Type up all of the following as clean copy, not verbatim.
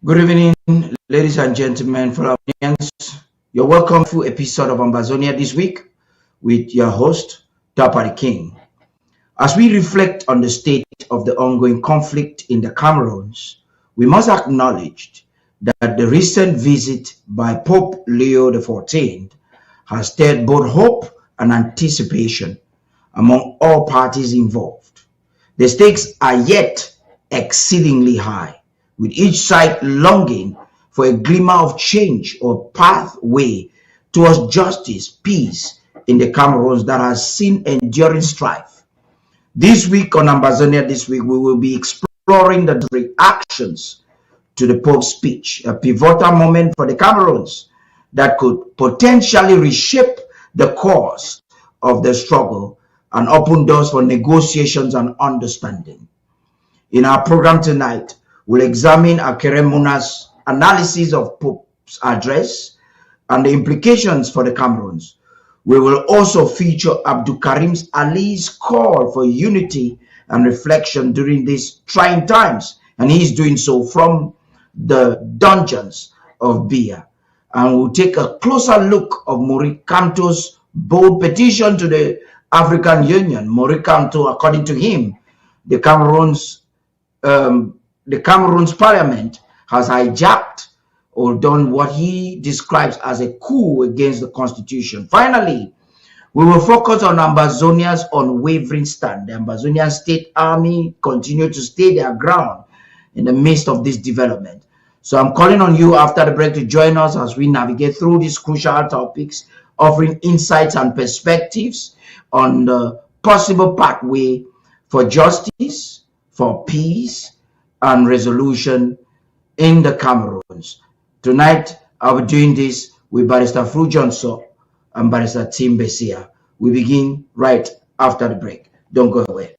Good evening, ladies and gentlemen, fellow audience. You're welcome to episode of Ambazonia this week with your host, Paddy King. As we reflect on the state of the ongoing conflict in the Cameroons, we must acknowledge that the recent visit by Pope Leo XIV has stirred both hope and anticipation among all parties involved. The stakes are yet exceedingly high, with each side longing for a glimmer of change or pathway towards justice, peace in the Cameroons that has seen enduring strife. This week on Ambazonia we will be exploring the reactions to the Pope's speech, a pivotal moment for the Cameroons that could potentially reshape the course of the struggle and open doors for negotiations and understanding. In our program tonight, we'll examine Akere Muna's analysis of Pope's address and the implications for the Cameroons. We will also feature Abdul Karim Ali's call for unity and reflection during these trying times, and he's doing so from the dungeons of Biya. And we'll take a closer look of Maurice Kamto's bold petition to the African Union. Maurice Kamto, according to him, the Cameroon's parliament has hijacked or done what he describes as a coup against the constitution. Finally, we will focus on Ambazonia's unwavering stand. The Ambazonian state army continue to stay their ground in the midst of this development. So I'm calling on you after the break to join us as we navigate through these crucial topics, offering insights and perspectives on the possible pathway for justice, for peace, and resolution in the Cameroons. Tonight, I'll be doing this with Barrister Fru John Nsoh and Barrister Mbeseha. We begin right after the break. Don't go away.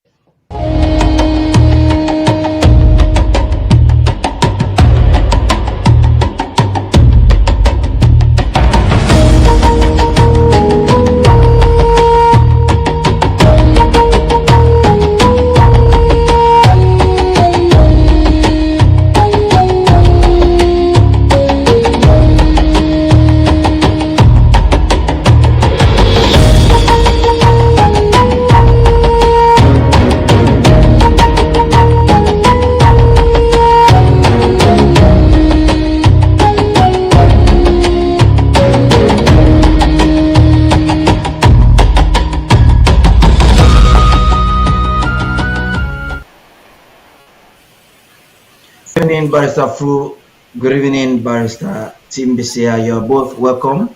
Good evening, Barrister Fru. Good evening, Barrister Mbeseha. You're both welcome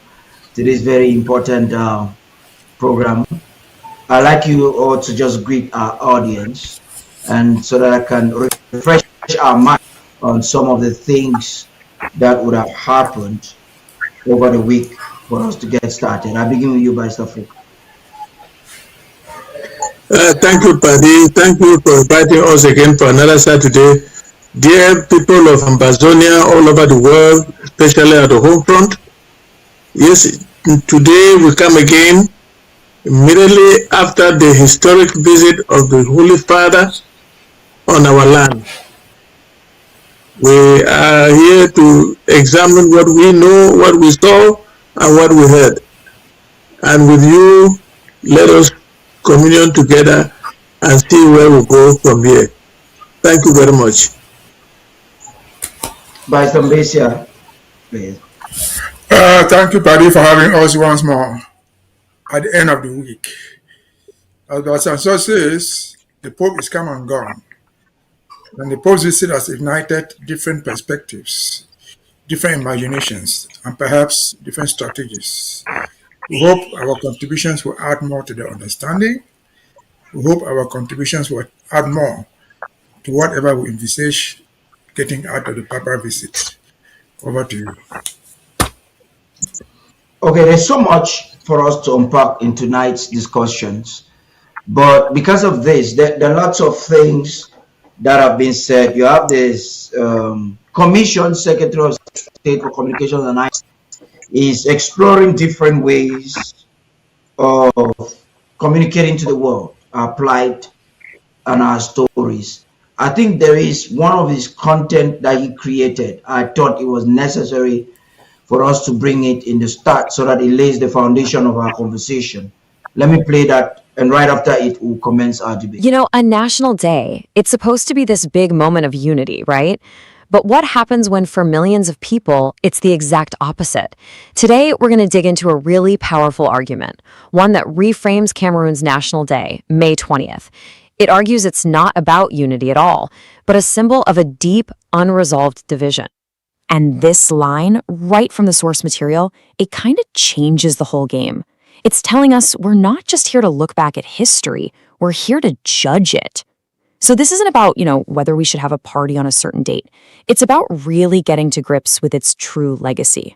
to this very important program. I'd like you all to just greet our audience, and so that I can refresh our mind on some of the things that would have happened over the week for us to get started. I begin with you, Barrister Fru. Thank you, Paddy. Thank you for inviting us again for another Saturday. Dear people of Ambazonia all over the world, especially at the home front, yes, today we come again immediately after the historic visit of the Holy Father on our land. We are here to examine what we know, what we saw, and what we heard. And with you, let us communion together and see where we go from here. Thank you very much. Barrister Mbeseha, please. Thank you, Paddy, for having us once more at the end of the week. As Barrister Nsoh says, the Pope is come and gone. And the Pope's visit has ignited different perspectives, different imaginations, and perhaps different strategies. We hope our contributions will add more to the understanding. We hope our contributions will add more to whatever we envisage getting out of the Papa visit. Over to you. Okay, there's so much for us to unpack in tonight's discussions, but because of this, there are lots of things that have been said. You have this Commission, Secretary of State for Communications and IT, is exploring different ways of communicating to the world, our plight and our stories. I think there is one of his content that he created. I thought it was necessary for us to bring it in the start so that it lays the foundation of our conversation. Let me play that, and right after it, we'll commence our debate. You know, a national day, it's supposed to be this big moment of unity, right? But what happens when for millions of people, it's the exact opposite? Today, we're going to dig into a really powerful argument, one that reframes Cameroon's National Day, May 20th. It argues it's not about unity at all, but a symbol of a deep, unresolved division. And this line, right from the source material, it kind of changes the whole game. It's telling us we're not just here to look back at history, we're here to judge it. So this isn't about, whether we should have a party on a certain date. It's about really getting to grips with its true legacy.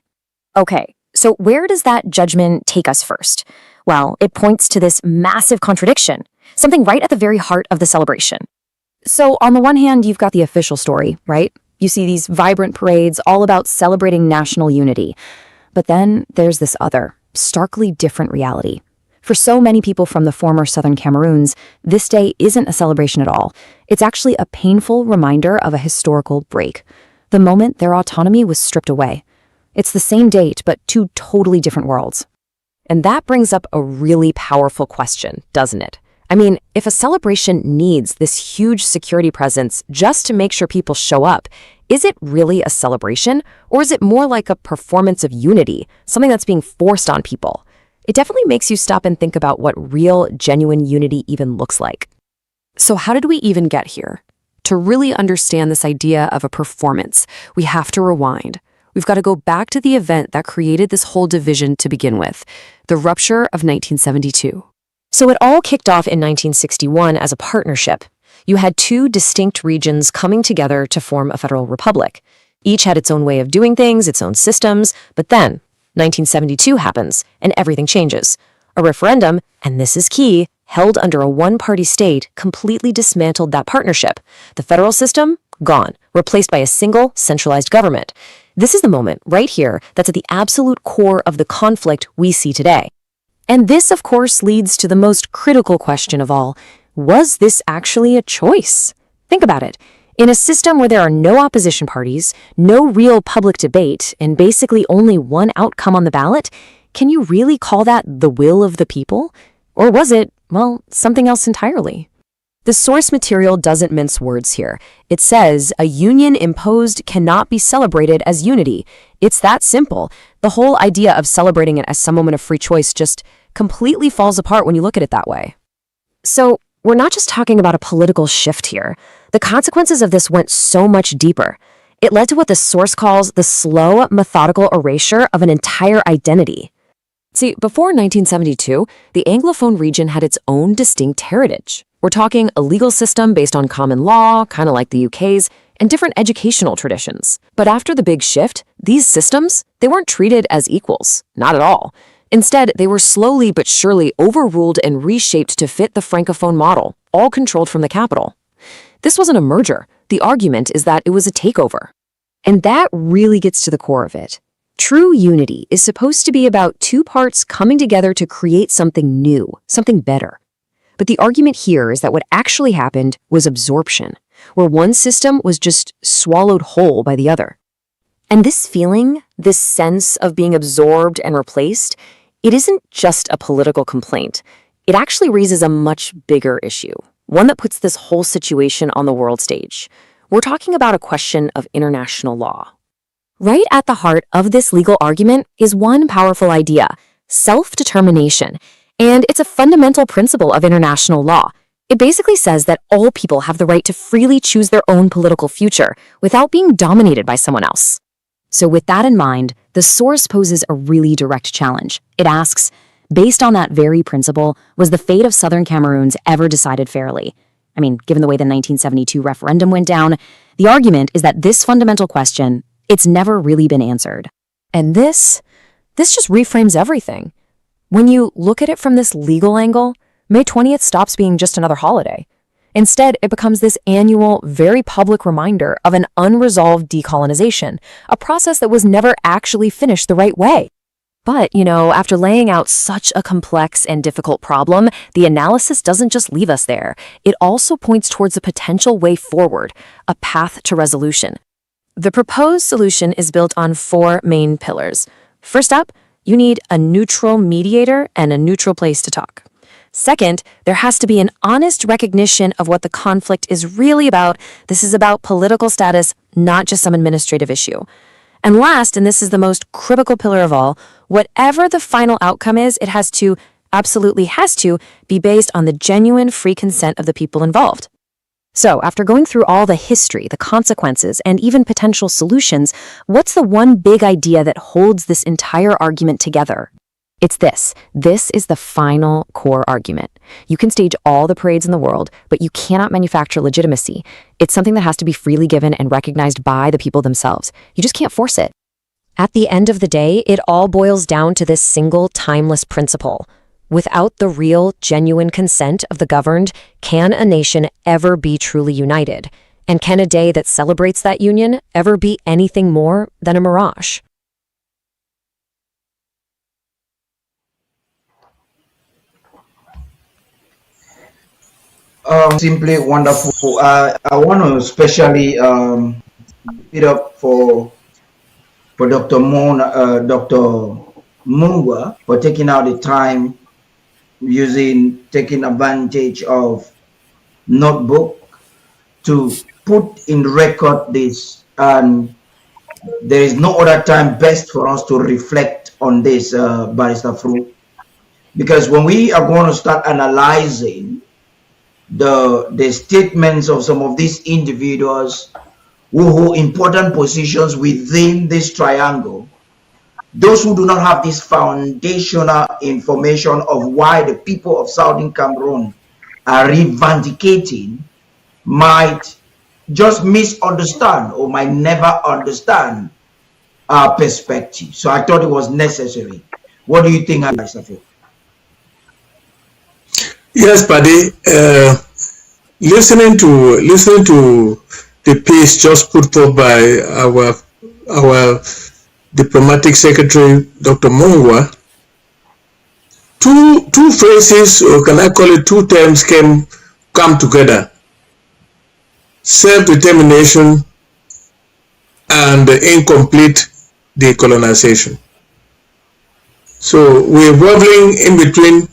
Okay, so where does that judgment take us first? Well, it points to this massive contradiction, something right at the very heart of the celebration. So on the one hand, you've got the official story, right? You see these vibrant parades all about celebrating national unity. But then there's this other, starkly different reality. For so many people from the former southern Cameroons, this day isn't a celebration at all. It's actually a painful reminder of a historical break, the moment their autonomy was stripped away. It's the same date, but two totally different worlds. And that brings up a really powerful question, doesn't it? I mean, if a celebration needs this huge security presence just to make sure people show up, is it really a celebration, or is it more like a performance of unity, something that's being forced on people? It definitely makes you stop and think about what real, genuine unity even looks like. So how did we even get here? To really understand this idea of a performance, we have to rewind. We've got to go back to the event that created this whole division to begin with, the rupture of 1972. So it all kicked off in 1961 as a partnership. You had two distinct regions coming together to form a federal republic. Each had its own way of doing things, its own systems, but then 1972 happens and everything changes. A referendum, and this is key, held under a one-party state completely dismantled that partnership. The federal system, gone, replaced by a single centralized government. This is the moment right here that's at the absolute core of the conflict we see today. And this, of course, leads to the most critical question of all. Was this actually a choice? Think about it. In a system where there are no opposition parties, no real public debate, and basically only one outcome on the ballot, can you really call that the will of the people? Or was it, something else entirely? The source material doesn't mince words here. It says a union imposed cannot be celebrated as unity. It's that simple. The whole idea of celebrating it as some moment of free choice just completely falls apart when you look at it that way. So we're not just talking about a political shift here. The consequences of this went so much deeper. It led to what the source calls the slow, methodical erasure of an entire identity. See, before 1972, the Anglophone region had its own distinct heritage. We're talking a legal system based on common law, kind of like the UK's, and different educational traditions. But after the big shift, these systems, they weren't treated as equals. Not at all. Instead, they were slowly but surely overruled and reshaped to fit the Francophone model, all controlled from the capital. This wasn't a merger. The argument is that it was a takeover. And that really gets to the core of it. True unity is supposed to be about two parts coming together to create something new, something better. But the argument here is that what actually happened was absorption, where one system was just swallowed whole by the other. And this feeling, this sense of being absorbed and replaced, it isn't just a political complaint. It actually raises a much bigger issue, one that puts this whole situation on the world stage. We're talking about a question of international law. Right at the heart of this legal argument is one powerful idea, self-determination. And it's a fundamental principle of international law. It basically says that all people have the right to freely choose their own political future without being dominated by someone else. So with that in mind, the source poses a really direct challenge. It asks, based on that very principle, was the fate of Southern Cameroons ever decided fairly? I mean, given the way the 1972 referendum went down, the argument is that this fundamental question, it's never really been answered. And this just reframes everything. When you look at it from this legal angle, May 20th stops being just another holiday. Instead, it becomes this annual, very public reminder of an unresolved decolonization, a process that was never actually finished the right way. But, after laying out such a complex and difficult problem, the analysis doesn't just leave us there. It also points towards a potential way forward, a path to resolution. The proposed solution is built on 4 main pillars. First up, you need a neutral mediator and a neutral place to talk. Second, there has to be an honest recognition of what the conflict is really about. This is about political status, not just some administrative issue. And last, and this is the most critical pillar of all, whatever the final outcome is, it absolutely has to, be based on the genuine free consent of the people involved. So, after going through all the history, the consequences, and even potential solutions, what's the one big idea that holds this entire argument together? It's this. This is the final core argument. You can stage all the parades in the world, but you cannot manufacture legitimacy. It's something that has to be freely given and recognized by the people themselves. You just can't force it. At the end of the day, it all boils down to this single, timeless principle. Without the real, genuine consent of the governed, can a nation ever be truly united? And can a day that celebrates that union ever be anything more than a mirage? Simply wonderful. I want to especially it up for Dr. Mungwa for taking out the time, taking advantage of notebook to put in record this, and there is no other time best for us to reflect on this, Barrister Fru, because when we are going to start analyzing the statements of some of these individuals who hold important positions within this triangle, those who do not have this foundational information of why the people of Southern Cameroon are revendicating might just misunderstand or might never understand our perspective. So I thought it was necessary. What do you think, Ambazonia? Yes, Paddy. Listening to the piece just put forth by our diplomatic secretary, Dr. Mungwa, two phrases, or can I call it two terms, come together: self-determination and incomplete decolonization. So we're wobbling in between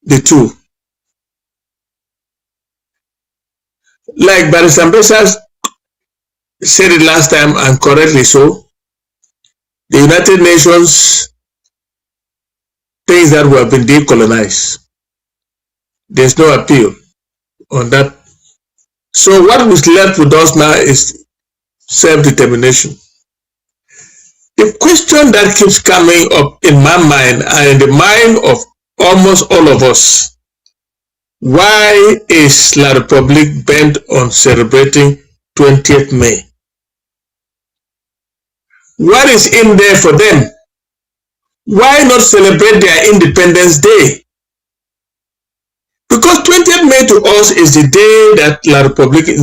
the two. Like Barrister Mbeseha said it last time, and correctly so, the United Nations thinks that we have been decolonized. There's no appeal on that. So what was left with us now is self-determination. The question that keeps coming up in my mind and in the mind of almost all of us: why is La Republique bent on celebrating 20th May? What is in there for them? Why not celebrate their Independence Day? Because 20th May to us is the day that La Republique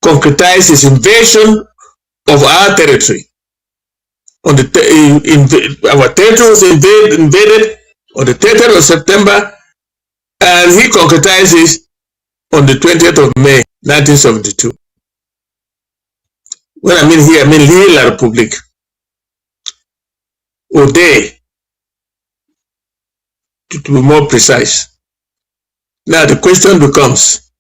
concretized its invasion of our territory. Our territory was invaded on the 30th of September, and he concretizes on the 20th of May, 1972. When I mean here, I mean Lille La Republique. Or they, to be more precise. Now the question becomes,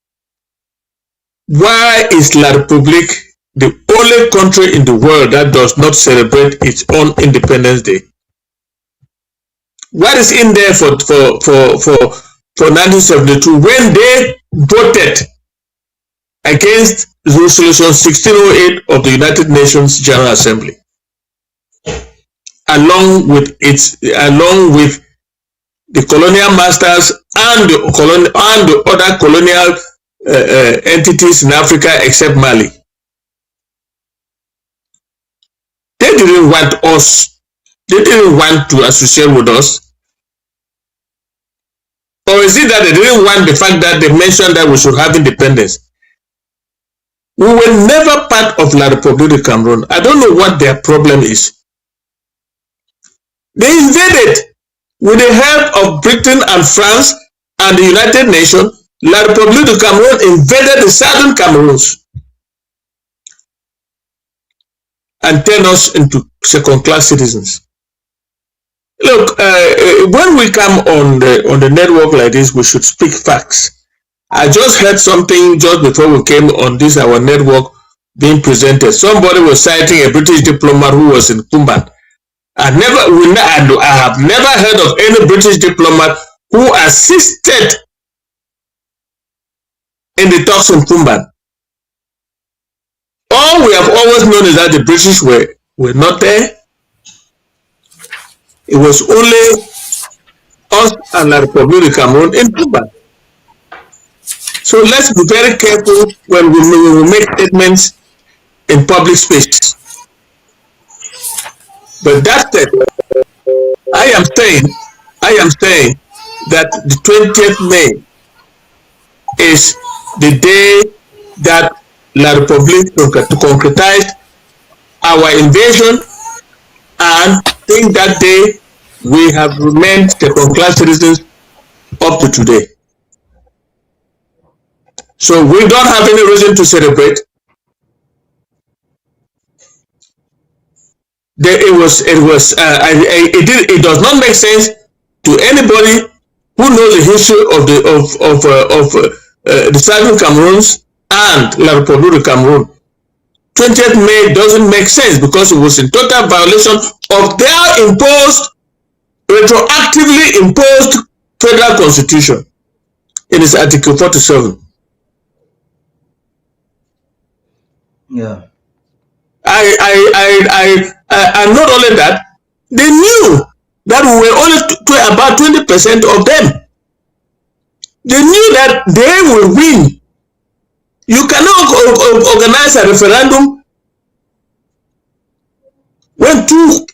why is La Republique the only country in the world that does not celebrate its own Independence Day? What is in there for 1972 when they voted against Resolution 1608 of the United Nations General Assembly, along with the colonial masters and the other colonial entities in Africa except Mali? They didn't want us. They didn't want to associate with us. Or is it that they didn't want the fact that they mentioned that we should have independence? We were never part of La République de Cameroon. I don't know what their problem is. They invaded with the help of Britain and France and the United Nations. La République du Cameroon invaded the southern Cameroons and turned us into second-class citizens. Look, when we come on the network like this, we should speak facts. I just heard something just before we came on this our network being presented. Somebody was citing a British diplomat who was in Kumban. I have never heard of any British diplomat who assisted in the talks in Kumban. All we have always known is that the British were not there. It was only us and La République du Cameroon in Kumban. So let's be very careful when we make statements in public space. But that said, I am saying that the 20th May is the day that La République concretized our invasion, and since that day we have remained second-class citizens up to today. So we don't have any reason to celebrate. It does not make sense to anybody who knows the history of the Southern Cameroons and La République du Cameroon. 20th May doesn't make sense because it was in total violation of their retroactively imposed federal constitution in its Article 47. Yeah. And not only that, they knew that we were only about 20% of them. They knew that they will win. You cannot organize a referendum when two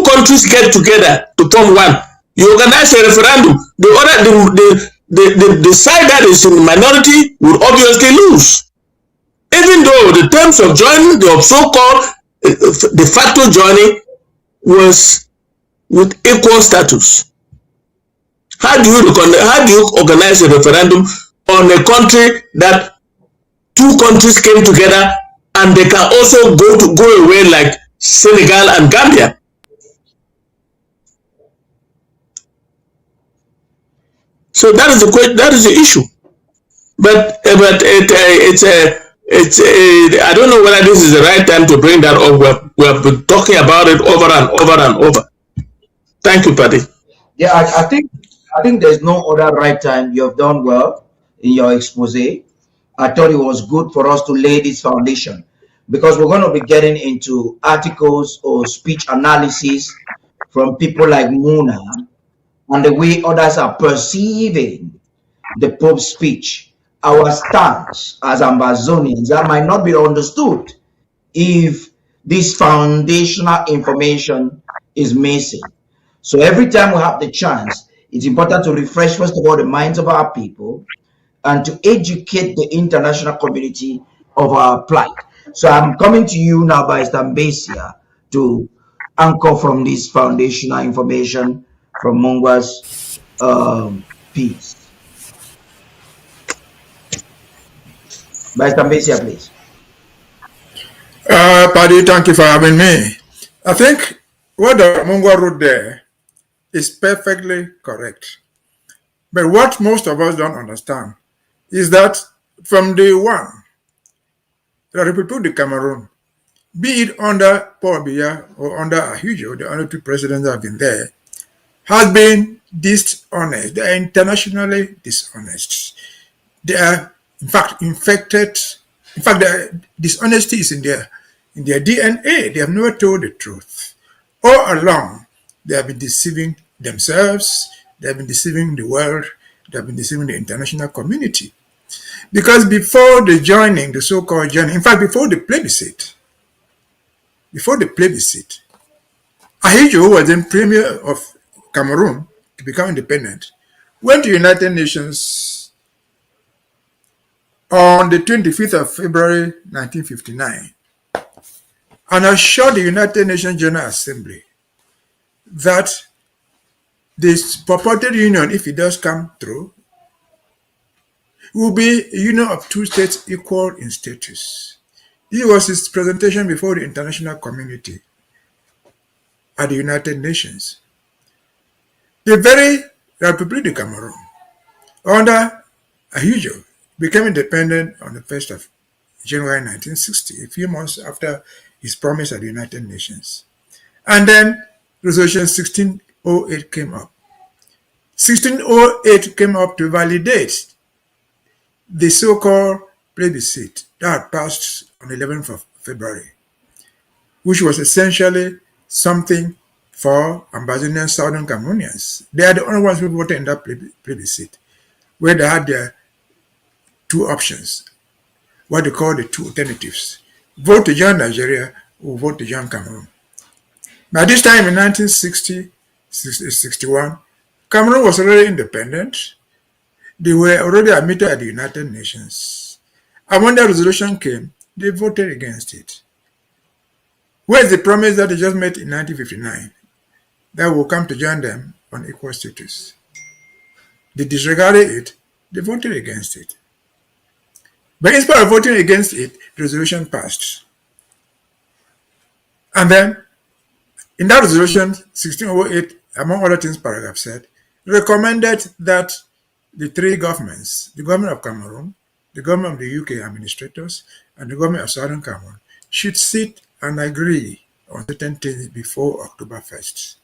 countries get together to form one. You organize a referendum. The side that is in the minority will obviously lose. Even though the terms of joining, the so-called de facto joining, was with equal status. How do you organize a referendum on a country that two countries came together and they can also go away like Senegal and Gambia? So that is the issue. But I don't know whether this is the right time to bring that up. We have been talking about it over and over and over. Thank you, Paddy. Yeah, I think there's no other right time. You have done well in your expose. I thought it was good for us to lay this foundation because we're going to be getting into articles or speech analysis from people like Muna and the way others are perceiving the Pope's speech. Our stance as Ambazonians that might not be understood if this foundational information is missing. So every time we have the chance, it's important to refresh, first of all, the minds of our people and to educate the international community of our plight. So I'm coming to you now by Mbeseha to anchor from this foundational information from Mungwa's piece. By Mbeseha, please. Paddy, thank you for having me. I think what the Mungwa wrote there is perfectly correct. But what most of us don't understand is that from day one, the Republic of Cameroon, be it under Paul Biya or under Ahijo, the only two presidents that have been there, has been dishonest. They are internationally dishonest. They are, in fact, infected. In fact, their dishonesty is in their DNA. They have never told the truth. All along, they have been deceiving themselves. They have been deceiving the world. They have been deceiving the international community. Because before the joining, the so-called joining, in fact, before the plebiscite, Ahijo, who was then premier of Cameroon to become independent, went to the United Nations on the 25th of February 1959 and assured the United Nations General Assembly that this purported union, if it does come through, will be a union of two states equal in status. This was his presentation before the international community at the United Nations. The very Republic of Cameroon, under Ahidjo, became independent on the 1st of January 1960, a few months after his promise at the United Nations. And then Resolution 1608 came up. 1608 came up to validate the so-called plebiscite that passed on the 11th of February, which was essentially something for Ambazonian Southern Cameroonians. They are the only ones who voted in that plebiscite, where they had their two options, what they call the two alternatives: vote to join Nigeria or vote to join Cameroon. Now, this time in 1960, 61, Cameroon was already independent. They were already admitted at the United Nations. And when that resolution came, they voted against it. Where's the promise that they just made in 1959 that will come to join them on equal status? They disregarded it. They voted against it. But in spite of voting against it, the resolution passed. And then, in that resolution, 1608, among other things, paragraph said, recommended that the three governments, the government of Cameroon, the government of the UK administrators, and the government of Southern Cameroon, should sit and agree on certain things before October 1st.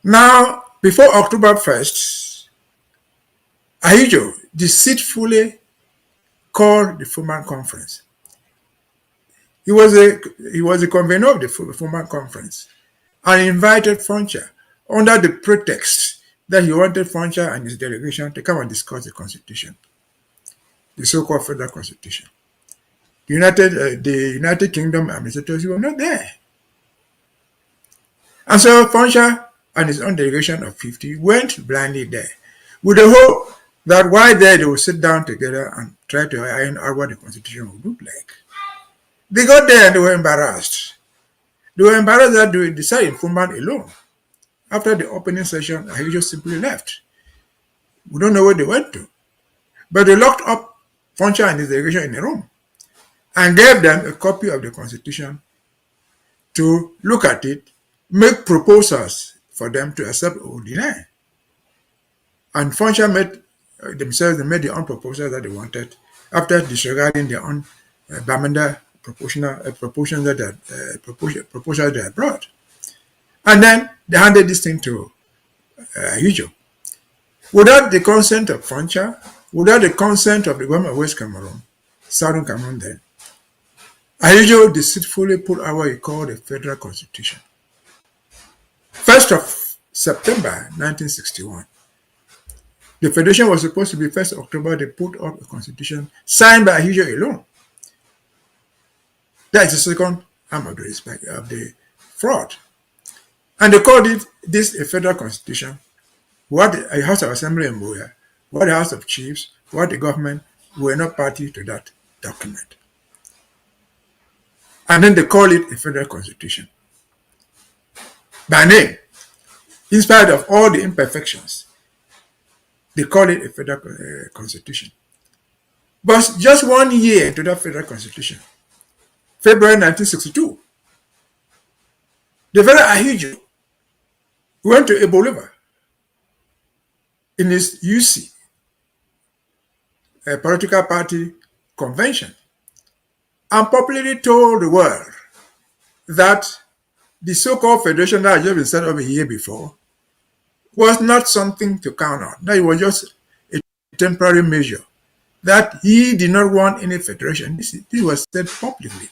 Now, before October 1st, Ahidjo deceitfully called the Fuman Conference. He was a convener of the Fuman Conference and invited Foncha under the pretext that he wanted Foncha and his delegation to come and discuss the Constitution, the so-called Federal Constitution. The United Kingdom administrators were not there. And so Foncha and his own delegation of 50 went blindly there with the hope that while there they would sit down together and try to iron out what the Constitution would look like. They got there and they were embarrassed. They were embarrassed that they decided Fuman alone. After the opening session, Ahidjo simply left. We don't know where they went to. But they locked up Foncha and his delegation in a room and gave them a copy of the Constitution to look at it, make proposals for them to accept or deny. And Foncha made their own proposals that they wanted after disregarding their own Bamenda proposals that they had brought. And then they handed this thing to Ahidjo. Without the consent of Foncha, without the consent of the government of West Cameroon, Southern Cameroon then, Ahidjo deceitfully put out what he called a Federal Constitution. 1st of September 1961. The Federation was supposed to be 1st October. They put up a constitution signed by Ahidjo alone. That is the second arm of the fraud. And they called this a federal constitution. What a House of Assembly in Mbeseha, what the House of Chiefs, what the government were not party to that document. And then they call it a federal constitution. By name, in spite of all the imperfections, they call it a federal constitution. But just 1 year into that federal constitution, February 1962, the very Ahidjo went to Eboliver in his UC, a political party convention, and popularly told the world that the so-called federation that had just been set up a year before was not something to count on, that it was just a temporary measure, that he did not want any federation. This was said publicly,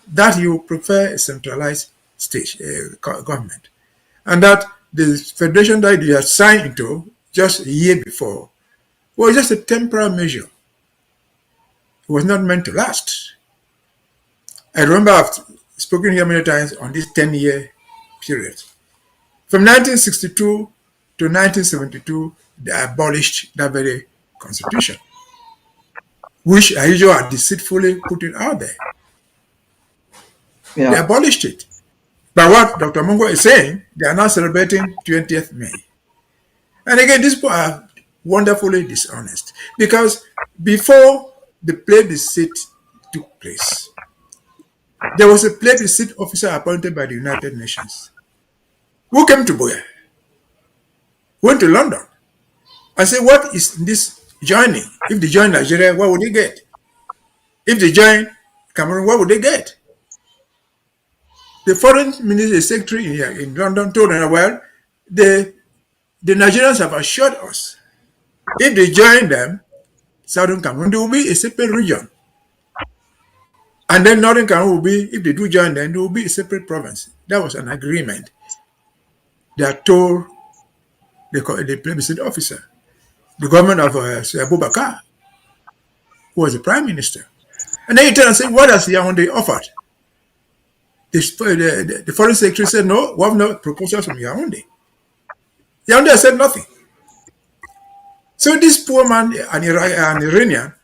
that he would prefer a centralized state government, and that the federation that he had signed into just a year before was just a temporary measure. It was not meant to last. I remember I've spoken here many times on this 10-year period. From 1962 to 1972, they abolished that very constitution, which Ahidjo had deceitfully put it out there. Yeah. They abolished it. But what Dr. Mungo is saying, they are now celebrating 20th May. And again, these people are wonderfully dishonest because before the plebiscite took place, there was a plebiscite officer appointed by the United Nations who came to Boya, went to London, and said, what is this joining? If they join Nigeria, what would they get? If they join Cameroon, what would they get? The foreign minister secretary in London told them, well, the Nigerians have assured us if they join them, Southern Cameroon, there will be a separate region. And then Northern Cameroon will be, if they do join them, there will be a separate province. That was an agreement that told the plebiscite officer, the government of Abubakar, who was the prime minister. And then he turned and said, what has Yaoundé offered? The foreign secretary said, no, we have no proposals from Yaoundé. Yaoundé said nothing. So this poor man, an Iranian,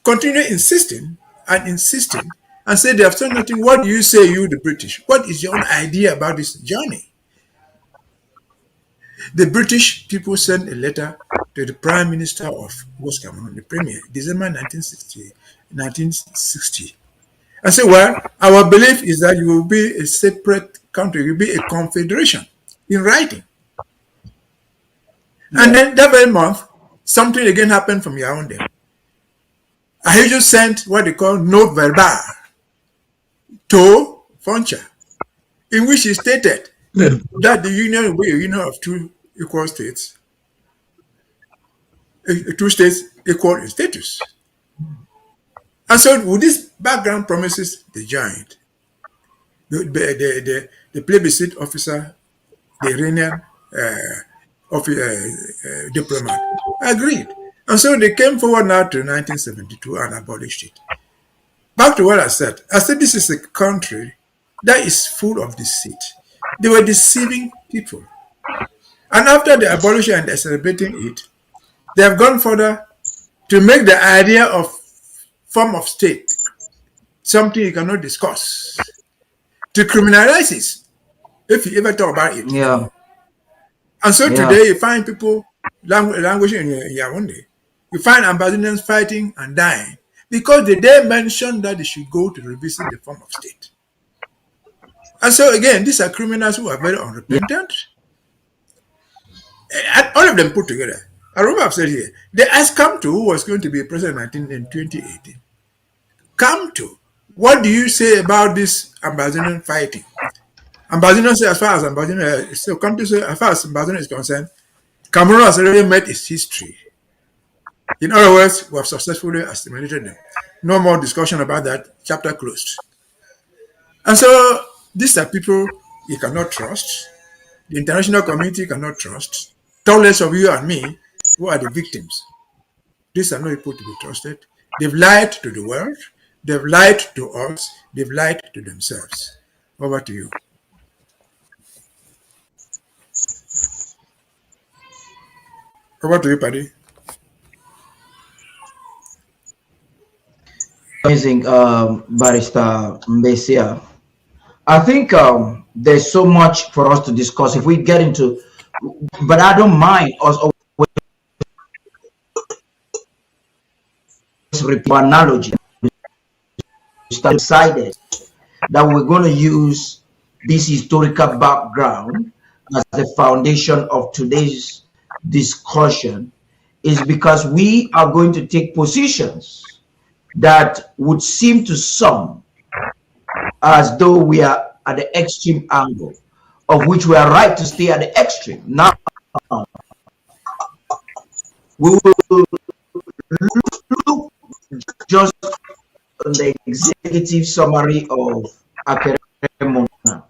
continued insisting and said, they have done nothing. What do you say, you the British? What is your own idea about this journey? The British people sent a letter to the Prime Minister of West Cameroon, the Premier, December 1960, and said, well, our belief is that you will be a separate country, you will be a confederation in writing. And then that very month, something again happened from Yaoundé. Ahijo sent what they call note verbal to Foncha, in which he stated that the union will be a union of two equal states, two states equal in status. And so with these background promises, they joined. The plebiscite officer, the Iranian diplomat, agreed. And so they came forward now to 1972 and abolished it. Back to what I said this is a country that is full of deceit. They were deceiving people. And after the abolition and they're celebrating it, they have gone further to make the idea of form of state something you cannot discuss, to criminalize it, if you ever talk about it. Yeah. And so today you find people languishing in Yaoundé. You find Ambazonians fighting and dying because they dare mention that they should go to revisit the form of state. And so again, these are criminals who are very unrepentant. And all of them put together. I remember I've said here, they asked Kamto, who was going to be president in 2018, Kamto, what do you say about this Ambazonian fighting? Ambazonia said, as far as Ambazonia, so Kamto said, as far as Ambazonia is concerned, Cameroon has already met its history. In other words, we have successfully assimilated them. No more discussion about that. Chapter closed. And so these are people you cannot trust. The international community cannot trust. Talk less of you and me, who are the victims. These are not people to be trusted. They've lied to the world. They've lied to us. They've lied to themselves. Over to you. Over to you, Paddy. Amazing, Barrister Mbeseha. I think there's so much for us to discuss if we get into, but I don't mind us always repeat analogy. We decided that we're going to use this historical background as the foundation of today's discussion is because we are going to take positions that would seem to some as though we are at the extreme angle, of which we are right to stay at the extreme. Now, we will look just on the executive summary of Akere Muna.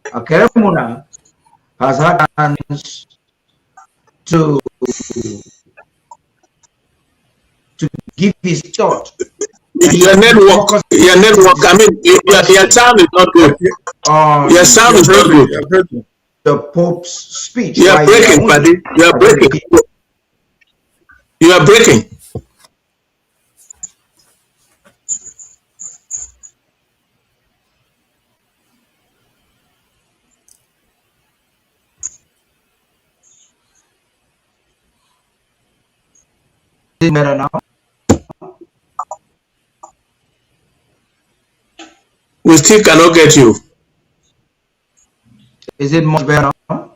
Akere Muna has had hands to give his thought. Your network, I mean, your sound is not good. Your sound is not good. The Pope's speech. You are breaking, Paddy. You are breaking. You are breaking. it better now? We still cannot get you. Is it much better now?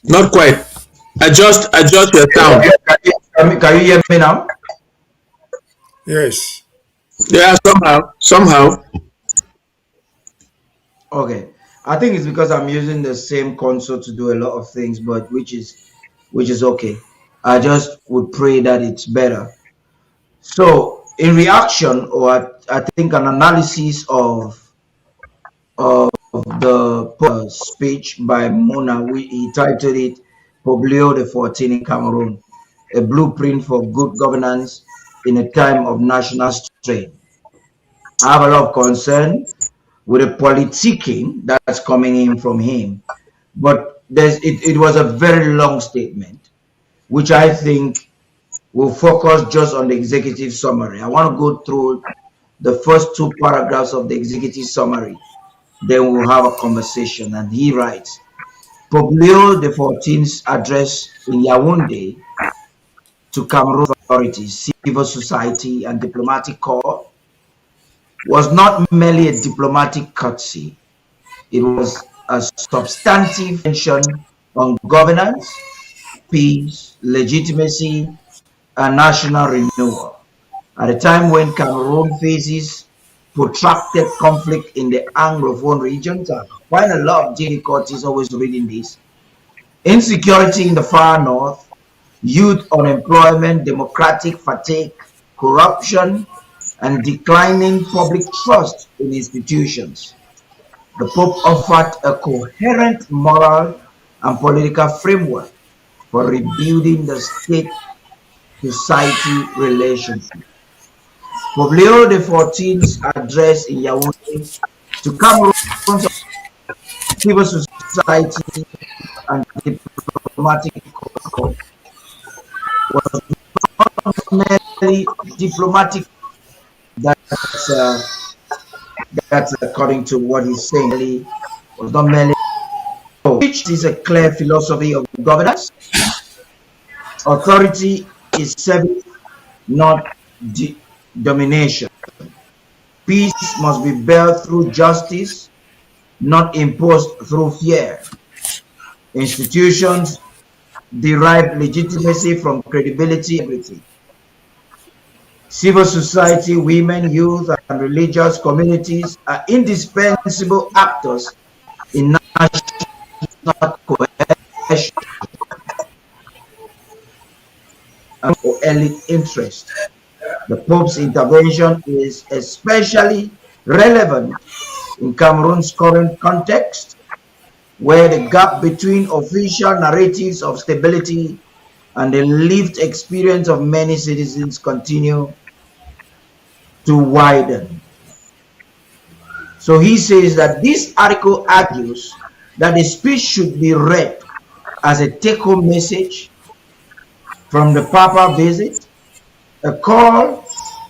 Not quite. Adjust your sound. Can you hear me now? Yes. Yeah, somehow. Okay. I think it's because I'm using the same console to do a lot of things, but which is okay. I just would pray that it's better. So, in reaction, or I think an analysis of the speech by Muna, he titled it "Poblio the 14 in Cameroon, a blueprint for good governance in a time of national strain." I have a lot of concern with the politicking that's coming in from him, but it was a very long statement, which I think will focus just on the executive summary. I want to go through the first two paragraphs of the executive summary, then we'll have a conversation. And he writes, Poblio the 14th address in Yaoundé to Cameroon authorities, civil society, and diplomatic corps was not merely a diplomatic courtesy. It was a substantive mention on governance, peace, legitimacy, and national renewal. At a time when Cameroon faces protracted conflict in the Anglophone regions, I find a lot of difficulties always reading this. Insecurity in the far north, youth unemployment, democratic fatigue, corruption, and declining public trust in institutions. The Pope offered a coherent moral and political framework for rebuilding the state-society relationship. Poblio the 14th address in Yaoundé to Cameroon's civil society and diplomatic corps was not merely diplomatic. That's according to what he's saying. Really was not merely, which is a clear philosophy of governance. Authority is service, not domination. Peace must be built through justice, not imposed through fear. Institutions derive legitimacy from credibility, integrity. Civil society, women, youth, and religious communities are indispensable actors in national cohesion and for elite interest. The Pope's intervention is especially relevant in Cameroon's current context, where the gap between official narratives of stability and the lived experience of many citizens continue to widen. So he says that this article argues that the speech should be read as a take-home message from the Papa visit, a call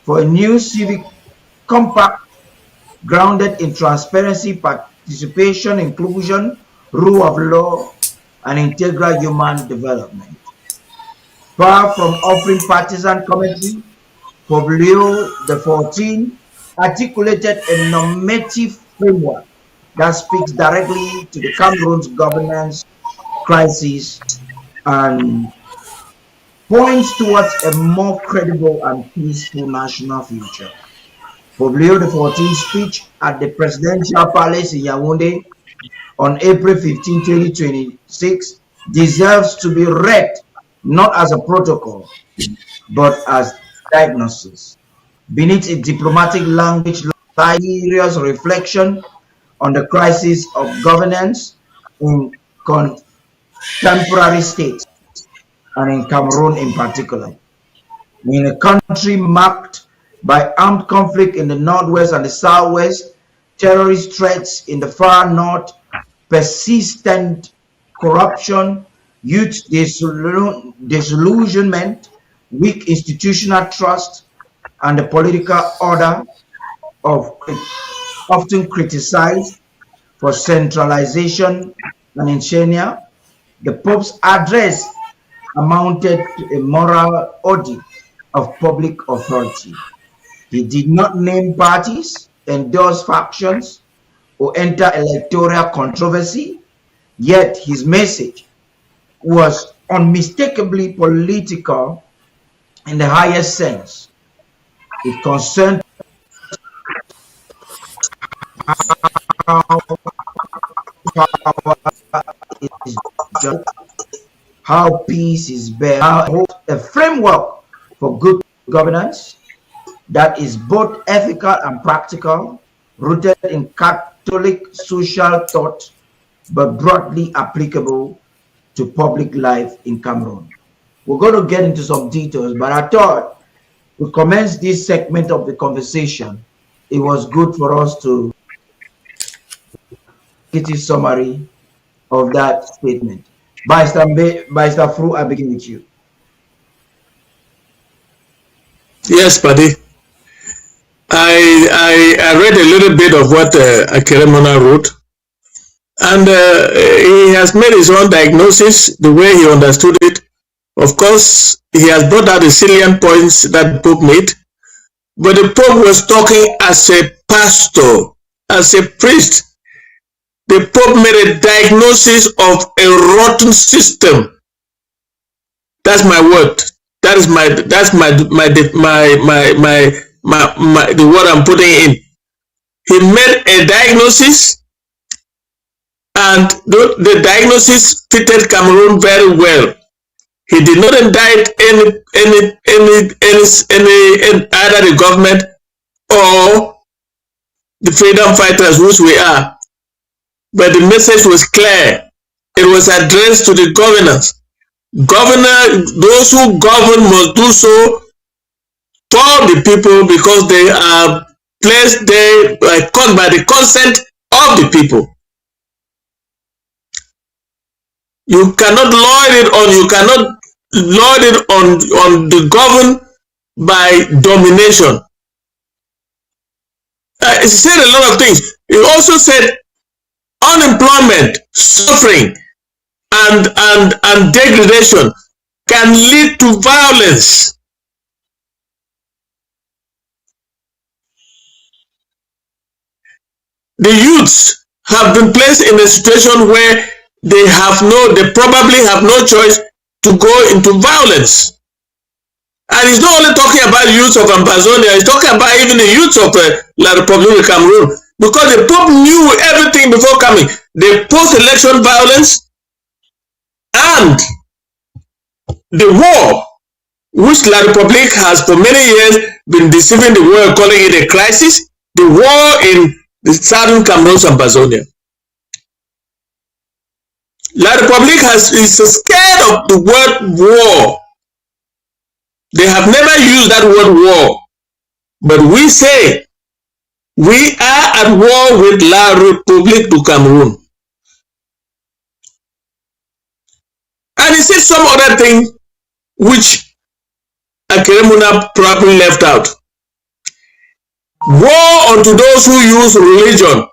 for a new civic compact grounded in transparency, participation, inclusion, rule of law, and integral human development. Far from offering partisan commentary, Poblio the 14th articulated a normative framework that speaks directly to the Cameroon's governance crisis and points towards a more credible and peaceful national future. Poblio the 14th speech at the Presidential Palace in Yaoundé on April 15, 2026 deserves to be read not as a protocol, but as diagnosis. Beneath its diplomatic language lies serious reflection on the crisis of governance in contemporary states and in Cameroon in particular. In a country marked by armed conflict in the northwest and the southwest, terrorist threats in the far north, persistent corruption, youth disillusionment, weak institutional trust, and the political order often criticized for centralization, and insania, the Pope's address amounted to a moral audit of public authority. He did not name parties, endorse factions, or enter electoral controversy, yet his message was unmistakably political in the highest sense. It concerned how power is just, how peace is built, how a framework for good governance that is both ethical and practical, rooted in Catholic social thought, but broadly applicable to public life in Cameroon. We're going to get into some details, but I thought to commence this segment of the conversation, it was good for us to get a summary of that statement. Barrister Fru, I begin with you. Yes, Paddy. I read a little bit of what Akere Muna wrote, and he has made his own diagnosis the way he understood it. Of course, he has brought out the salient points that the Pope made, but the Pope was talking as a pastor, as a priest. The Pope made a diagnosis of a rotten system. That's my word. That's the word I'm putting in. He made a diagnosis, and the diagnosis fitted Cameroon very well. He did not indict either the government or the freedom fighters, which we are. But the message was clear. It was addressed to the governors. Those who govern must do so for the people, because they are placed there by the consent of the people. You cannot lord it on the governed by domination. He said a lot of things. He also said unemployment, suffering, and degradation can lead to violence. The youths have been placed in a situation where they probably have no choice to go into violence. And he's not only talking about youths of Ambazonia, he's talking about even the youths of La Republic of Cameroon, because the Pope knew everything before coming. The post-election violence and the war, which La Republic has for many years been deceiving the world, calling it a crisis, the war in the southern Cameroon, Ambazonia. La Republic is scared of the word war. They have never used that word war. But we say we are at war with La Republique du Cameroon. And he said some other thing which Akere Muna probably left out. War unto those who use religion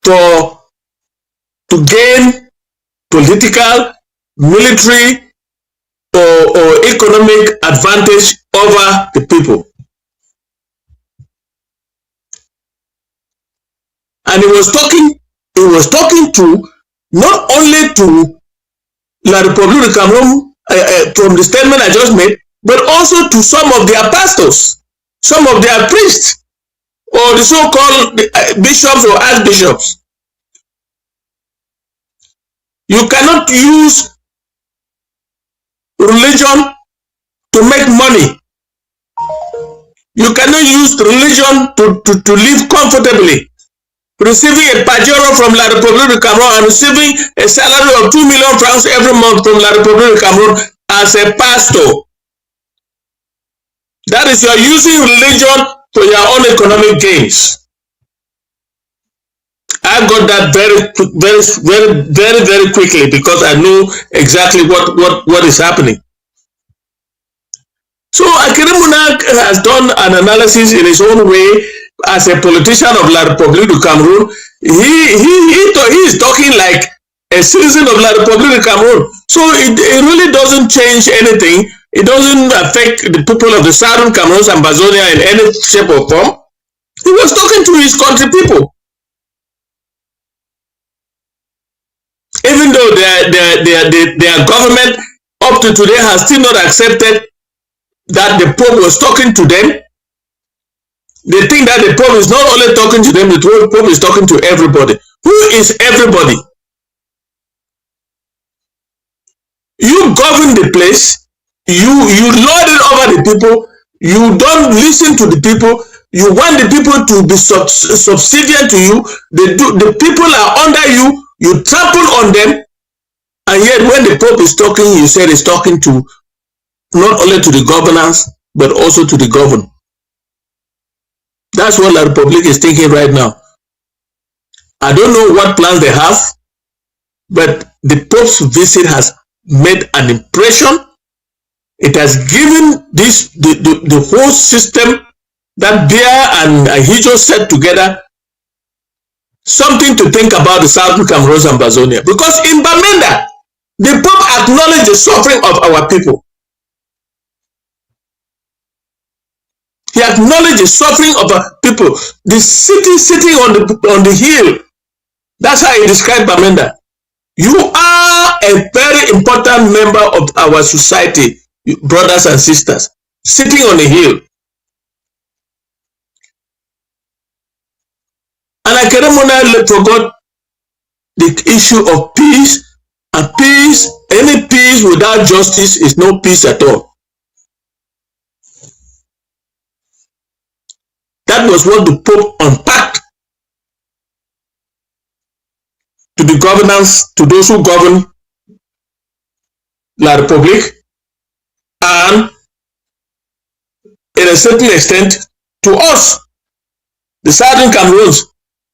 to gain political, military, or economic advantage over the people. And he was talking to not only to La Republique du Cameroon from the statement I just made, but also to some of their pastors, some of their priests, or the so-called bishops or archbishops. You cannot use religion to make money. You cannot use religion to live comfortably. Receiving a pajero from La Republique du Cameroon and receiving a salary of 2 million francs every month from La Republique du Cameroon as a pastor. That is, you are using religion for your own economic gains. I got that very quickly, because I know exactly what is happening. So Akere Muna has done an analysis in his own way as a politician of La République du Cameroon, he is talking like a citizen of La République du Cameroon. So it really doesn't change anything. It doesn't affect the people of the southern Cameroons, Ambazonia in any shape or form. He was talking to his country people. Even though their government up to today has still not accepted that the Pope was talking to them, they think that the Pope is not only talking to them, the Pope is talking to everybody. Who is everybody? You govern the place, you lord it over the people, you don't listen to the people, you want the people to be subservient to you, the people are under you, you trample on them, and yet when the Pope is talking, you said he's talking to not only to the governance, but also to the governed. That's what La République is thinking right now. I don't know what plans they have, but the Pope's visit has made an impression. It has given this the whole system that Bia and Ahijo set together something to think about the Southern Cameroons and Ambazonia. Because in Bamenda, the Pope acknowledged the suffering of our people. He acknowledged the suffering of our people. The city sitting on the hill. That's how he described Bamenda. You are a very important member of our society, brothers and sisters, sitting on a hill. And Akere Muna forgot the issue of peace. And peace, any peace without justice is no peace at all. That was what the Pope unpacked to the governance, to those who govern La République, and in a certain extent to us, the Southern Cameroons.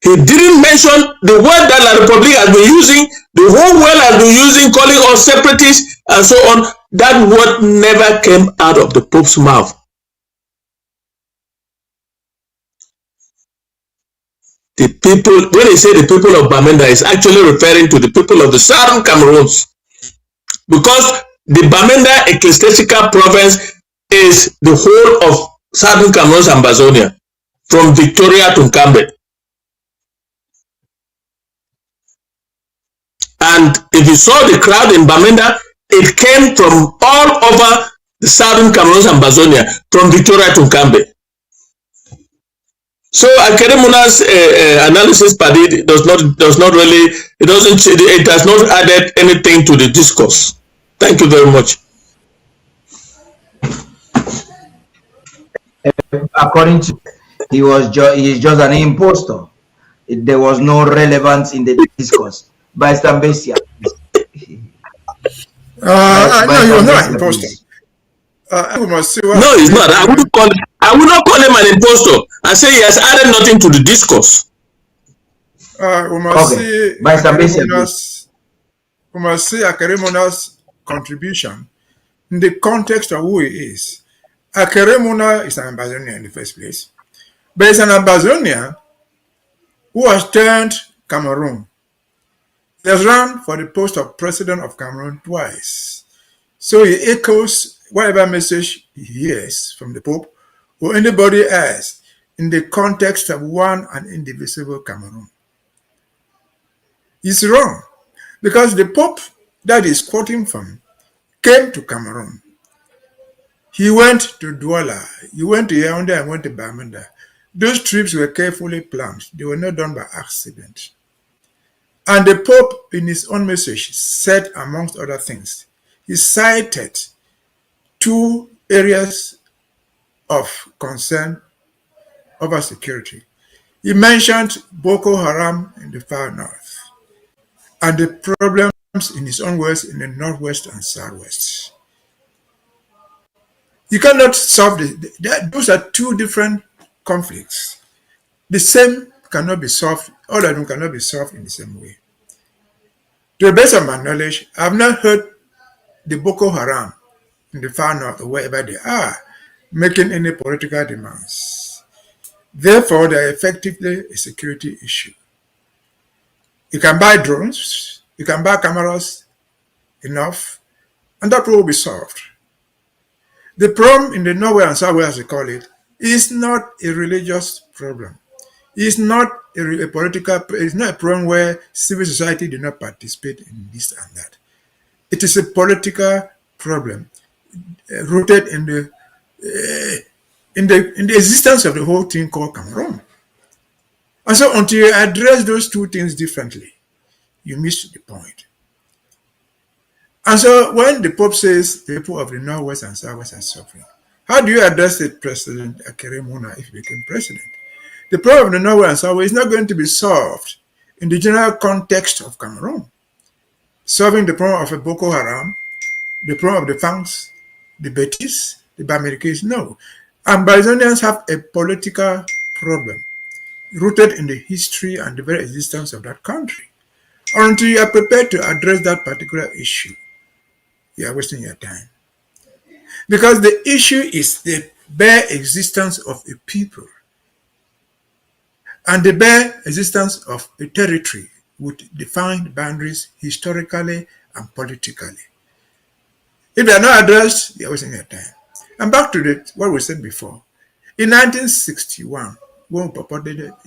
He didn't mention the word that La République has been using, the whole world has been using, calling us separatists and so on. That word never came out of the Pope's mouth. The people, when they say the people of Bamenda, is actually referring to the people of the Southern Cameroons. Because the Bamenda ecclesiastical province is the whole of Southern Cameroons and Ambazonia, from Victoria to Kamto. And if you saw the crowd in Bamenda, it came from all over the Southern Cameroons and Ambazonia, from Victoria to Kamto. So Akere Muna's analysis, Paddy, does not really, it has not added anything to the discourse. Thank you very much. According to he is just an impostor. There was no relevance in the discourse. By Mbeseha. No, he was not an impostor. No, he's not. I would not call him an impostor and say he has added nothing to the discourse. We must see Akere Muna's contribution in the context of who he is. Akere Muna is an Ambazonian in the first place, but he's an Ambazonian who has turned Cameroon. He has run for the post of president of Cameroon twice. So he echoes whatever message he hears from the Pope or anybody else in the context of one and indivisible Cameroon. He's wrong, because the Pope that he's quoting from came to Cameroon. He went to Douala, he went to Yaoundé and went to Bamenda. Those trips were carefully planned. They were not done by accident. And the Pope, in his own message, said, amongst other things, he cited two areas of concern over security. He mentioned Boko Haram in the far north and the problems, in his own words, in the northwest and southwest. You cannot solve those are two different conflicts. The same cannot be solved, all of them cannot be solved in the same way. To the best of my knowledge, I have not heard the Boko Haram in the far north or wherever they are making any political demands. Therefore, they are effectively a security issue. You can buy drones, you can buy cameras enough, and that will be solved. The problem in the Norway and Southwest, as they call it, is not a religious problem. It's not a political, it's not a problem where civil society do not participate in this and that. It is a political problem rooted in the existence of the whole thing called Cameroon. And so until you address those two things differently, you miss the point. And so when the Pope says the people of the Northwest and Southwest are suffering, how do you address it, President Akere Muna, if he became president? The problem of the Northwest and Southwest is not going to be solved in the general context of Cameroon. Solving the problem of Boko Haram, the problem of the Fangs, the Betis, the Bamilekis, no. Ambazonians have a political problem rooted in the history and the very existence of that country. Until you are prepared to address that particular issue, you are wasting your time. Because the issue is the bare existence of a people and the bare existence of a territory with defined boundaries historically and politically. If they are not addressed, you are wasting your time. And back to what we said before. In 1961, when Papa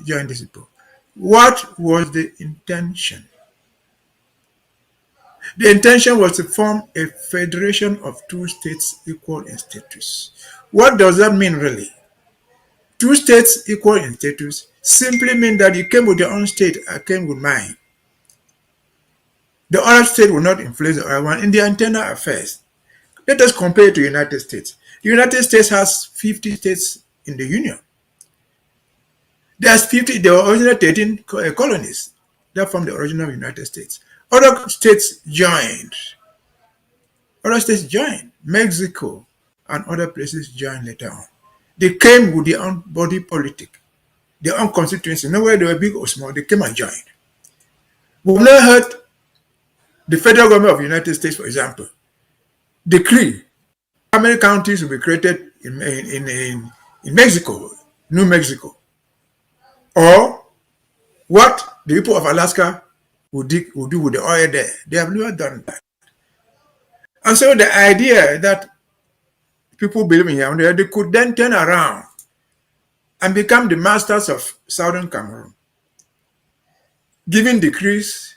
joined this people, what was the intention? The intention was to form a federation of two states equal in status. What does that mean really? Two states equal in status simply mean that you came with your own state, I came with mine. The other state will not influence the other one in the internal affairs. Let us compare it to the United States. The United States has 50 states in the Union. There were originally 13 colonies that formed the original United States. Other states joined. Mexico and other places joined later on. They came with their own body politic, their own constituency. Nowhere they were big or small, they came and joined. We've now heard the federal government of the United States, for example, decree how many counties will be created in Mexico, New Mexico, or what the people of Alaska will do with the oil there. They have never done that. And so the idea that people believe in here, they could then turn around and become the masters of southern Cameroon, giving decrees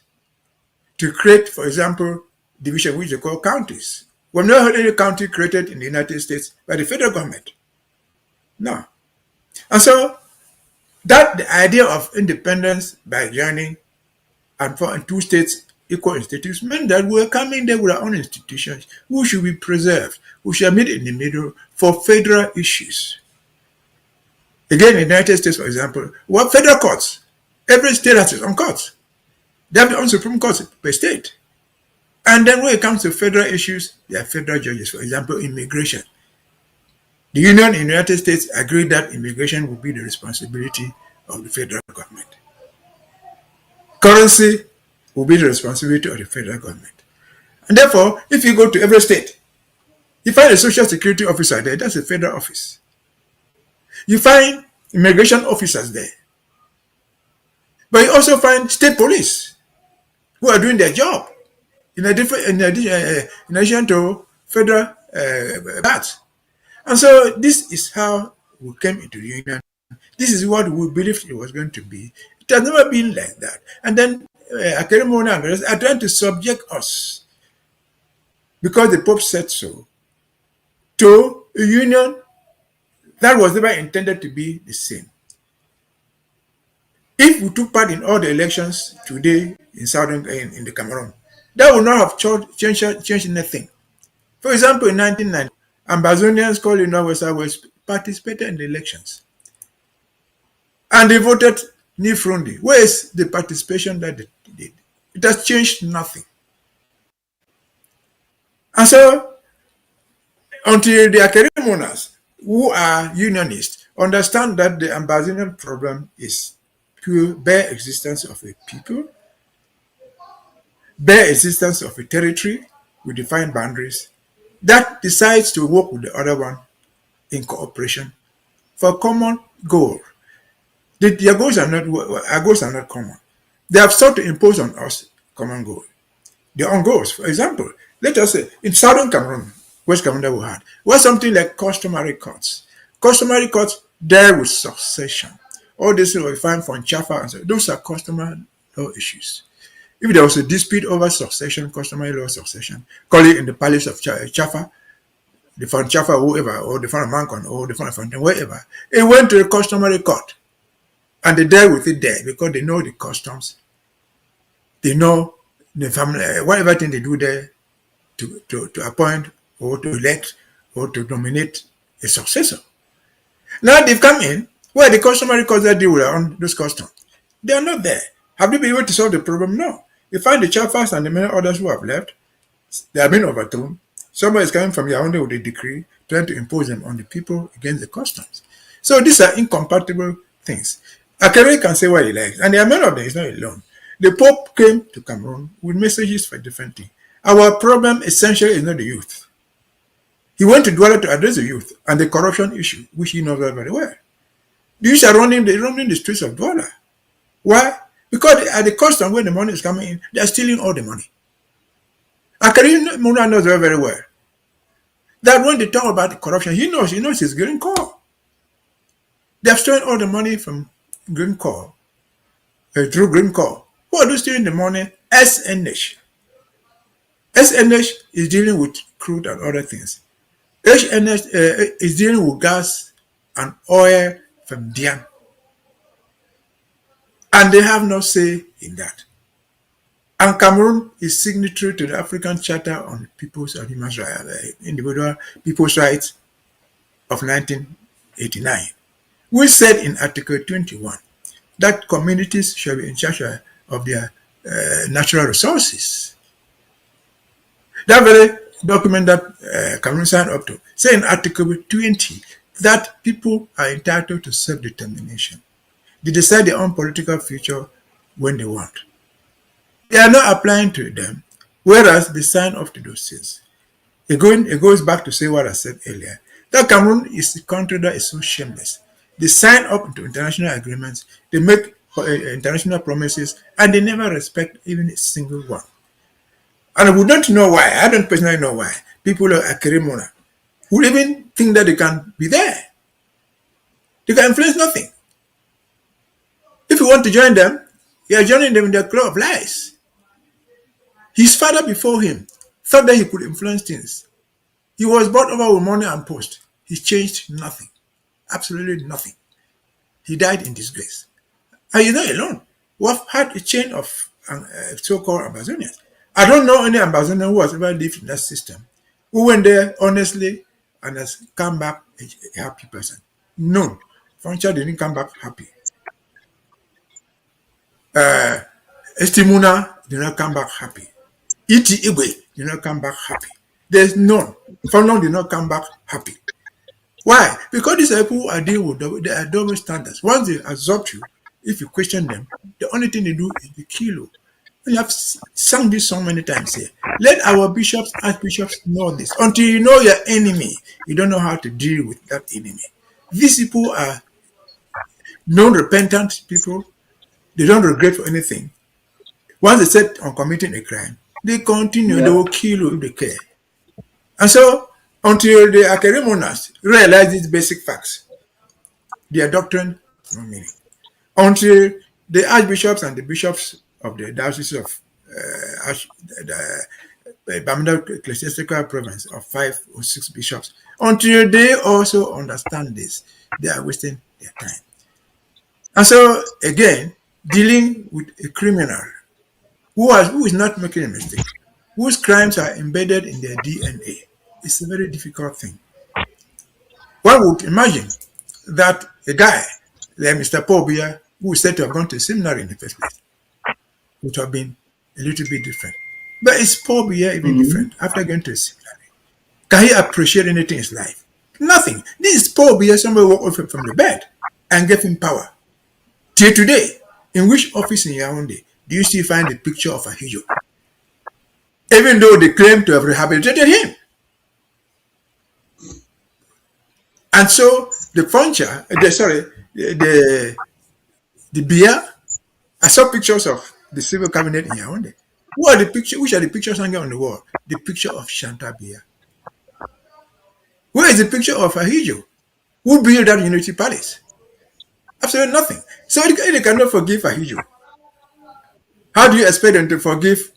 to create, for example, division which they call counties. We've never heard any county created in the United States by the federal government. No. And so that the idea of independence by joining and for two states equal in status meant that we're coming there with our own institutions who should be preserved, who should meet in the middle for federal issues. Again, in the United States, for example, we have federal courts. Every state has its own courts. They have their own Supreme Court per state. And then when it comes to federal issues, there are federal judges, for example, immigration. The Union in the United States agreed that immigration would be the responsibility of the federal government. Currency will be the responsibility of the federal government. And therefore, if you go to every state, you find a social security officer there, that's a federal office. You find immigration officers there. But you also find state police who are doing their job in addition to federal guards. And so this is how we came into the Union. This is what we believed it was going to be. It has never been like that. And then Akere Muna and others are trying to subject us, because the Pope said so, to a union that was never intended to be the same. If we took part in all the elections today in the Cameroon, that would not have changed anything. For example, in 1990, Ambazonians called in Northwest participated in the elections. And they voted Newsroom. Where is the participation that they did? It has changed nothing. And so, until the Akere Munas, who are unionists, understand that the Ambazonian problem is pure bare existence of a people, bare existence of a territory with defined boundaries, that decides to work with the other one in cooperation for a common goal. Their goals are not, our goals are not common. They have sought to impose on us common goals. Their own goals. For example, let us say in southern Cameroon, West Cameroon that we had, was something like customary courts. Customary courts deal with succession. All this we find from Chafa and so those are customary law issues. If there was a dispute over succession, customary law succession, call it in the palace of Chafa, the Fan Chafa, whoever, or the Fan Mancon, or the Fan Fountain, wherever, it went to the customary court. And they deal with it there because they know the customs. They know the family, whatever thing they do there to appoint or to elect or to nominate a successor. Now they've come in where the customary courts that deal with on those customs. They are not there. Have they been able to solve the problem? No. You find the Chafas and the many others who have left, they have been overthrown. Somebody is coming from Yaoundé with a decree trying to impose them on the people against the customs. So these are incompatible things. Akere can say what he likes, and there are many of them, he's not alone. The Pope came to Cameroon with messages for different things. Our problem essentially is not the youth. He went to Douala to address the youth and the corruption issue, which he knows very well. The youth are running the streets of Douala. Why? Because at the custom where the money is coming in, they are stealing all the money. Akere Muna knows very well that when they talk about the corruption, he knows it's green call. They have stolen all the money from green call, through green call. Who are those stealing the money? SNH. SNH is dealing with crude and other things. HNS is dealing with gas and oil from Dian. And they have no say in that. And Cameroon is signatory to the African Charter on People's and Human Rights, Individual People's Rights of 1989. We said in Article 21 that communities shall be in charge of their natural resources. That very document that Cameroon signed up to, say in Article 20 that people are entitled to self-determination. They decide their own political future when they want. They are not applying to them, whereas they sign up to those things. It goes back to say what I said earlier, that Cameroon is a country that is so shameless. They sign up to international agreements, they make international promises, and they never respect even a single one. And we don't know why, I don't personally know why, people like Akere Muna, who even think that they can be there. They can influence nothing. If you want to join them, you are joining them in their club of lies. His father before him thought that he could influence things. He was brought over with money and post. He changed nothing. Absolutely nothing. He died in disgrace. And he's not alone. We have had a chain of so-called Ambazonians. I don't know any Ambazonian who has ever lived in that system, who went there honestly and has come back a happy person. None. Foncha didn't come back happy. Estimuna did not come back happy. Iti Igwe did not come back happy. There's none. Fondon did not come back happy. Why? Because these people who are dealing with they are double standards. Once they absorb you, if you question them, the only thing they do is they kill you. We have sung this song many times here. Let our bishops, archbishops know this. Until you know your enemy, you don't know how to deal with that enemy. These people are non-repentant people. They don't regret for anything. Once they set on committing a crime, they continue, they will kill you if they care. And so, until the Akere Munas realize these basic facts, their doctrine has no meaning. Until the archbishops and the bishops of the diocese of the Bamida Ecclesiastical Province of 5 or 6 bishops, until they also understand this, they are wasting their time. And so, again, dealing with a criminal who is not making a mistake, whose crimes are embedded in their DNA, is a very difficult thing. One would imagine that a guy like Mr. Paul Biya, who is said to have gone to seminary in the first place, would have been a little bit different. But is Paul Biya even different after going to a seminary? Can he appreciate anything in his life? Nothing. This is Paul Biya, somebody woke up from the bed and gave him power. Till today, in which office in Yaoundé do you still find the picture of Ahijo? Even though they claim to have rehabilitated him. And so the The beer, I saw pictures of the civil cabinet in Yaoundé. What are the picture? Which are the pictures hanging on the wall? The picture of Shanta Beer. Where is the picture of Ahijo? Who built that Unity Palace? Absolutely nothing. So they cannot forgive Ahijo. How do you expect them to forgive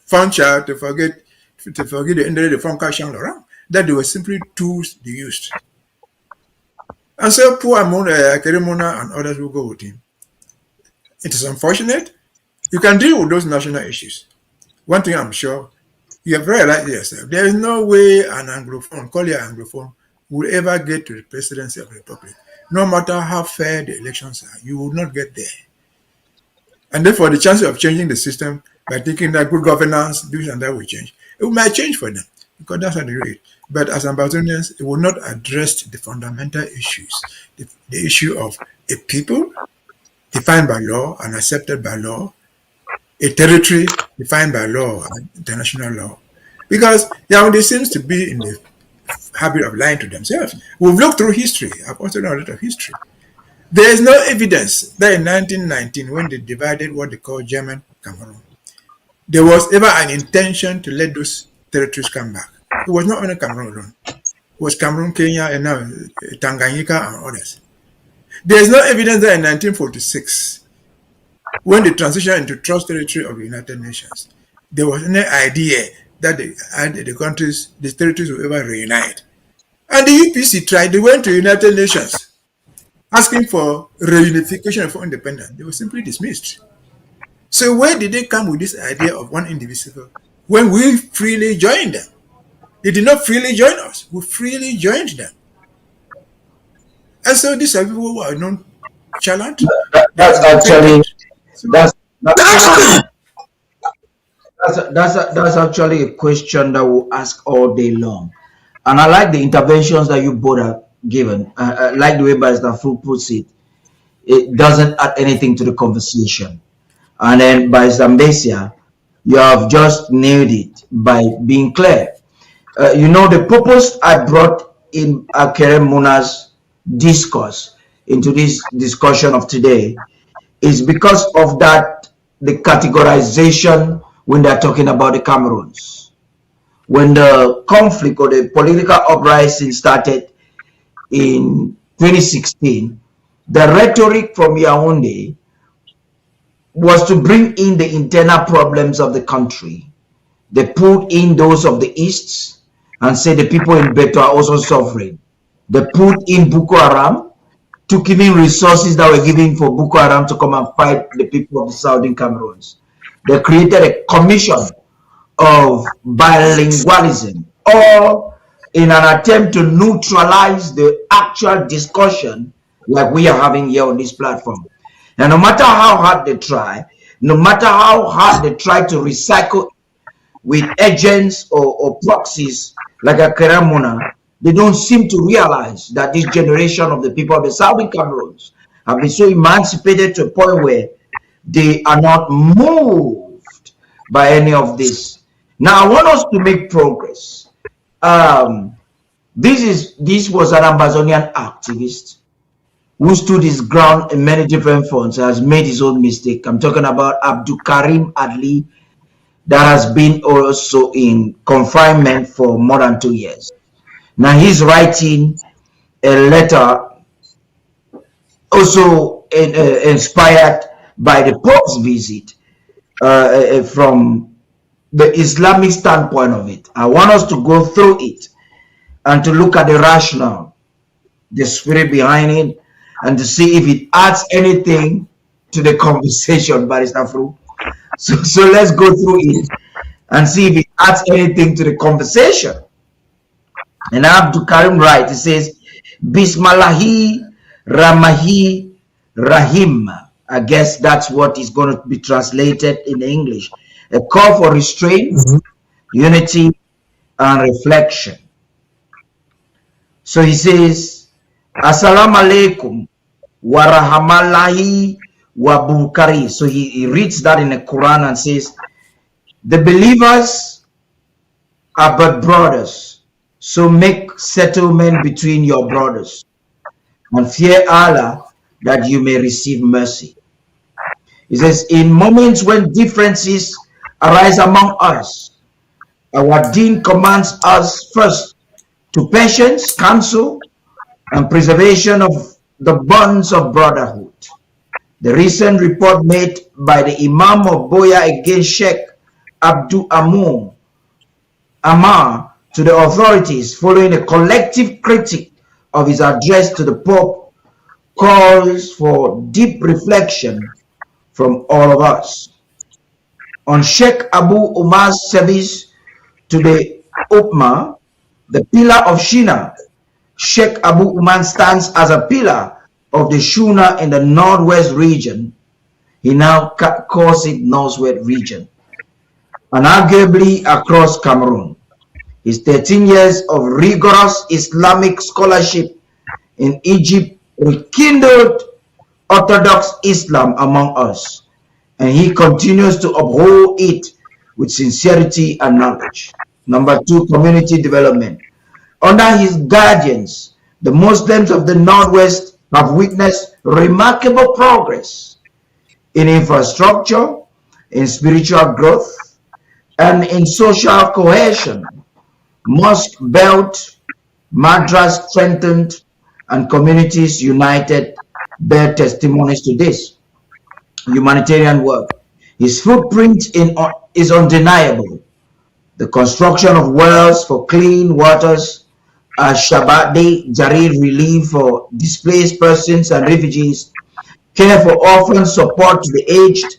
Fancha, to forget the end of the Fonka Jean Laurent? That they were simply tools they used. And so poor Akere Muna and others will go with him. It is unfortunate. You can deal with those national issues. One thing I'm sure, you have realized yourself, there is no way an Anglophone, call you an Anglophone, will ever get to the presidency of the Republic. No matter how fair the elections are, you will not get there. And therefore, the chances of changing the system by thinking that good governance, this and that will change, it might change for them, because that's how they do it. But as Ambazonians, it will not address the fundamental issues, the issue of a people defined by law and accepted by law, a territory defined by law and international law. Because Yaoundé seems to be in the habit of lying to themselves. We've looked through history. I've also done a lot of history. There is no evidence that in 1919, when they divided what they call German Cameroon, there was ever an intention to let those territories come back. It was not only Cameroon alone. It was Cameroon, Kenya, and now Tanganyika and others. There is no evidence that in 1946, when the transition into trust territory of the United Nations, there was any idea that the territories will ever reunite. And the UPC tried, they went to United Nations asking for reunification for independence. They were simply dismissed. So where did they come with this idea of one indivisible when we freely joined them? They did not freely join us. We freely joined them. And so these are people who are nonchalant. That's actually a question that we'll ask all day long. And I like the interventions that you both have given. I like the way Barrister Fru puts it. It doesn't add anything to the conversation. And then Barrister Mbeseha, you have just nailed it by being clear. The purpose I brought in Akere Muna's discourse into this discussion of today is because of that, the categorization when they're talking about the Cameroons. When the conflict or the political uprising started in 2016, the rhetoric from Yaoundé was to bring in the internal problems of the country. They put in those of the East and say the people in Beto are also suffering. They put in Boko Haram, took even resources that were given for Boko Haram to come and fight the people of the southern Cameroons. They created a commission of bilingualism, or in an attempt to neutralize the actual discussion like we are having here on this platform. And no matter how hard they try, no matter how hard they try to recycle with agents or proxies like Akere Muna, they don't seem to realize that this generation of the people of the southern Cameroons have been so emancipated to a point where they are not moved by any of this. Now, I want us to make progress. This was an Ambazonian activist who stood his ground in many different fronts, has made his own mistake. I'm talking about Abdul Karim Ali, that has been also in confinement for more than 2 years. Now he's writing a letter also inspired by the Pope's visit from the Islamic standpoint of it. I want us to go through it and to look at the rationale, the spirit behind it, and to see if it adds anything to the conversation, Barrister Fru. So let's go through it and see if it adds anything to the conversation. And Abdul Karim writes, it says, Bismillahi Ramahi Rahim. I guess that's what is going to be translated in English. A call for restraint, unity, and reflection. So he says, Assalamu alaikum wa rahmatullahi wa barakatuh. So he reads that in the Quran and says, the believers are but brothers, so make settlement between your brothers and fear Allah that you may receive mercy. He says, in moments when differences arise among us, our Dean commands us first to patience, counsel, and preservation of the bonds of brotherhood. The recent report made by the Imam of Boya against Sheikh Abdul Amar to the authorities following a collective critique of his address to the Pope calls for deep reflection from all of us. On Sheikh Abu Umar's service to the Ummah, the pillar of Shina, Sheikh Abu Umar stands as a pillar of the Shuna in the northwest region. He now calls it northwest region, and arguably across Cameroon. His 13 years of rigorous Islamic scholarship in Egypt rekindled Orthodox Islam among us, and he continues to uphold it with sincerity and knowledge. Number 2, community development. Under his guardians, the Muslims of the Northwest have witnessed remarkable progress in infrastructure, in spiritual growth, and in social cohesion. Mosque built, madras strengthened, and communities united bear testimonies to this humanitarian work. His footprint is undeniable. The construction of wells for clean waters, Shabbat Jarir relief for displaced persons and refugees, care for orphans, support to the aged,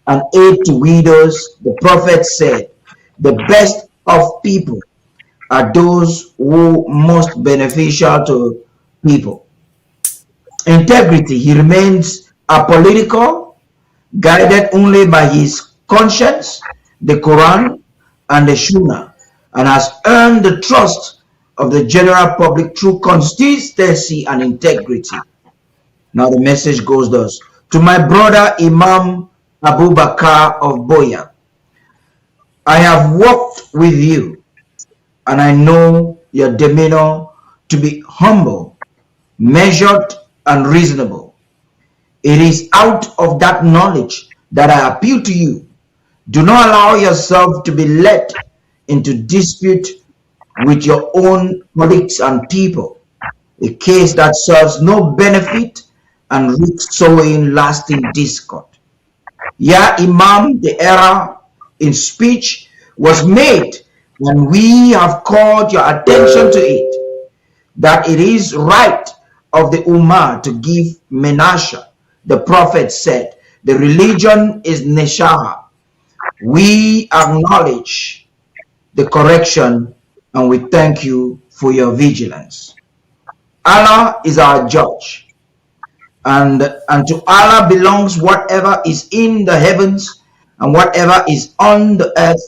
and aid to widows. The prophet said, the best of people are those who most beneficial to people. Integrity. He remains apolitical, guided only by his conscience, the Quran, and the Sunnah, and has earned the trust of the general public through consistency and integrity. Now the message goes thus: to my brother Imam Abu Bakr of Boya, I have walked with you, and I know your demeanor to be humble, measured, and reasonable. It is out of that knowledge that I appeal to you. Do not allow yourself to be led into dispute with your own colleagues and people, a case that serves no benefit and risks sowing lasting discord. Ya Imam, the error in speech was made, and we have called your attention to it, that it is right of the Ummah to give Menasha. The Prophet said, the religion is Neshaha. We acknowledge the correction, and we thank you for your vigilance. Allah is our judge, and to Allah belongs whatever is in the heavens and whatever is on the earth.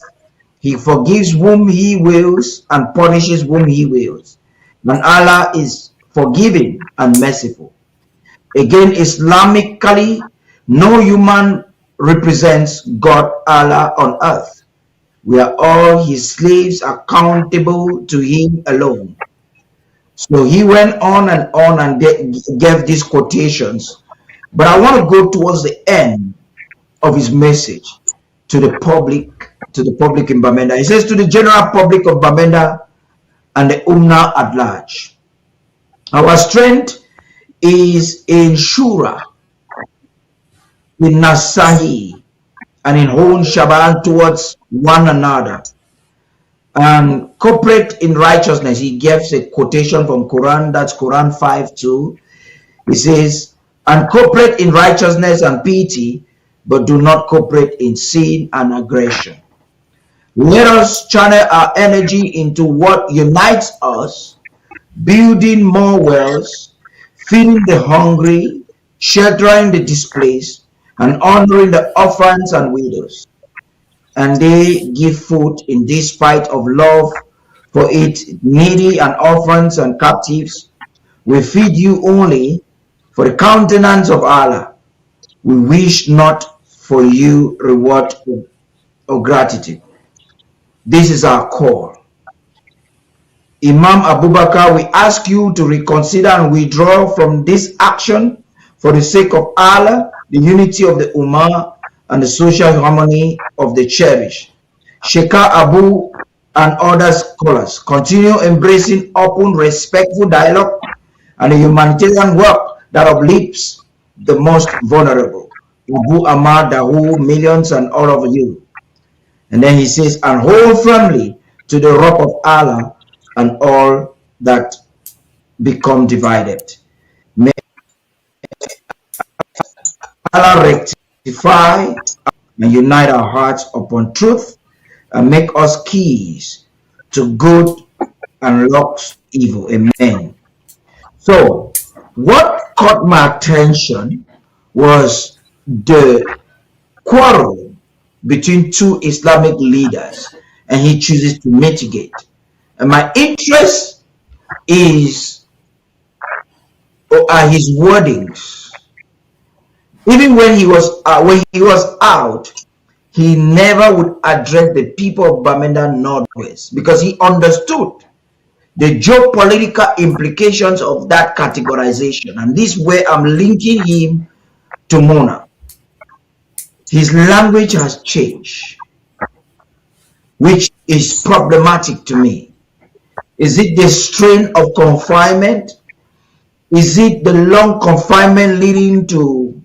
He forgives whom he wills and punishes whom he wills, and Allah is forgiving and merciful. Again, Islamically, no human represents God Allah on earth. We are all his slaves, accountable to him alone. So he went on and gave these quotations. But I want to go towards the end of his message to the public in Bamenda. He says, to the general public of Bamenda and the Ummah at large, our strength is in Shura, in Nasahi, and in Hon Shaban towards one another, and cooperate in righteousness. He gives a quotation from Quran, that's Quran 5:2. He says, and cooperate in righteousness and piety, but do not cooperate in sin and aggression. Let us channel our energy into what unites us, building more wells, feeding the hungry, sheltering the displaced, and honoring the orphans and widows. And they give food in despite of love for it, needy and orphans and captives. We feed you only for the countenance of Allah. We wish not for you reward or gratitude. This is our call. Imam Abu Bakr, we ask you to reconsider and withdraw from this action for the sake of Allah, the unity of the Ummah, and the social harmony of the cherished. Sheikh Abu and other scholars continue embracing open, respectful dialogue and a humanitarian work that uplifts the most vulnerable. Abu Ahmad, Dahu, millions, and all of you. And then he says, and hold firmly to the rope of Allah and all that become divided. May Allah rectify and unite our hearts upon truth and make us keys to good and locks evil. Amen. So, what caught my attention was the quarrel between two Islamic leaders, and he chooses to mitigate. And my interest is his wordings. Even when he was out, he never would address the people of Bamenda Northwest because he understood the geopolitical implications of that categorization. And this way I'm linking him to Muna. His language has changed, which is problematic to me. Is it the strain of confinement? Is it the long confinement leading to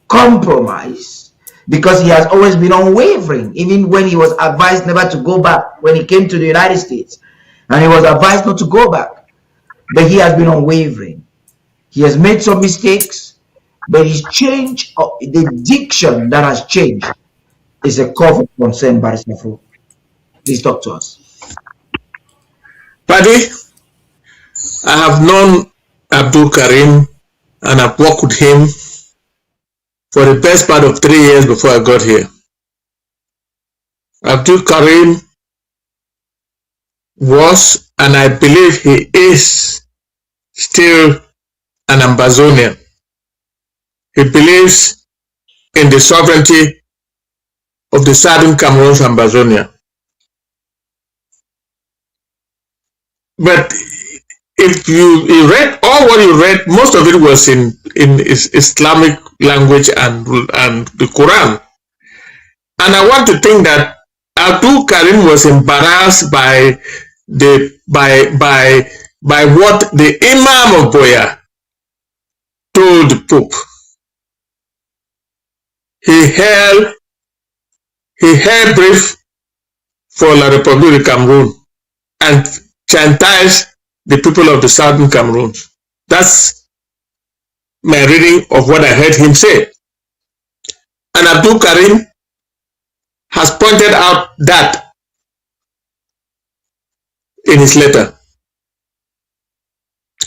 compromise? Because he has always been unwavering, even when he was advised never to go back when he came to the United States, and he was advised not to go back, but he has been unwavering. He has made some mistakes, but his change, the diction that has changed, is a cause for concern, Barrister Fru. Please talk to us. Paddy, I have known Abdul Karim and I've worked with him for the best part of 3 years before I got here. Abdul Karim was, and I believe he is, still an Ambazonian. He believes in the sovereignty of the southern Cameroons, Ambazonia. But if you read all what you read, most of it was in Islamic language and the Quran. And I want to think that Abdul Karim was embarrassed by what the Imam of Boya told the Pope. He held brief for La République de Cameroon and chastised the people of the southern Cameroon. That's my reading of what I heard him say. And Abdul Karim has pointed out that in his letter.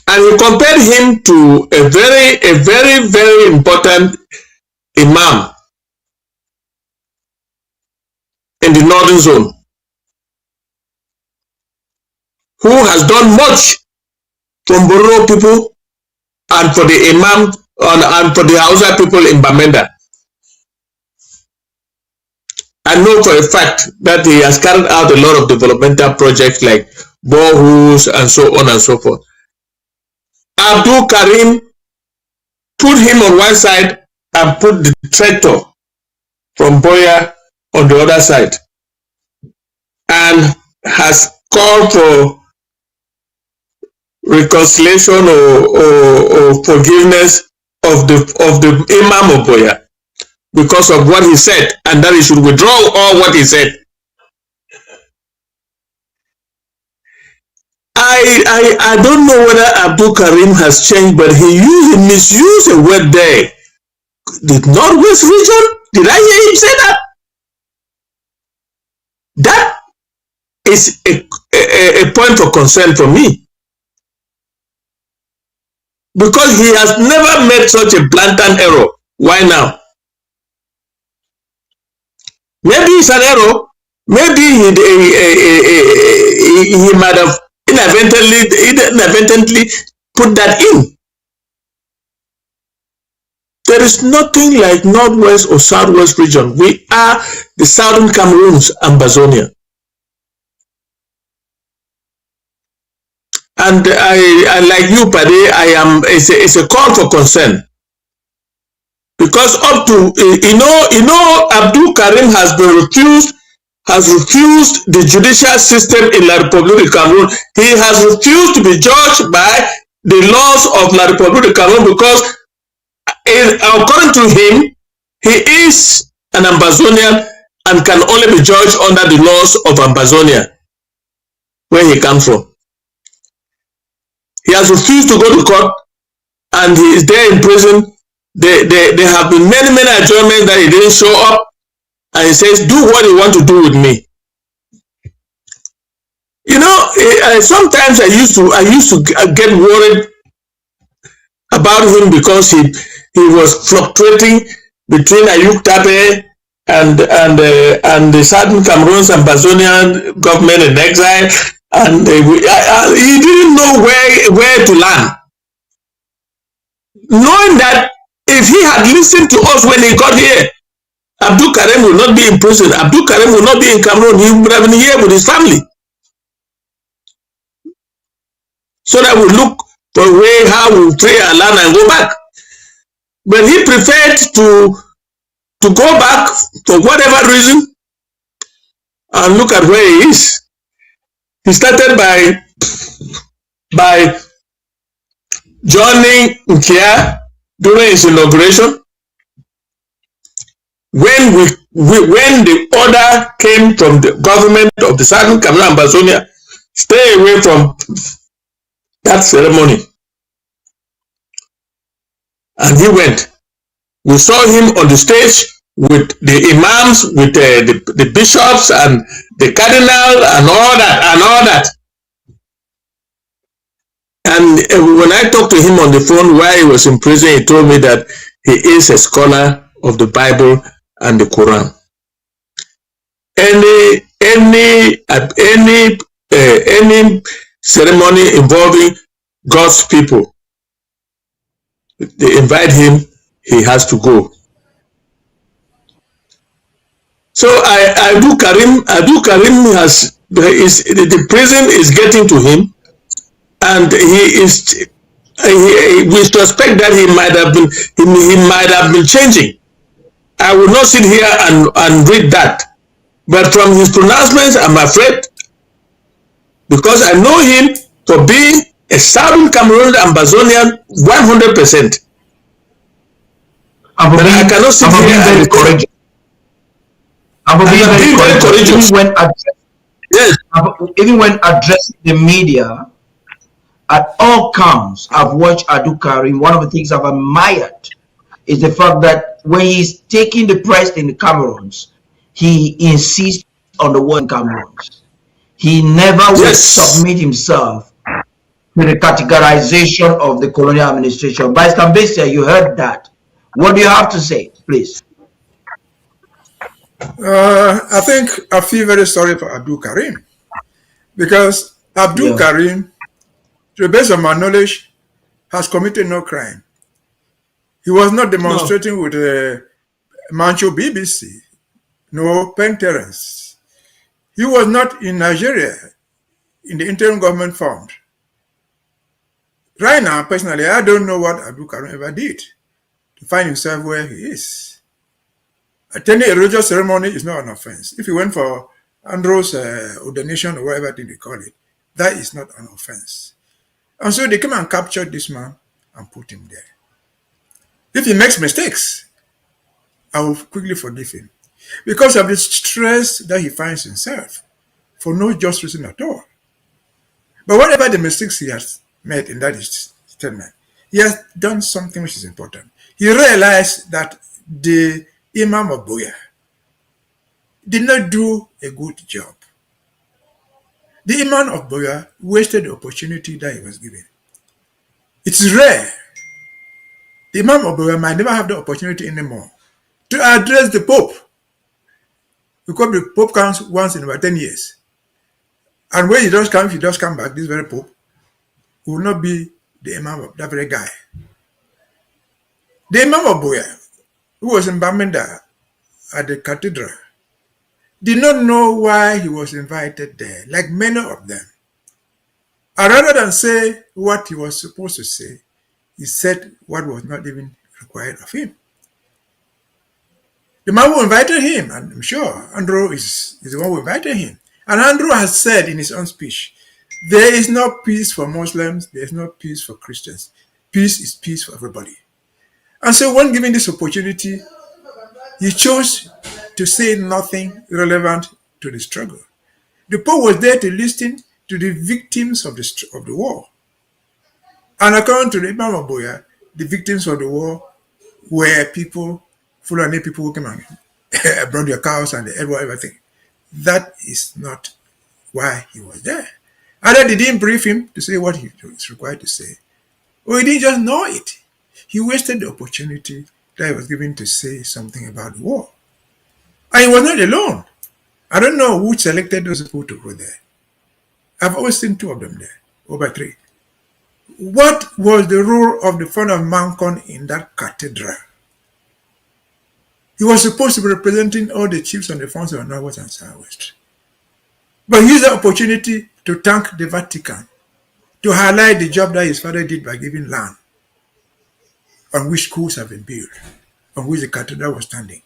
And he compared him to a very, very important imam in the northern zone, who has done much for Mboro people and for the imam and for the Hausa people in Bamenda. I know for a fact that he has carried out a lot of developmental projects like boreholes and so on and so forth. Abdul Karim put him on one side and put the traitor from Boya on the other side, and has called for reconciliation or forgiveness of the Imam of Boya because of what he said, and that he should withdraw all what he said. I don't know whether Abdul Karim has changed, but he misused a word there. The Northwest region? Did I hear him say that? That is a point of concern for me, because he has never made such a blatant error. Why now? Maybe it's an error. Maybe he might have inadvertently put that in. There is nothing like Northwest or Southwest region. We are the Southern Cameroons, Ambazonia. And I like you, Paddy, it's a call for concern. Because up to, Abdul Karim has refused the judicial system in La République de Cameroon. He has refused to be judged by the laws of La République de Cameroon because, according to him, he is an Ambazonian and can only be judged under the laws of Ambazonia, where he comes from. He has refused to go to court, and he is there in prison. There have been many adjournments that he didn't show up, and he says, do what you want to do with me. Sometimes I used to get worried about him because he was fluctuating between Ayuk Tape and the Southern Cameroon's Ambazonian government in exile, and he didn't know where to land. Knowing that if he had listened to us when he got here, Abdul Karim will not be in prison. Abdul Karim will not be in Cameroon. He would have been here with his family. So that we look for a way how we trade our land and go back. But he preferred to go back for whatever reason, and look at where he is. He started by joining Nkia during his inauguration. When the order came from the government of the Southern Cameroon Ambazonia, stay away from that ceremony, and he went. We saw him on the stage with the imams, with the bishops and the cardinal and all that. And when I talked to him on the phone while he was in prison, he told me that he is a scholar of the Bible and the Quran. Any ceremony involving God's people, they invite him, he has to go. So Abdul Karim the prison is getting to him, and we suspect that he might have been changing. I will not sit here and read that, but from his pronouncements, I'm afraid, because I know him for being a Southern Cameroon Ambazonian 100%. But I cannot sit here and correct. Very courageous. Even when addressing the media, at all counts, I've watched Abdul Karim. One of the things I've admired is the fact that when he's taking the press in the Cameroons, he insists on the word Cameroons. He never will submit himself to the categorization of the colonial administration. By Mbeseha, you heard that. What do you have to say, please? I think I feel very sorry for Abdul Karim, because Abdul Karim, to the best of my knowledge, has committed no crime. He was not demonstrating with Mancho BBC, no penitence. He was not in Nigeria in the interim government formed. Right now, personally, I don't know what Abdul Karim ever did to find himself where he is. Attending a religious ceremony is not an offense. If he went for Andrew's ordination or whatever they call it, that is not an offense. And so they came and captured this man and put him there. If he makes mistakes, I will quickly forgive him, because of the stress that he finds himself for no just reason at all. But whatever the mistakes he has made in that statement, he has done something which is important. He realized that the Imam of Boya did not do a good job. The Imam of Boya wasted the opportunity that he was given. It's rare. The Imam of Boya might never have the opportunity anymore to address the Pope, because the Pope comes once in about 10 years. And when he does come, if he does come back, this very Pope will not be the Imam of that very guy. The Imam of Boya, who was in Bamenda at the cathedral, did not know why he was invited there, like many of them. And rather than say what he was supposed to say, he said what was not even required of him. The man who invited him, and I'm sure Andrew is the one who invited him. And Andrew has said in his own speech, there is no peace for Muslims, there is no peace for Christians. Peace is peace for everybody. And so when given this opportunity, he chose to say nothing relevant to the struggle. The Pope was there to listen to the victims of the war. And according to the Imam of Boya, the victims of the war were people, Fulani people who came and brought their cows and everything. That is not why he was there. And then they didn't brief him to say what he was required to say. Or he didn't just know it. He wasted the opportunity that he was given to say something about the war. And he was not alone. I don't know who selected those people to go there. I've always seen two of them there, over three. What was the role of the father of Mancon in that cathedral? He was supposed to be representing all the chiefs on the fronts of Northwest and Southwest. But he used the opportunity to thank the Vatican, to highlight the job that his father did by giving land on which schools have been built, on which the cathedral was standing.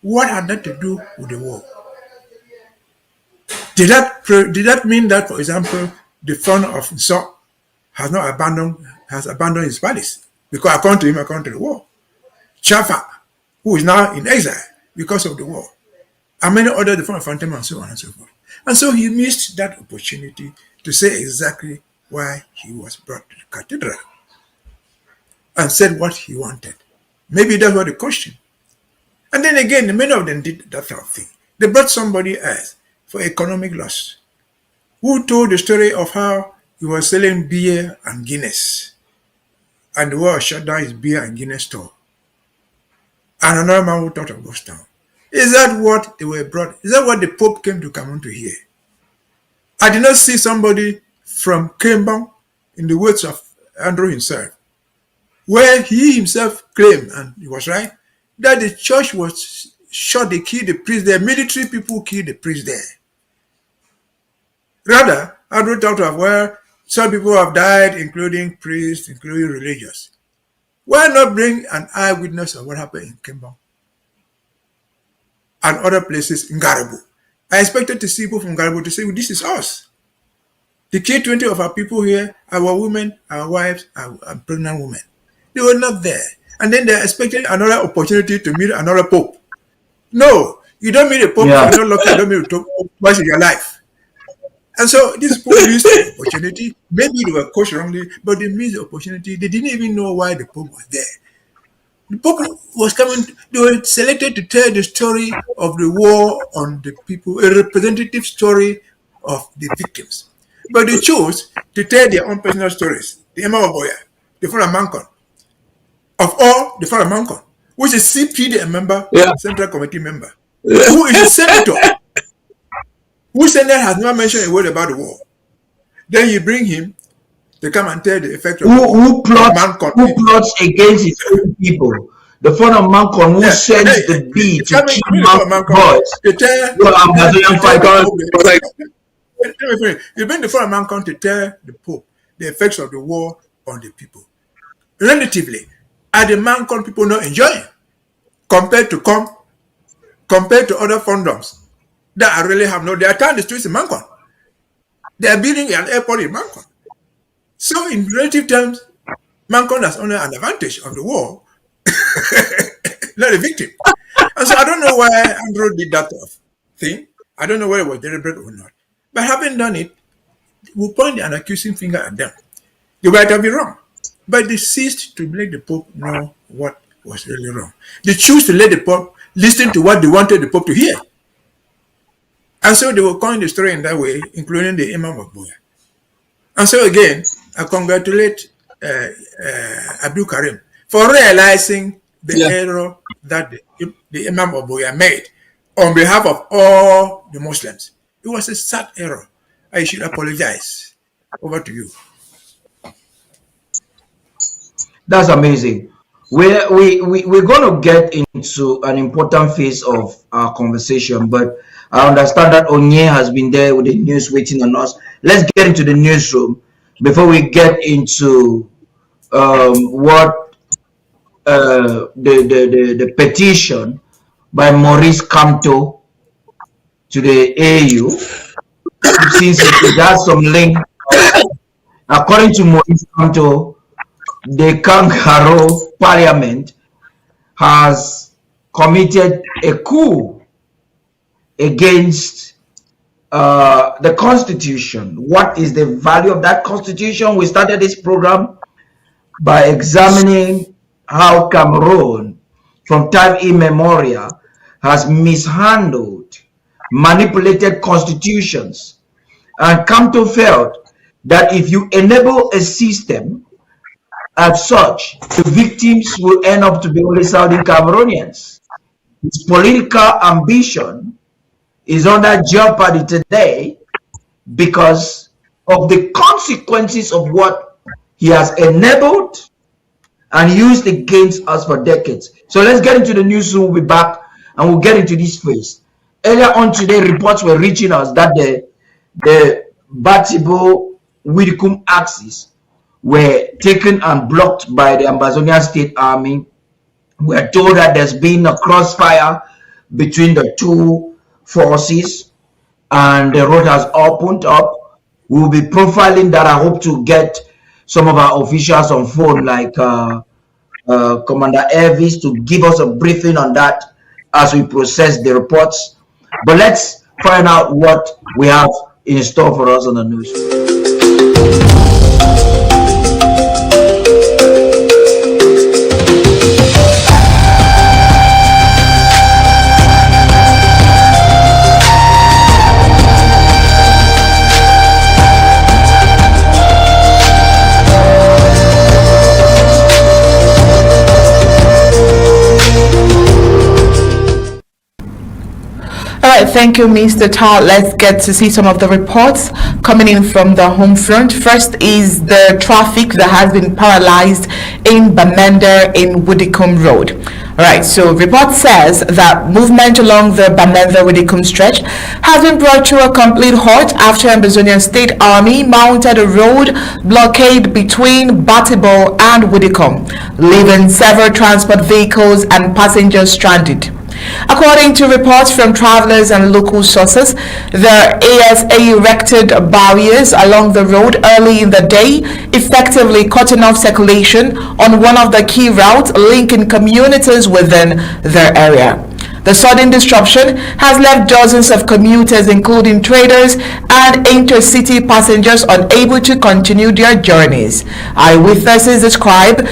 What had that to do with the war? Did that mean that, for example, the son of Nsoh has abandoned his palace? Because according to him, according to the war. Chafa, who is now in exile because of the war. And many others, the son of Fatima, and so on and so forth. And so he missed that opportunity to say exactly why he was brought to the cathedral and said what he wanted. Maybe that's what the question. And then again, many of them did that sort of thing. They brought somebody else for economic loss, who told the story of how he was selling beer and Guinness, and the world shut down his beer and Guinness store. And another man who thought of ghost town. Is that what they were brought? Is that what the Pope came to Cameroon to hear? I did not see somebody from Kembang in the words of Andrew himself, where he himself claimed, and he was right, that the church was shot, they killed the priest there, military people killed the priest there. Rather, Andrew talked of where some people have died, including priests, including religious. Why not bring an eyewitness of what happened in Kembang and other places in Garabo? I expected to see people from Garabo to say, well, this is us. The K20 of our people here, our women, our wives, our pregnant women. They were not there. And then they expected another opportunity to meet another pope. No, you don't meet a pope, you're not lucky, you don't meet a pope once in your life. And so this pope used the opportunity. Maybe they were coached wrongly, but they missed the opportunity. They didn't even know why the pope was there. The pope was coming, they were selected to tell the story of the war on the people, a representative story of the victims. But they chose to tell their own personal stories. The Emma Oboya, the father Mancon, of all the father Mancon, which is CPD member, Central Committee member, who is a senator, who senator has never mentioned a word about the war. Then you bring him to come and tell the effect of who plots against his own people. The father Mancon who sends the bee to kill Mancon boys. Ambazonian fighters. You bring the father Mancon to tell the Pope the effects of the war on the people. Relatively, are the Mancon people not enjoying compared to other condoms that I really have no? They are turning the streets in Mancon. They are building an airport in Mancon. So in relative terms, Mancon has only an advantage of the war, not a victim. And so I don't know why Andrew did that thing. I don't know whether it was deliberate or not. But having done it, we'll point an accusing finger at them. They might have been wrong. But they ceased to let the Pope know what was really wrong. They choose to let the Pope listen to what they wanted the Pope to hear. And so they were calling the story in that way, including the Imam of Boya. And so again, I congratulate Abdul Karim for realizing the error that the Imam of Boya made on behalf of all the Muslims. It was a sad error. I should apologize. Over to you. That's amazing. We're going to get into an important phase of our conversation, but I understand that Onye has been there with the news waiting on us. Let's get into the newsroom before we get into what the petition by Maurice Kamto to the AU, since it has some link. According to Maurice Kamto, the Kangaroo Parliament has committed a coup against the Constitution. What is the value of that Constitution? We started this program by examining how Cameroon, from time immemorial, has mishandled, manipulated constitutions. And Kamto felt that if you enable a system as such, the victims will end up to be only Southern Cameroonians. His political ambition is under jeopardy today because of the consequences of what he has enabled and used against us for decades. So let's get into the newsroom. We'll be back and we'll get into this phase. Earlier on today, reports were reaching us that the Batibo-Widikum axis were taken and blocked by the Ambazonia State Army. We are told that there's been a crossfire between the two forces and the road has opened up. We'll be profiling that. I hope to get some of our officials on phone, like Commander Elvis, to give us a briefing on that as we process the reports. But let's find out what we have in store for us on the news. Thank you, Mr. Tarh. Let's get to see some of the reports coming in from the home front. First is the traffic that has been paralyzed in Bamenda in Widikum Road. Alright, so report says that movement along the Bamenda-Widikum stretch has been brought to a complete halt after Ambazonia State Army mounted a road blockade between Batibo and Widikum, leaving several transport vehicles and passengers stranded. According to reports from travelers and local sources, the ASA erected barriers along the road early in the day, effectively cutting off circulation on one of the key routes linking communities within their area. The sudden disruption has left dozens of commuters, including traders and intercity passengers, unable to continue their journeys. Eyewitnesses describe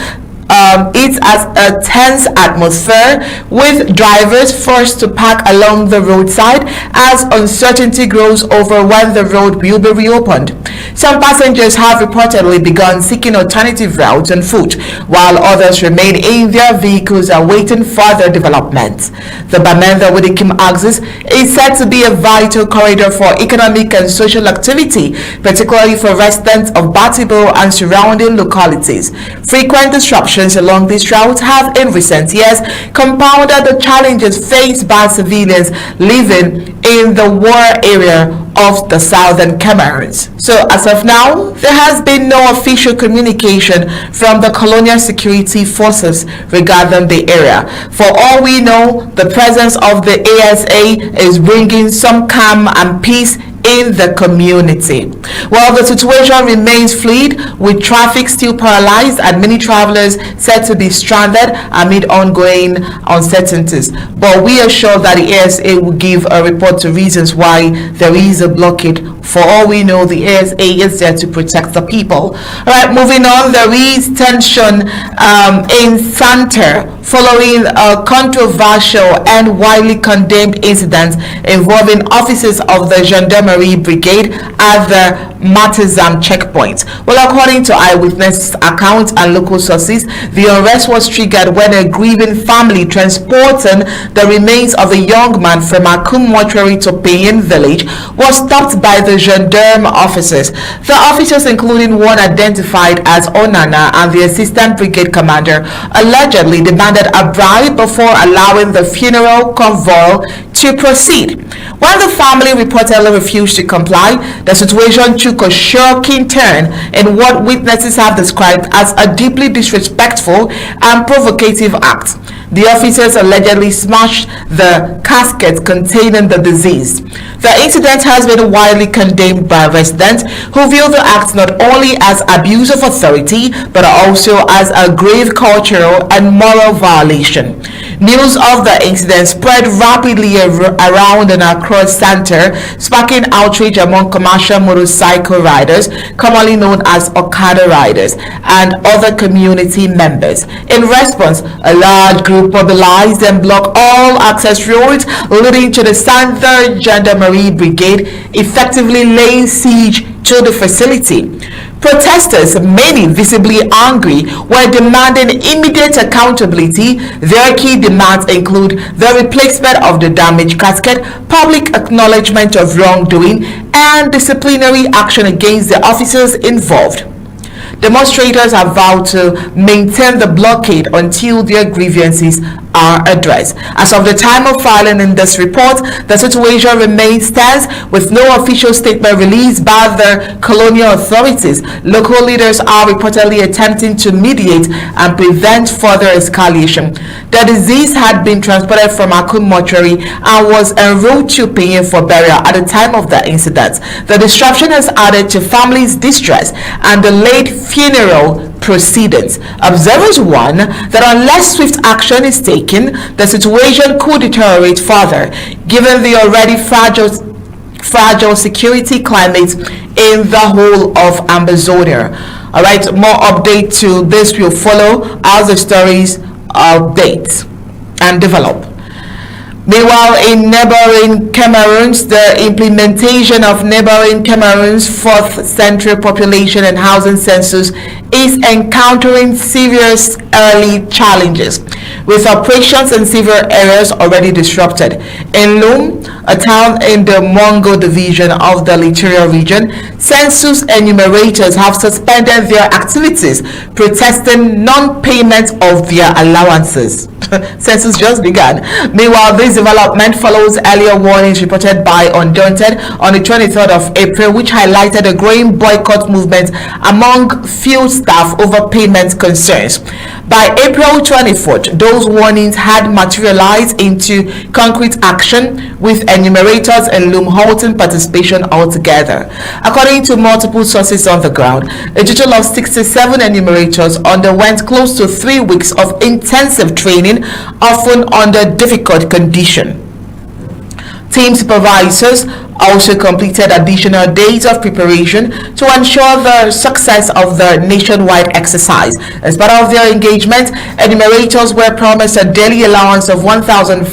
it as a tense atmosphere, with drivers forced to park along the roadside as uncertainty grows over when the road will be reopened. Some passengers have reportedly begun seeking alternative routes on foot, while others remain in their vehicles awaiting further developments. The Bamenda-Widikum axis is said to be a vital corridor for economic and social activity, particularly for residents of Batibo and surrounding localities. Frequent disruptions along this route have in recent years compounded the challenges faced by civilians living in the war area of the southern Cameroons. So as of now, there has been no official communication from the colonial security forces regarding the area. For all we know, the presence of the ASA is bringing some calm and peace in the community. Well, the situation remains fluid, with traffic still paralyzed and many travelers said to be stranded amid ongoing uncertainties. But we are sure that the ASA will give a report to reasons why there is a blockade. For all we know, the ASA is there to protect the people. Alright, moving on, there is tension in Tarh following a controversial and widely condemned incident involving officers of the Gendarmerie Brigade at the Matizam checkpoint. Well, according to eyewitness accounts and local sources, the unrest was triggered when a grieving family transporting the remains of a young man from Akum mortuary to Payen village was stopped by the gendarme officers. The officers, including one identified as Onana and the assistant brigade commander, allegedly demanded a bribe before allowing the funeral convoy to proceed. When the family reportedly refused to comply, the situation took a shocking turn in what witnesses have described as a deeply disrespectful and provocative act. The officers allegedly smashed the casket containing the deceased. The incident has been widely condemned by residents who view the act not only as abuse of authority but also as a grave cultural and moral violation. News of the incident spread rapidly around and across Center, sparking outrage among commercial motorcycle riders, commonly known as Okada riders, and other community members. In response, a large group mobilized and blocked all access roads leading to the Center Gendarmerie Brigade, effectively laying siege to the facility. Protesters, many visibly angry, were demanding immediate accountability. Their key demands include the replacement of the damaged casket, public acknowledgement of wrongdoing, and disciplinary action against the officers involved. Demonstrators have vowed to maintain the blockade until their grievances are addressed. As of the time of filing in this report, the situation remains tense with no official statement released by the colonial authorities. Local leaders are reportedly attempting to mediate and prevent further escalation. The deceased had been transported from Akun mortuary and was en route to Pinyin for burial at the time of the incident. The disruption has added to families' distress and delayed funeral proceedings. Observers warn that unless swift action is taken, the situation could deteriorate further, given the already fragile security climate in the whole of Ambazonia. All right, more update to this will follow as the stories update and develop. Meanwhile, in neighboring Cameroons, the implementation of neighboring Cameroon's fourth central population and housing census is encountering serious early challenges, with operations in several areas already disrupted. In Loum, a town in the Mongo division of the Littoral region, census enumerators have suspended their activities, protesting non-payment of their allowances. Census just began. Meanwhile, this development follows earlier warnings reported by Undaunted on the 23rd of April, which highlighted a growing boycott movement among field staff over payment concerns. By April 24th, those warnings had materialized into concrete action, with enumerators in Loum halting participation altogether. According to multiple sources on the ground, a total of 67 enumerators underwent close to 3 weeks of intensive training, often under difficult conditions. Team supervisors also completed additional days of preparation to ensure the success of the nationwide exercise. As part of their engagement, enumerators were promised a daily allowance of 1,500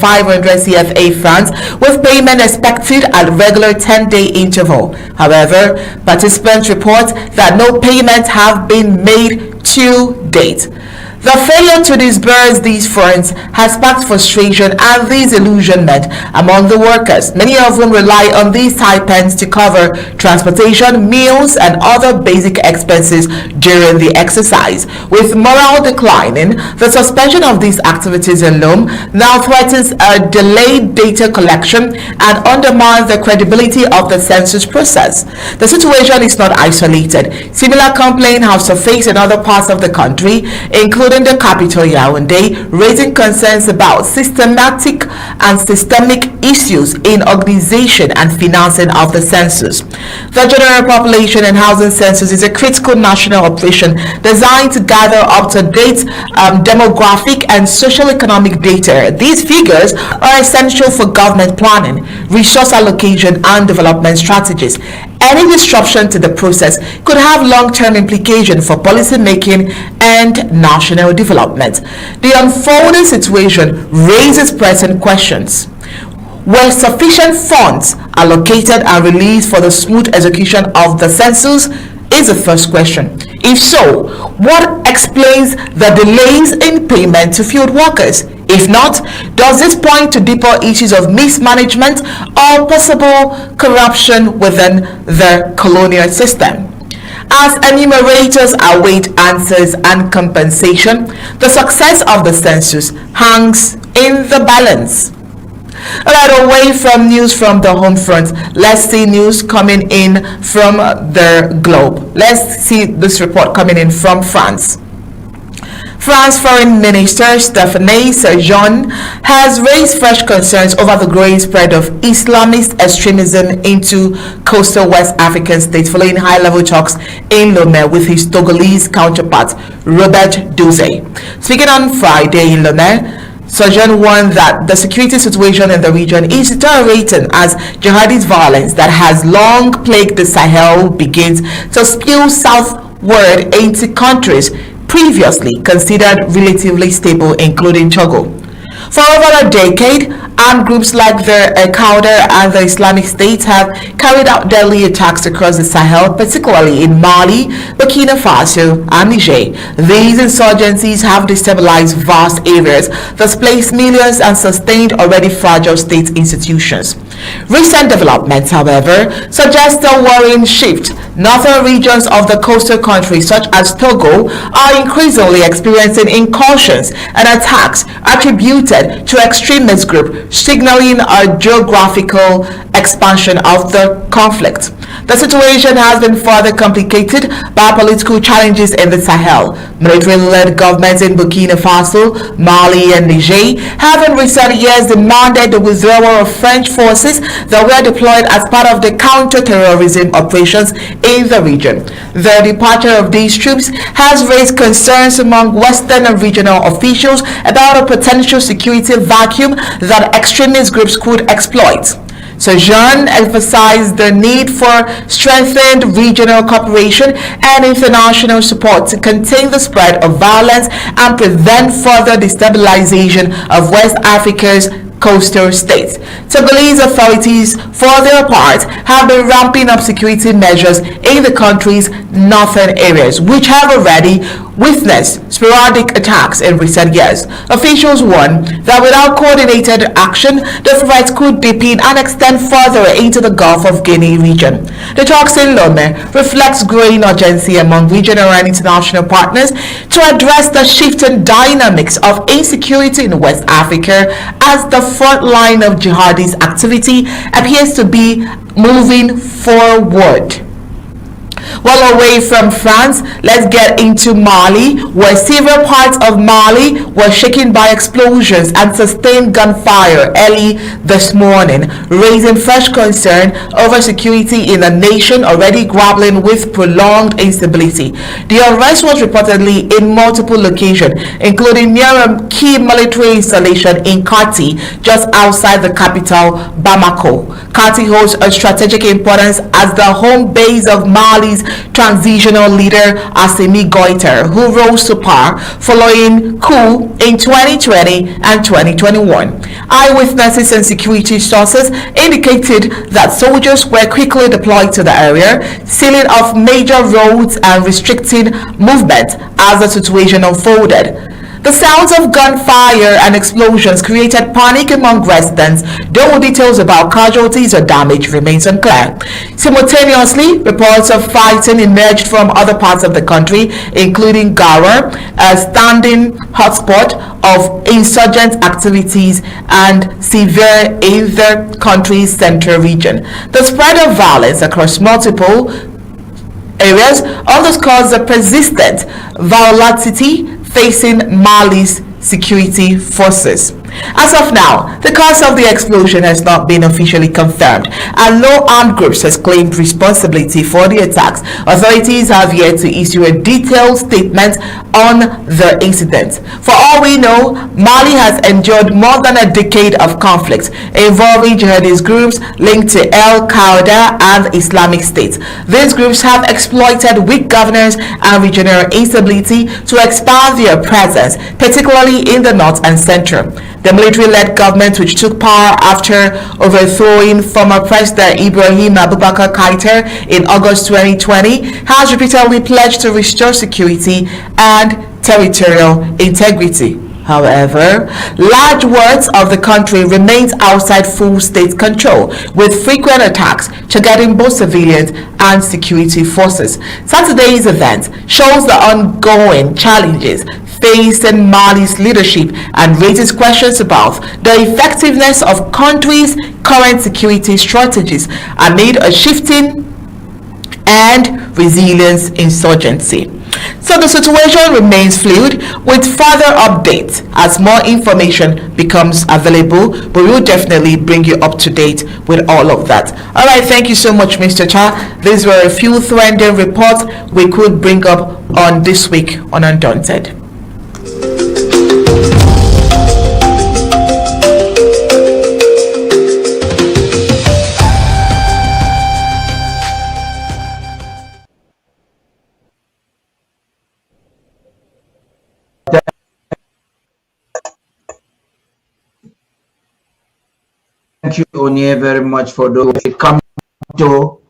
CFA francs, with payment expected at regular 10-day interval. However, participants report that no payments have been made to date. The failure to disburse these funds has sparked frustration and disillusionment among the workers, many of whom rely on these stipends to cover transportation, meals, and other basic expenses during the exercise. With morale declining, the suspension of these activities in Loum now threatens a delayed data collection and undermines the credibility of the census process. The situation is not isolated. Similar complaints have surfaced in other parts of the country, including the capital Yaoundé, raising concerns about systemic issues in organization and financing of the census. The General Population and Housing Census is a critical national operation designed to gather up-to-date demographic and socio-economic data. These figures are essential for government planning, resource allocation, and development strategies. Any disruption to the process could have long-term implications for policy making and national development. The unfolding situation raises pressing questions. Were sufficient funds allocated and released for the smooth execution of the census? Is the first question. If so, what explains the delays in payment to field workers? If not, does this point to deeper issues of mismanagement or possible corruption within the colonial system? As enumerators await answers and compensation, the success of the census hangs in the balance. Alright, away from news from the home front, let's see news coming in from the globe. Let's see this report coming in from France. France Foreign Minister Stéphane Séjourné has raised fresh concerns over the growing spread of Islamist extremism into coastal West African states following high-level talks in Lomé with his Togolese counterpart, Robert Douzé. Speaking on Friday in Lomé, Séjourné warned that the security situation in the region is deteriorating as jihadist violence that has long plagued the Sahel begins to spill southward into countries previously considered relatively stable, including Togo. For over a decade, armed groups like the Akere and the Islamic State have carried out deadly attacks across the Sahel, particularly in Mali, Burkina Faso, and Niger. These insurgencies have destabilized vast areas, displaced millions, and sustained already fragile state institutions. Recent developments, however, suggest a worrying shift. Northern regions of the coastal countries, such as Togo, are increasingly experiencing incursions and attacks attributed to extremist groups, signaling a geographical expansion of the conflict. The situation has been further complicated by political challenges in the Sahel. Military-led governments in Burkina Faso, Mali, and Niger have in recent years demanded the withdrawal of French forces that were deployed as part of the counter-terrorism operations in the region. The departure of these troops has raised concerns among Western and regional officials about a potential security vacuum that extremist groups could exploit. Séjourné emphasized the need for strengthened regional cooperation and international support to contain the spread of violence and prevent further destabilization of West Africa's coastal states. Togolese authorities, for their part, have been ramping up security measures in the country's northern areas, which have already witnessed sporadic attacks in recent years. Officials warn that without coordinated action, the threat could deepen and extend further into the Gulf of Guinea region. The talks in Lomé reflects growing urgency among regional and international partners to address the shifting dynamics of insecurity in West Africa as the front line of jihadist activity appears to be moving forward. Well, away from France, let's get into Mali, where several parts of Mali were shaken by explosions and sustained gunfire early this morning, raising fresh concern over security in a nation already grappling with prolonged instability. The unrest was reportedly in multiple locations, including near a key military installation in Kati, just outside the capital, Bamako. Kati holds a strategic importance as the home base of Mali's transitional leader Assimi Goïta, who rose to power following coup in 2020 and 2021. Eyewitnesses and security sources indicated that soldiers were quickly deployed to the area, sealing off major roads and restricting movement as the situation unfolded. The sounds of gunfire and explosions created panic among residents, though details about casualties or damage remains unclear. Simultaneously, reports of fighting emerged from other parts of the country, including Gawa, a standing hotspot of insurgent activities and severe in the country's central region. The spread of violence across multiple areas underscores the persistent volatility facing Mali's security forces. As of now, the cause of the explosion has not been officially confirmed, and no armed groups has claimed responsibility for the attacks. Authorities have yet to issue a detailed statement on the incident. For all we know, Mali has endured more than a decade of conflict involving jihadist groups linked to Al-Qaeda and Islamic State. These groups have exploited weak governance and regional instability to expand their presence, particularly in the north and central. The military-led government, which took power after overthrowing former President Ibrahim Abubakar Keita in August 2020, has repeatedly pledged to restore security and territorial integrity. However, large words of the country remains outside full state control, with frequent attacks targeting both civilians and security forces. Saturday's event shows the ongoing challenges facing Mali's leadership and raises questions about the effectiveness of country's current security strategies amid a shifting and resilience insurgency. So the situation remains fluid with further updates as more information becomes available, but we'll definitely bring you up to date with all of that. All right, thank you so much, Mr. Tarh. These were a few trending reports we could bring up on this week on Undaunted. Thank you, Onye, very much for the Kamto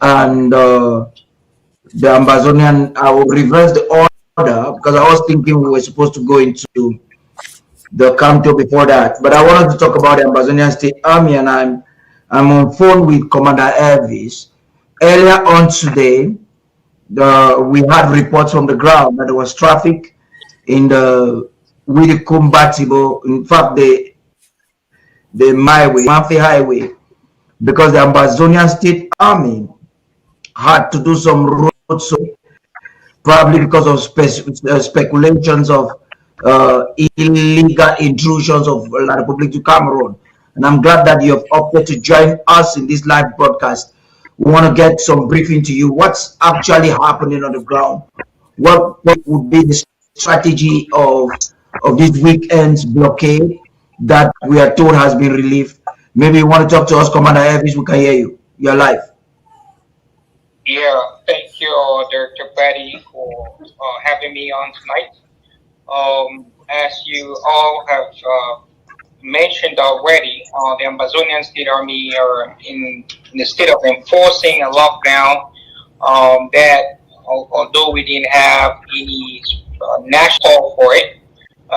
and the Ambazonian. I will reverse the order because I was thinking we were supposed to go into the Kamto before that. But I wanted to talk about the Ambazonian State Army, and I'm on phone with Commander Elvis. Earlier on today, we had reports from the ground that there was traffic in the Widikumbatibo. In fact, the Mafi Highway, because the Ambazonian State Army had to do some roads, probably because of speculations of illegal intrusions of La Republic to Cameroon. And I'm glad that you have opted to join us in this live broadcast. We want to get some briefing to you. What's actually happening on the ground? What would be the strategy of this weekend's blockade that we are told has been relieved? Maybe you want to talk to us, Commander Elvis. We can hear you. You're live. Yeah, thank you, Director Paddy, for having me on tonight. As you all have mentioned already, the Ambazonian State Army are in the state of enforcing a lockdown that, although we didn't have any national for it,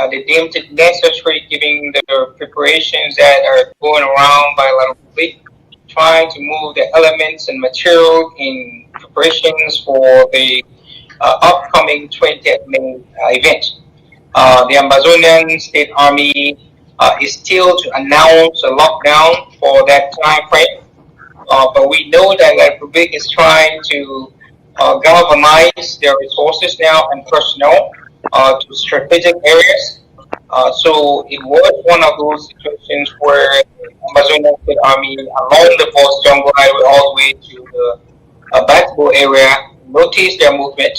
they deemed it necessary given the preparations that are going around by La Republic, trying to move the elements and material in preparations for the upcoming 20th May event. The Ambazonian State Army is still to announce a lockdown for that time frame, but we know that La Republic is trying to galvanize their resources now and personnel to strategic areas. So it was one of those situations where the Amazonian State Army along the Force Jungle Highway all the way to the Batibo area noticed their movement,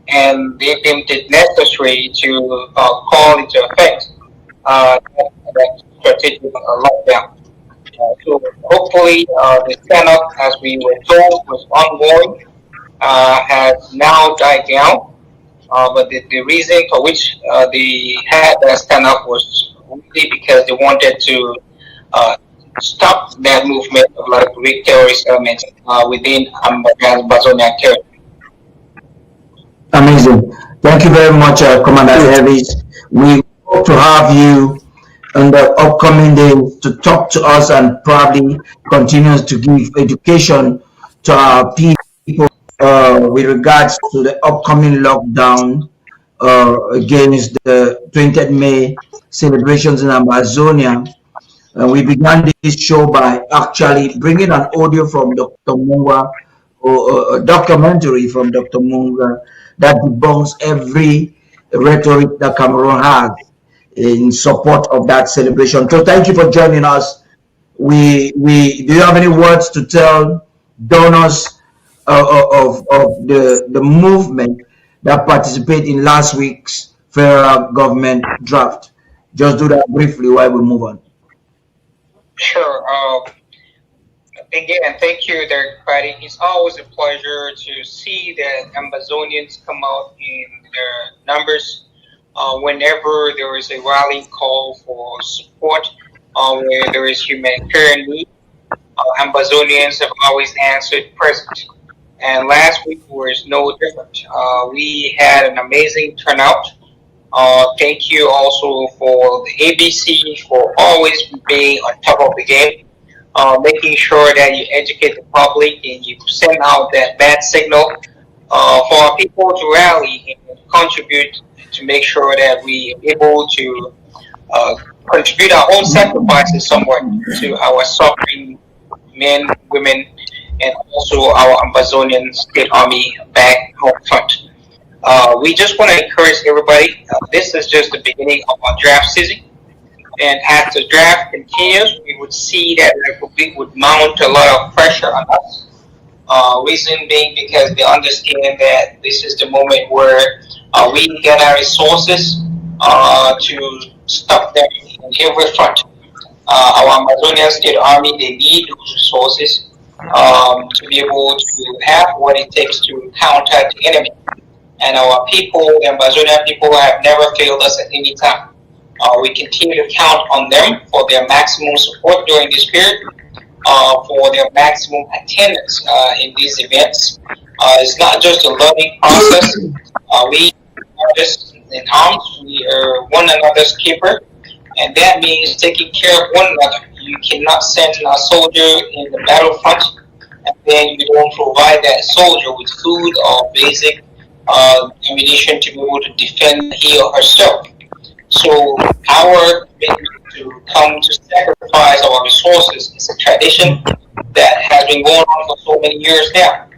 and they deemed it necessary to call into effect that strategic lockdown. So hopefully the stand-up, as we were told, was ongoing, has now died down. But the reason for which they had that stand-up was really because they wanted to stop that movement of like Greek terrorist elements within Ambazonia territory. Amazing. Thank you very much, Commander Elvis. We hope to have you in the upcoming days to talk to us and probably continue to give education to our people with regards to the upcoming lockdown against the 20th May celebrations in Ambazonia. We began this show by actually bringing an audio from Dr. Munga, or a documentary from Dr. Munga that debunks every rhetoric that Cameroon has in support of that celebration. So thank you for joining us. Do you have any words to tell donors of the movement that participate in last week's federal government draft? Just do that briefly while we move on. Sure. Again, thank you, Derek Paddy. It's always a pleasure to see the Ambazonians come out in their numbers whenever there is a rally call for support where there is humanitarian need. Ambazonians have always answered present. And last week was no different. We had an amazing turnout. Thank you also for the ABC for always being on top of the game, making sure that you educate the public and you send out that bad signal for people to rally and contribute to make sure that we are able to contribute our own sacrifices somewhat to our suffering men, women, and also our Ambazonian State Army back home front. We just want to encourage everybody. This is just the beginning of our draft season. And as the draft continues, we would see that the Republic would mount a lot of pressure on us. Reason being because they understand that this is the moment where we get our resources to stop them in every front. Our Amazonian State Army, they need those resources to be able to have what it takes to counter the enemy. And our people, the Ambazonian people, have never failed us at any time. We continue to count on them for their maximum support during this period, for their maximum attendance in these events. It's not just a learning process. We are just in arms. We are one another's keeper, and that means taking care of one another. You cannot send a soldier in the battlefront and then you don't provide that soldier with food or basic ammunition to be able to defend he or herself. So our commitment to come to sacrifice our resources is a tradition that has been going on for so many years now.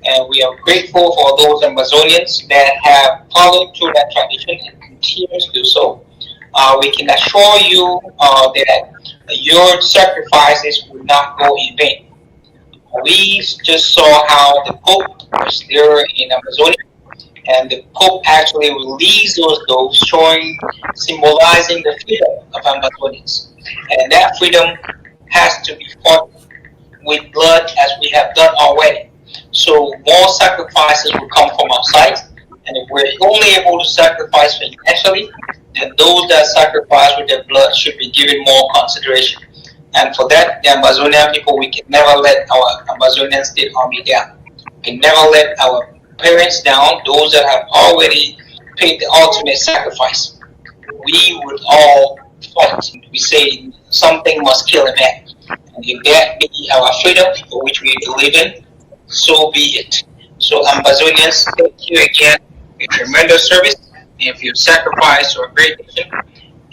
And we are grateful for those Amazonians that have followed through that tradition and continue to do so. We can assure you that your sacrifices will not go in vain. We just saw how the Pope was there in Amazonia, and the Pope actually released those doves, symbolizing the freedom of Ambazonians. And that freedom has to be fought with blood, as we have done already. So more sacrifices will come from our side, and if we're only able to sacrifice financially, then those that sacrifice with their blood should be given more consideration. And for that, the Ambazonian people, we can never let our Ambazonian State Army down. We can never let our parents down, those that have already paid the ultimate sacrifice. We would all fight. We say something must kill a man. And if that be our freedom, for which we believe in, so be it. So Ambazonians, thank you again for your tremendous service and for your sacrifice to a great nation.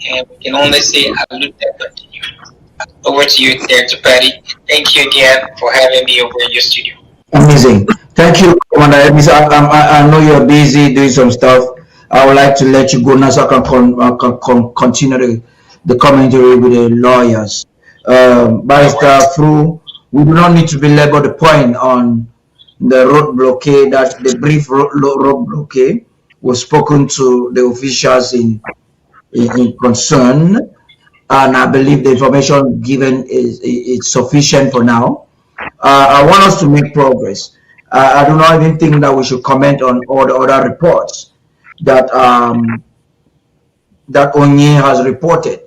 And we can only say, I salute that continue. Over to you, Director Paddy. Thank you again for having me over in your studio. Amazing. Thank you, Commander. I know you're busy doing some stuff. I would like to let you go now so I can continue the commentary with the lawyers. Barrister Fru, we do not need to belabor the point on the road blockade, that the brief road blockade was spoken to the officials in concern, and I believe the information given is sufficient for now. I want us to make progress. I do not even think that we should comment on all the other reports that that Onye has reported.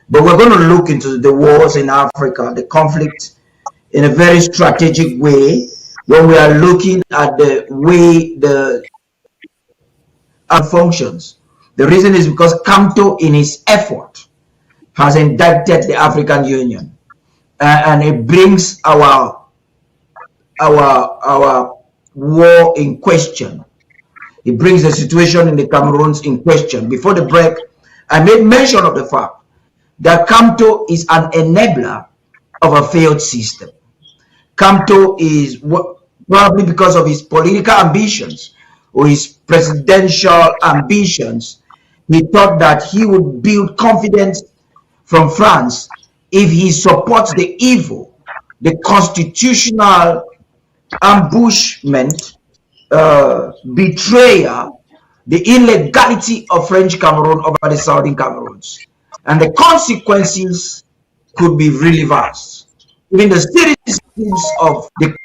But we're going to look into the wars in Africa, the conflict, in a very strategic way, when we are looking at the way the functions. The reason is because Kamto, in his effort, has indicted the African Union, and it brings our war in question. It brings the situation in the Cameroons in question. Before the break, I made mention of the fact that Kamto is an enabler of a failed system. Kamto is, probably because of his political ambitions or his presidential ambitions, he thought that he would build confidence from France if he supports the evil, the constitutional ambushment, betrayal, the illegality of French Cameroon over the Southern Cameroons. And the consequences could be really vast. Even the citizens of the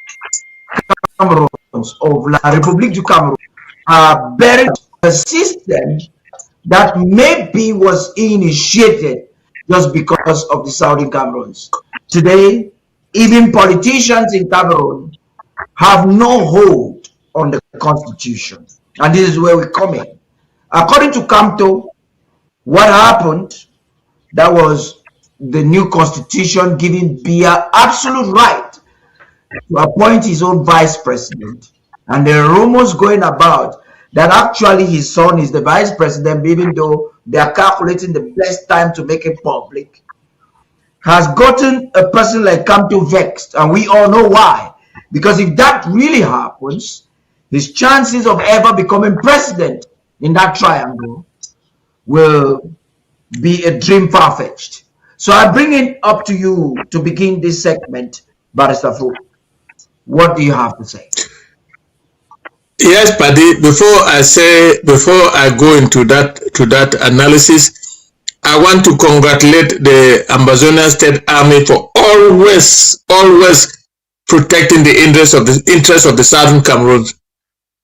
Cameroons, of La République du Cameroon, are buried in a system that maybe was initiated just because of the Southern Cameroons. Today, even politicians in Cameroon have no hold on the constitution. And this is where we come in. According to Kamto, what happened, that was the new constitution giving Biya absolute right to appoint his own vice president. And there are rumors going about that actually his son is the vice president, even though they are calculating the best time to make it public, has gotten a person like Kamto vexed, and we all know why. Because if that really happens, his chances of ever becoming president in that triangle will be a dream far-fetched. So I bring it up to you to begin this segment, Barrister Fru. What do you have to say? Yes, Paddy, before I go into that analysis, I want to congratulate the Ambazonia State Army for always protecting the interests of the Southern Cameroons.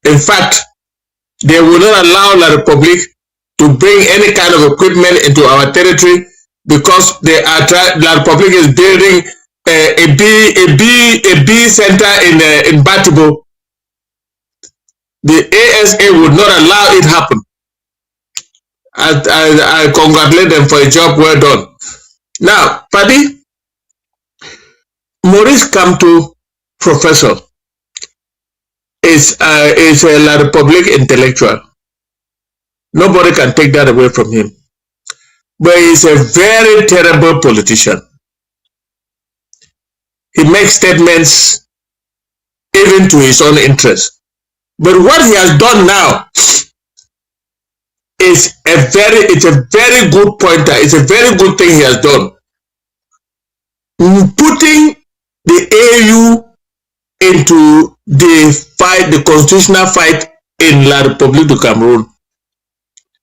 In fact, they will not allow La Republic to bring any kind of equipment into our territory because La Republic is building a B center in Batibo. The ASA would not allow it happen. I congratulate them for a job well done. Now, Paddy, Maurice Kamto, professor, is a La Republic intellectual. Nobody can take that away from him. But he's a very terrible politician. He makes statements even to his own interest. But what he has done now is it's a very good pointer. It's a very good thing he has done. Putting the AU into the constitutional fight in La République du Cameroun.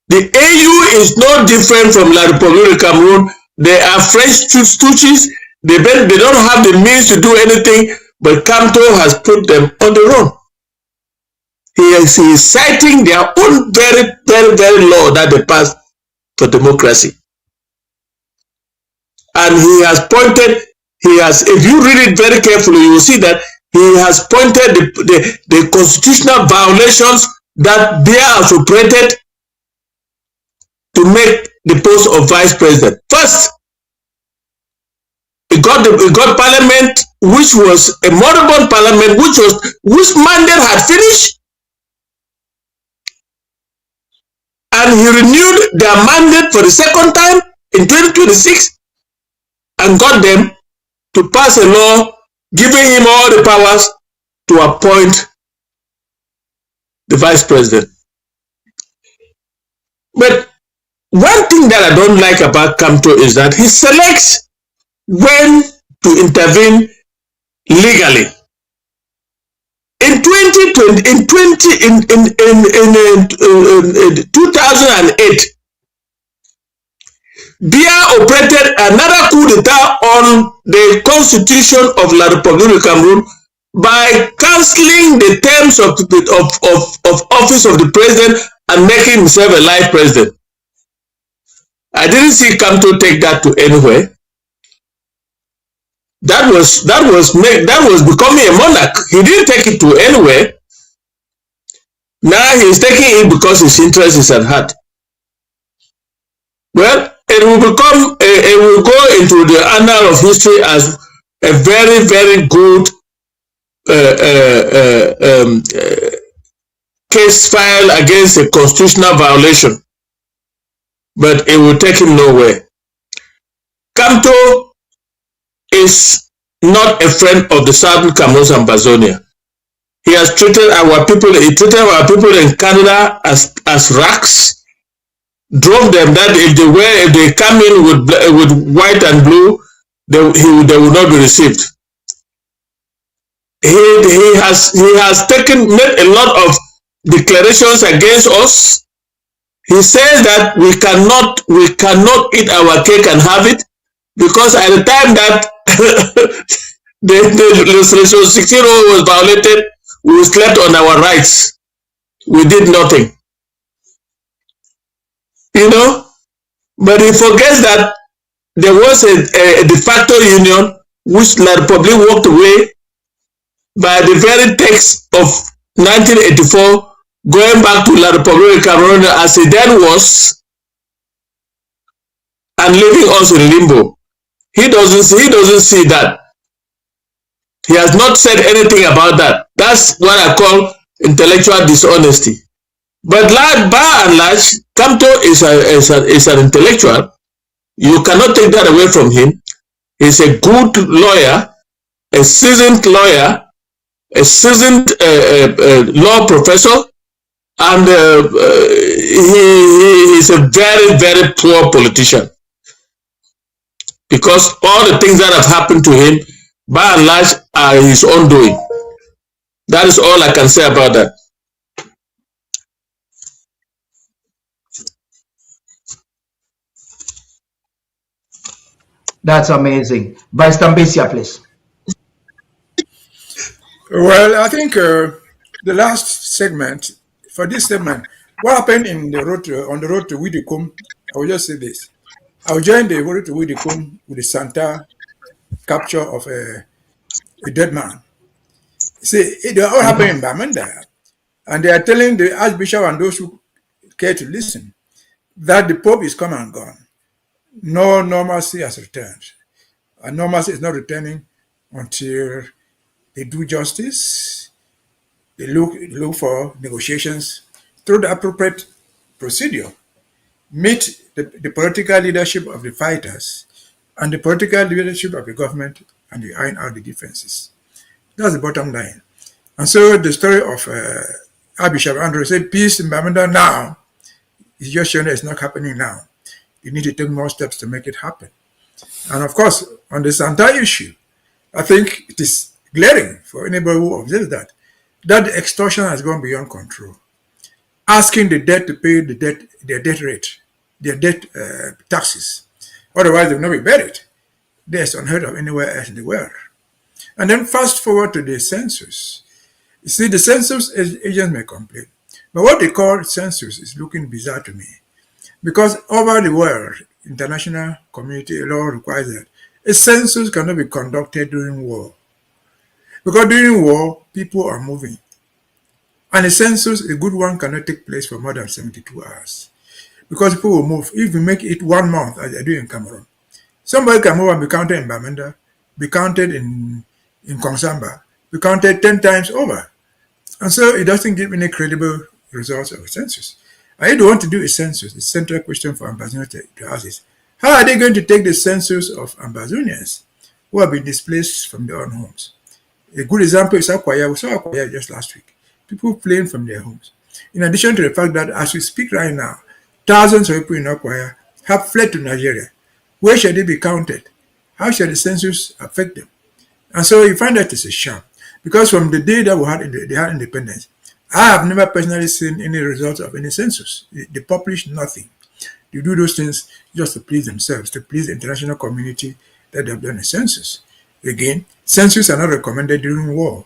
The AU is no different from La République du Cameroun. They are French stooges. They don't have the means to do anything, but Kamto has put them on the run. He is citing their own very law that they passed for democracy. And if you read it very carefully, you will see that he has pointed the constitutional violations that they have operated to make the post of vice president. First, he got parliament, which was a moribund parliament, which mandate had finished, and he renewed their mandate for the second time in 2026 and got them to pass a law giving him all the powers to appoint the vice president. But one thing that I don't like about Kamto is that he selects when to intervene legally. In 2008, Biya operated another coup d'etat on the constitution of La République du Cameroon by cancelling the terms of office of the president and making himself a life president. I didn't see Kamto take that to anywhere. That was becoming a monarch. He didn't take it to anywhere. Now he's taking it because his interest is at heart. Well, it will go into the annal of history as a very good case file against a constitutional violation. But it will take him nowhere. Kamto is not a friend of the Southern Cameroons and Ambazonia. He has treated our people in Canada as racks, drove them that if they come in with white and blue, they will not be received. He has made a lot of declarations against us. He says that we cannot eat our cake and have it, because at the time that the resolution 16 was violated, we slept on our rights. We did nothing. You know, but he forgets that there was a de facto union which La Republic walked away by the very text of 1984, going back to La Republique du Cameroon as it then was, and leaving us in limbo. He doesn't see that. He has not said anything about that. That's what I call intellectual dishonesty. But by and large, Kamto is an intellectual. You cannot take that away from him. He's a good lawyer, a seasoned lawyer, a seasoned law professor, and he is a very, very poor politician, because all the things that have happened to him, by and large, are his own doing. That is all I can say about that. That's amazing. Vice Mbeseha, please. Well, I think the last segment, for this segment, what happened on the road to Widikum, I will just say this. I will join the road to Widikum with the Santa capture of a dead man. See, it all happened in Bamenda. And they are telling the Archbishop and those who care to listen that the Pope is come and gone. No normalcy has returned. And normalcy is not returning until they do justice, they look for negotiations through the appropriate procedure, meet the political leadership of the fighters and the political leadership of the government, and they iron out the differences. That's the bottom line. And so the story of Archbishop Andrew said, peace in Bamenda now is just showing that it's not happening now. You need to take more steps to make it happen. And of course, on the Santa issue, I think it is glaring for anybody who observes that the extortion has gone beyond control. Asking the debt to pay their debt rate, their debt taxes. Otherwise, they will not be buried. That's unheard of anywhere else in the world. And then fast forward to the census. You see, the census agents may complain, but what they call census is looking bizarre to me. Because over the world, international community law requires that a census cannot be conducted during war. Because during war, people are moving. And a census, a good one, cannot take place for more than 72 hours. Because people will move. If you make it 1 month, as they do in Cameroon, somebody can move and be counted in Bamenda, be counted in Konsamba, be counted 10 times over. And so it doesn't give any credible results of a census. And if they want to do a census, the central question for Ambazonia to ask is, how are they going to take the census of Ambazonians who have been displaced from their own homes? A good example is Akwaya. We saw Akwaya just last week. People fleeing from their homes. In addition to the fact that as we speak right now, thousands of people in Akwaya have fled to Nigeria. Where shall they be counted? How shall the census affect them? And so you find that it's a sham. Because from the day that they had independence, I have never personally seen any results of any census. They publish nothing. They do those things just to please themselves, to please the international community that they have done a census. Again, census are not recommended during war.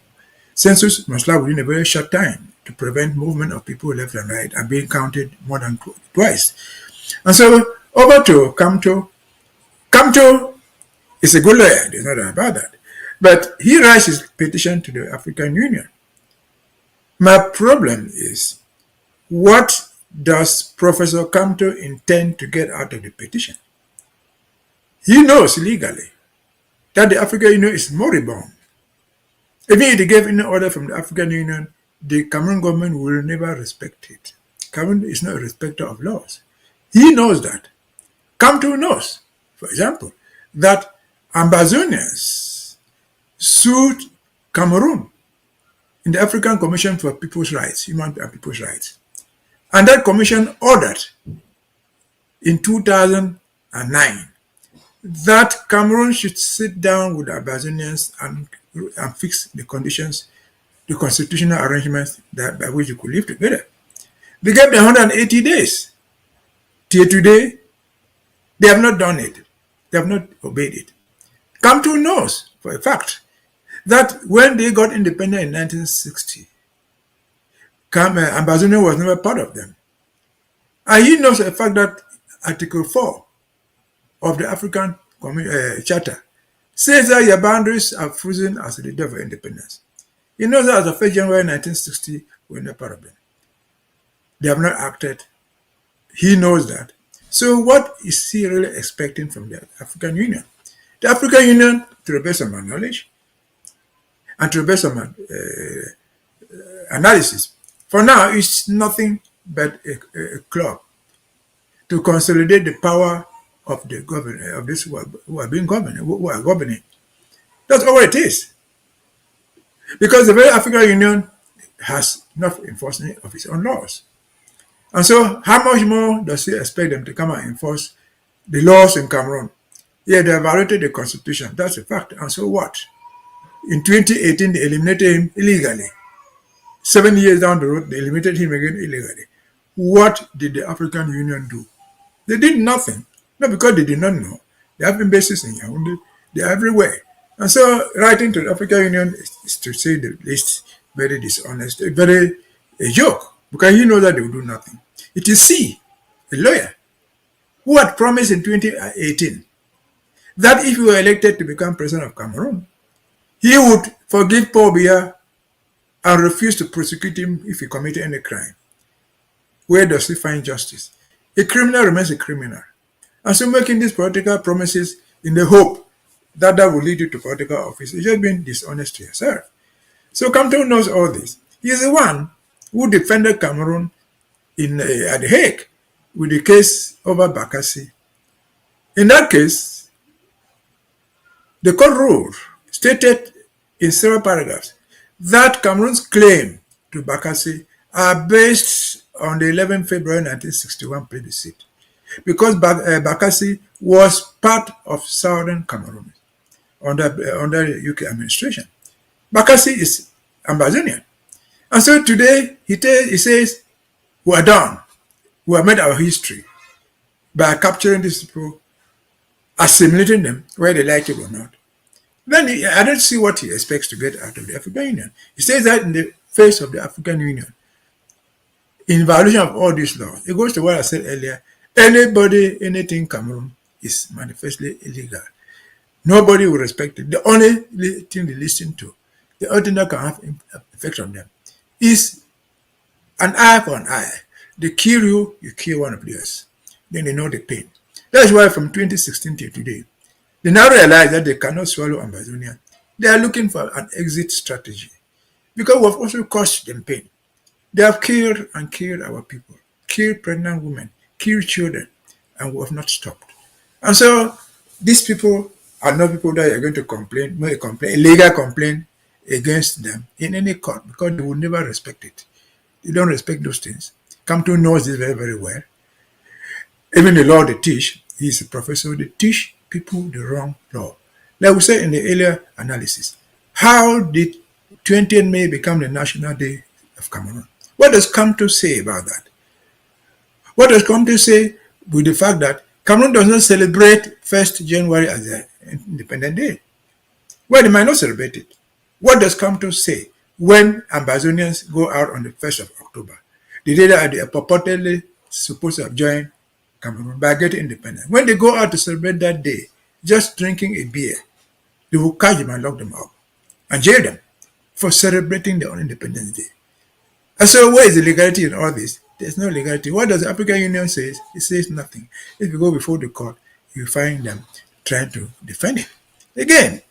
Census must last within a very short time to prevent movement of people left and right and being counted more than twice. And so over to Kamto. Kamto is a good lawyer, there's no doubt about that. But he writes his petition to the African Union. My problem is, what does Professor Kamto intend to get out of the petition? He knows legally that the African Union is moribund. Even if they gave any order from the African Union, the Cameroon government will never respect it. Cameroon is not a respecter of laws. He knows that. Kamto knows, for example, that Ambazonians sued Cameroon in the African Commission for People's Rights, Human and People's Rights. And that commission ordered in 2009 that Cameroon should sit down with the Ambazonians and fix the conditions, the constitutional arrangements by which you could live together. They gave them 180 days. Till today, they have not done it. They have not obeyed it. Kamto knows for a fact that when they got independent in 1960, Ambazonia was never part of them. And he knows the fact that Article 4 of the African Charter says that your boundaries are frozen as the day of independence. He knows that as of 1st January 1960, we're not part of them. They have not acted. He knows that. So what is he really expecting from the African Union? The African Union, to the best of my knowledge, and to the best of my analysis, for now, it's nothing but a club to consolidate the power of the governor, of this who are being governed, who are governing. That's all it is. Because the very African Union has not enforcement of its own laws. And so how much more does he expect them to come and enforce the laws in Cameroon? Yeah, they have violated the constitution. That's a fact. And so what? In 2018, they eliminated him illegally. 7 years down the road, they eliminated him again illegally. What did the African Union do? They did nothing. Not because they did not know. They have embassies in Yaoundé. They are everywhere. And so writing to the African Union is to say the least very dishonest, very a joke, because you know that they will do nothing. It is C, a lawyer, who had promised in 2018 that if he were elected to become president of Cameroon, he would forgive Paul Biya and refuse to prosecute him if he committed any crime. Where does he find justice? A criminal remains a criminal. And so making these political promises in the hope that will lead you to political office is just being dishonest to yourself. So Kamto knows all this. He is the one who defended Cameroon at The Hague with the case over Bakassi. In that case, the court ruled, stated in several paragraphs, that Cameroon's claim to Bakassi are based on the 11th February 1961 plebiscite, because Bakassi was part of southern Cameroon under the UK administration. Bakassi is Ambazonia. And so today he says, we are done. We have made our history by capturing these people, assimilating them, whether they like it or not. Then I don't see what he expects to get out of the African Union. He says that in the face of the African Union, in violation of all these laws. It goes to what I said earlier. Anybody, anything Cameroon is manifestly illegal. Nobody will respect it. The only thing they listen to, the only thing that can have effect on them, is an eye for an eye. They kill you, you kill one of theirs. Then they know the pain. That's why from 2016 to today, they now realize that they cannot swallow Ambazonia. They are looking for an exit strategy, because we have also caused them pain. They have killed and killed our people, killed pregnant women, killed children, and we have not stopped. And so these people are not people that are going to make a legal complaint against them in any court, because they will never respect it. They don't respect those things. Kamto knows this very, very well. Even the law they teach, he's a professor, they teach people the wrong law. Like we said in the earlier analysis, how did 20th May become the National Day of Cameroon? What does Kamto say about that? What does Kamto say with the fact that Cameroon does not celebrate 1st January as an independent day? Well, they might not celebrate it. What does Kamto say when Ambazonians go out on the 1st of October? The day that they are purportedly supposed to have joined Cameroon by getting independent. When they go out to celebrate that day, just drinking a beer, they will catch them and lock them up and jail them for celebrating their own Independence Day. And so where is the legality in all this? There's no legality. What does the African Union say? It says nothing. If you go before the court, you find them trying to defend it. Again,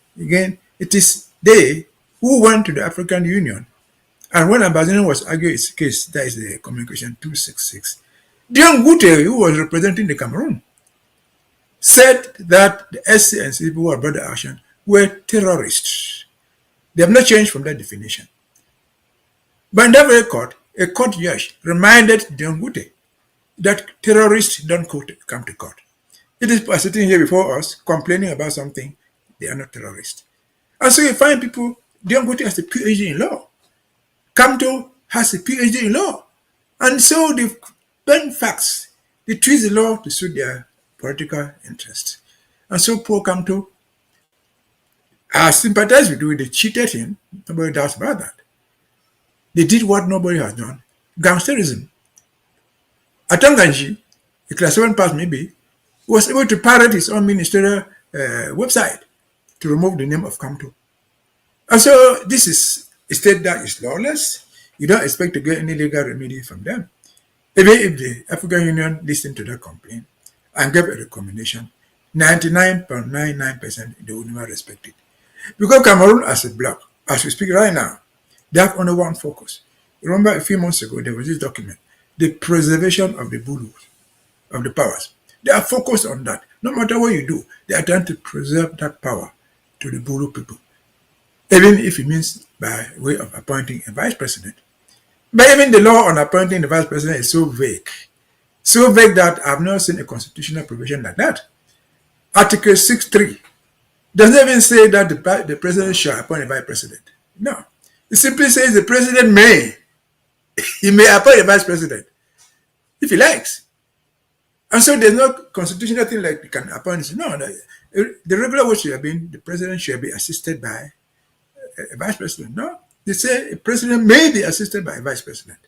it is they who went to the African Union, and when Ambazonia was arguing its case, that is the Communication 266, Dion Gute, who was representing the Cameroon, said that the SCNC people who had brought the action were terrorists. They have not changed from that definition. But in that very court, a court judge reminded Dion Gute that terrorists don't come to court. It is by sitting here before us complaining about something, they are not terrorists. And so you find people, Dion Gute has a PhD in law. Kamto has a PhD in law. And so they bend facts. They twist the law to suit their political interests. And so poor Kamto, I sympathize with you. They cheated him. Nobody doubts about that. They did what nobody has done. Gangsterism. Atanganji, a class 7 pass maybe, was able to pirate his own ministerial website to remove the name of Kamto. And so this is a state that is lawless. You don't expect to get any legal remedy from them. Even if the African Union listened to that complaint and gave a recommendation, 99.99% they would never respect it. Because Cameroon as a bloc, as we speak right now, they have only one focus. Remember a few months ago, there was this document the preservation of the Bulus, of the powers. They are focused on that. No matter what you do, they are trying to preserve that power to the Bulu people, even if it means by way of appointing a vice president. But even the law on appointing the vice president is so vague that I've not seen a constitutional provision like that. Article 6.3 does not even say that the president shall appoint a vice president. No. It simply says the president may. He may appoint a vice president if he likes. And so there's no constitutional thing like you can appoint. No. The regular way should have been the president shall be assisted by a vice president. No. They say a president may be assisted by a vice president.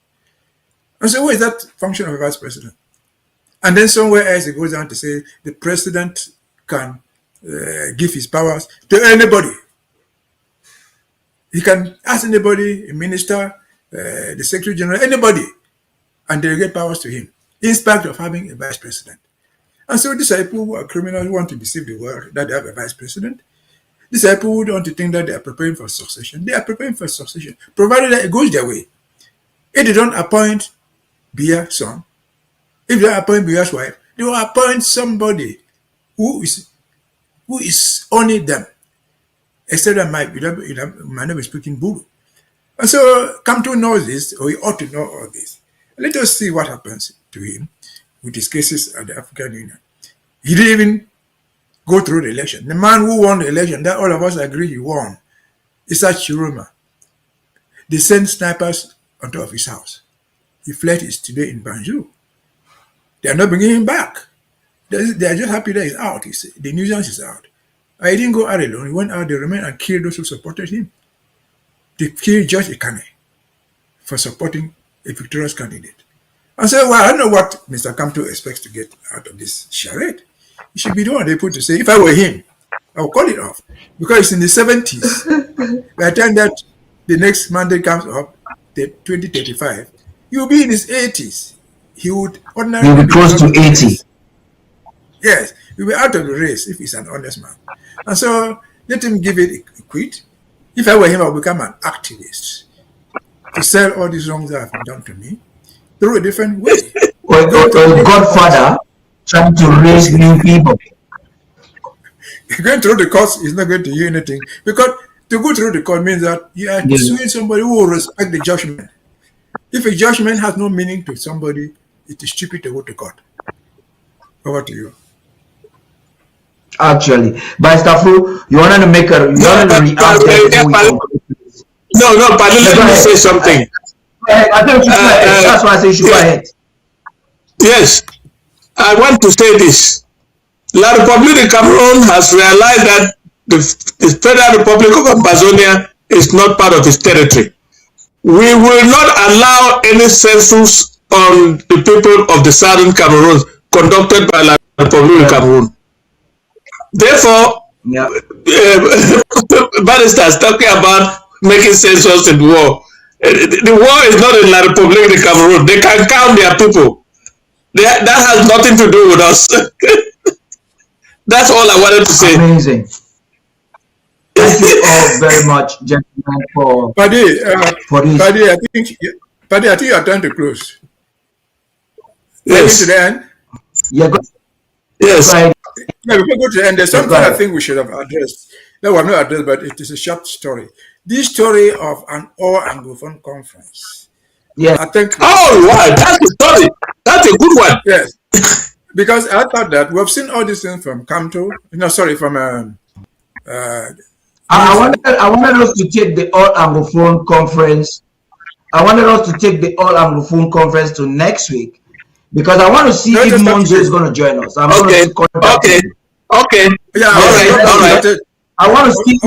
And so what is that function of a vice president? And then somewhere else it goes on to say the president can give his powers to anybody. He can ask anybody, a minister, the secretary general, anybody, and delegate powers to him, in spite of having a vice president. And so these are people who are criminals who want to deceive the world that they have a vice president. These are people who want to think that they are preparing for succession. They are preparing for succession, provided that it goes their way. If they don't appoint Bia's son, if they don't appoint Bia's wife, they will appoint somebody who is only them. Except that might not be speaking Bulu. And so Kamto knows this, or he ought to know all this. Let us see what happens to him with his cases at the African Union. He didn't even go through the election. The man who won the election, that all of us agree he won, is that Chiroma. They sent snipers on top of his house. He fled today in Banjul. They are not bringing him back. They are just happy that he's out. The nuisance is out. He didn't go out alone. He went out, they remained and killed those who supported him. They killed Judge Ikane for supporting a victorious candidate. And so, well, I don't know what Mr. Kamto expects to get out of this charade. He should be the one they put to say, if I were him, I would call it off. Because it's in the 70s. By the time that the next mandate comes up, 2035, he will be in his 80s. He would ordinarily He'll be close to 80. Yes, he'll be out of the race if he's an honest man. And so, let him give it a quit. If I were him, I would become an activist to sell all these wrongs that have been done to me through a different way. Or a godfather trying to raise new people. Going through the courts is not going to do anything, because to go through the court means that you are suing somebody who will respect the judgment. If a judgment has no meaning to somebody, it is stupid to go to court. Over to you. Actually, by Fru, you wanted to make a No, Paddy, let me say something. I think that's why I say you should go ahead. Yes, I want to say this. La République de Cameroon has realized that the Federal Republic of Ambazonia is not part of its territory. We will not allow any census on the people of the southern Cameroon conducted by La République de Cameroon. Therefore, barristers talking about making census in war. The war is not in La République de Cameroon. They can count their people. That has nothing to do with us. That's all I wanted to say. Amazing. Thank you all very much, gentlemen, for Paddy, for this. Paddy, I think you are trying to close. Yes. To the end? Yeah, Yes. right. Yeah, before we go to the end, there's something I think we should have addressed. No, well, not addressed, but it is a short story. This story of an all-Anglophone conference. Yeah. I think. Oh, wow, that's a story. That's a good one. Yes. Because I thought that we've seen all these things from Kamto. No, sorry, from. I wanted us to take the all Anglophone conference. I wanted us to take the all Anglophone conference to next week, because I want to see if Nsoh is going to join us. I'm going to contact him. Okay. Yeah. All right. I want to see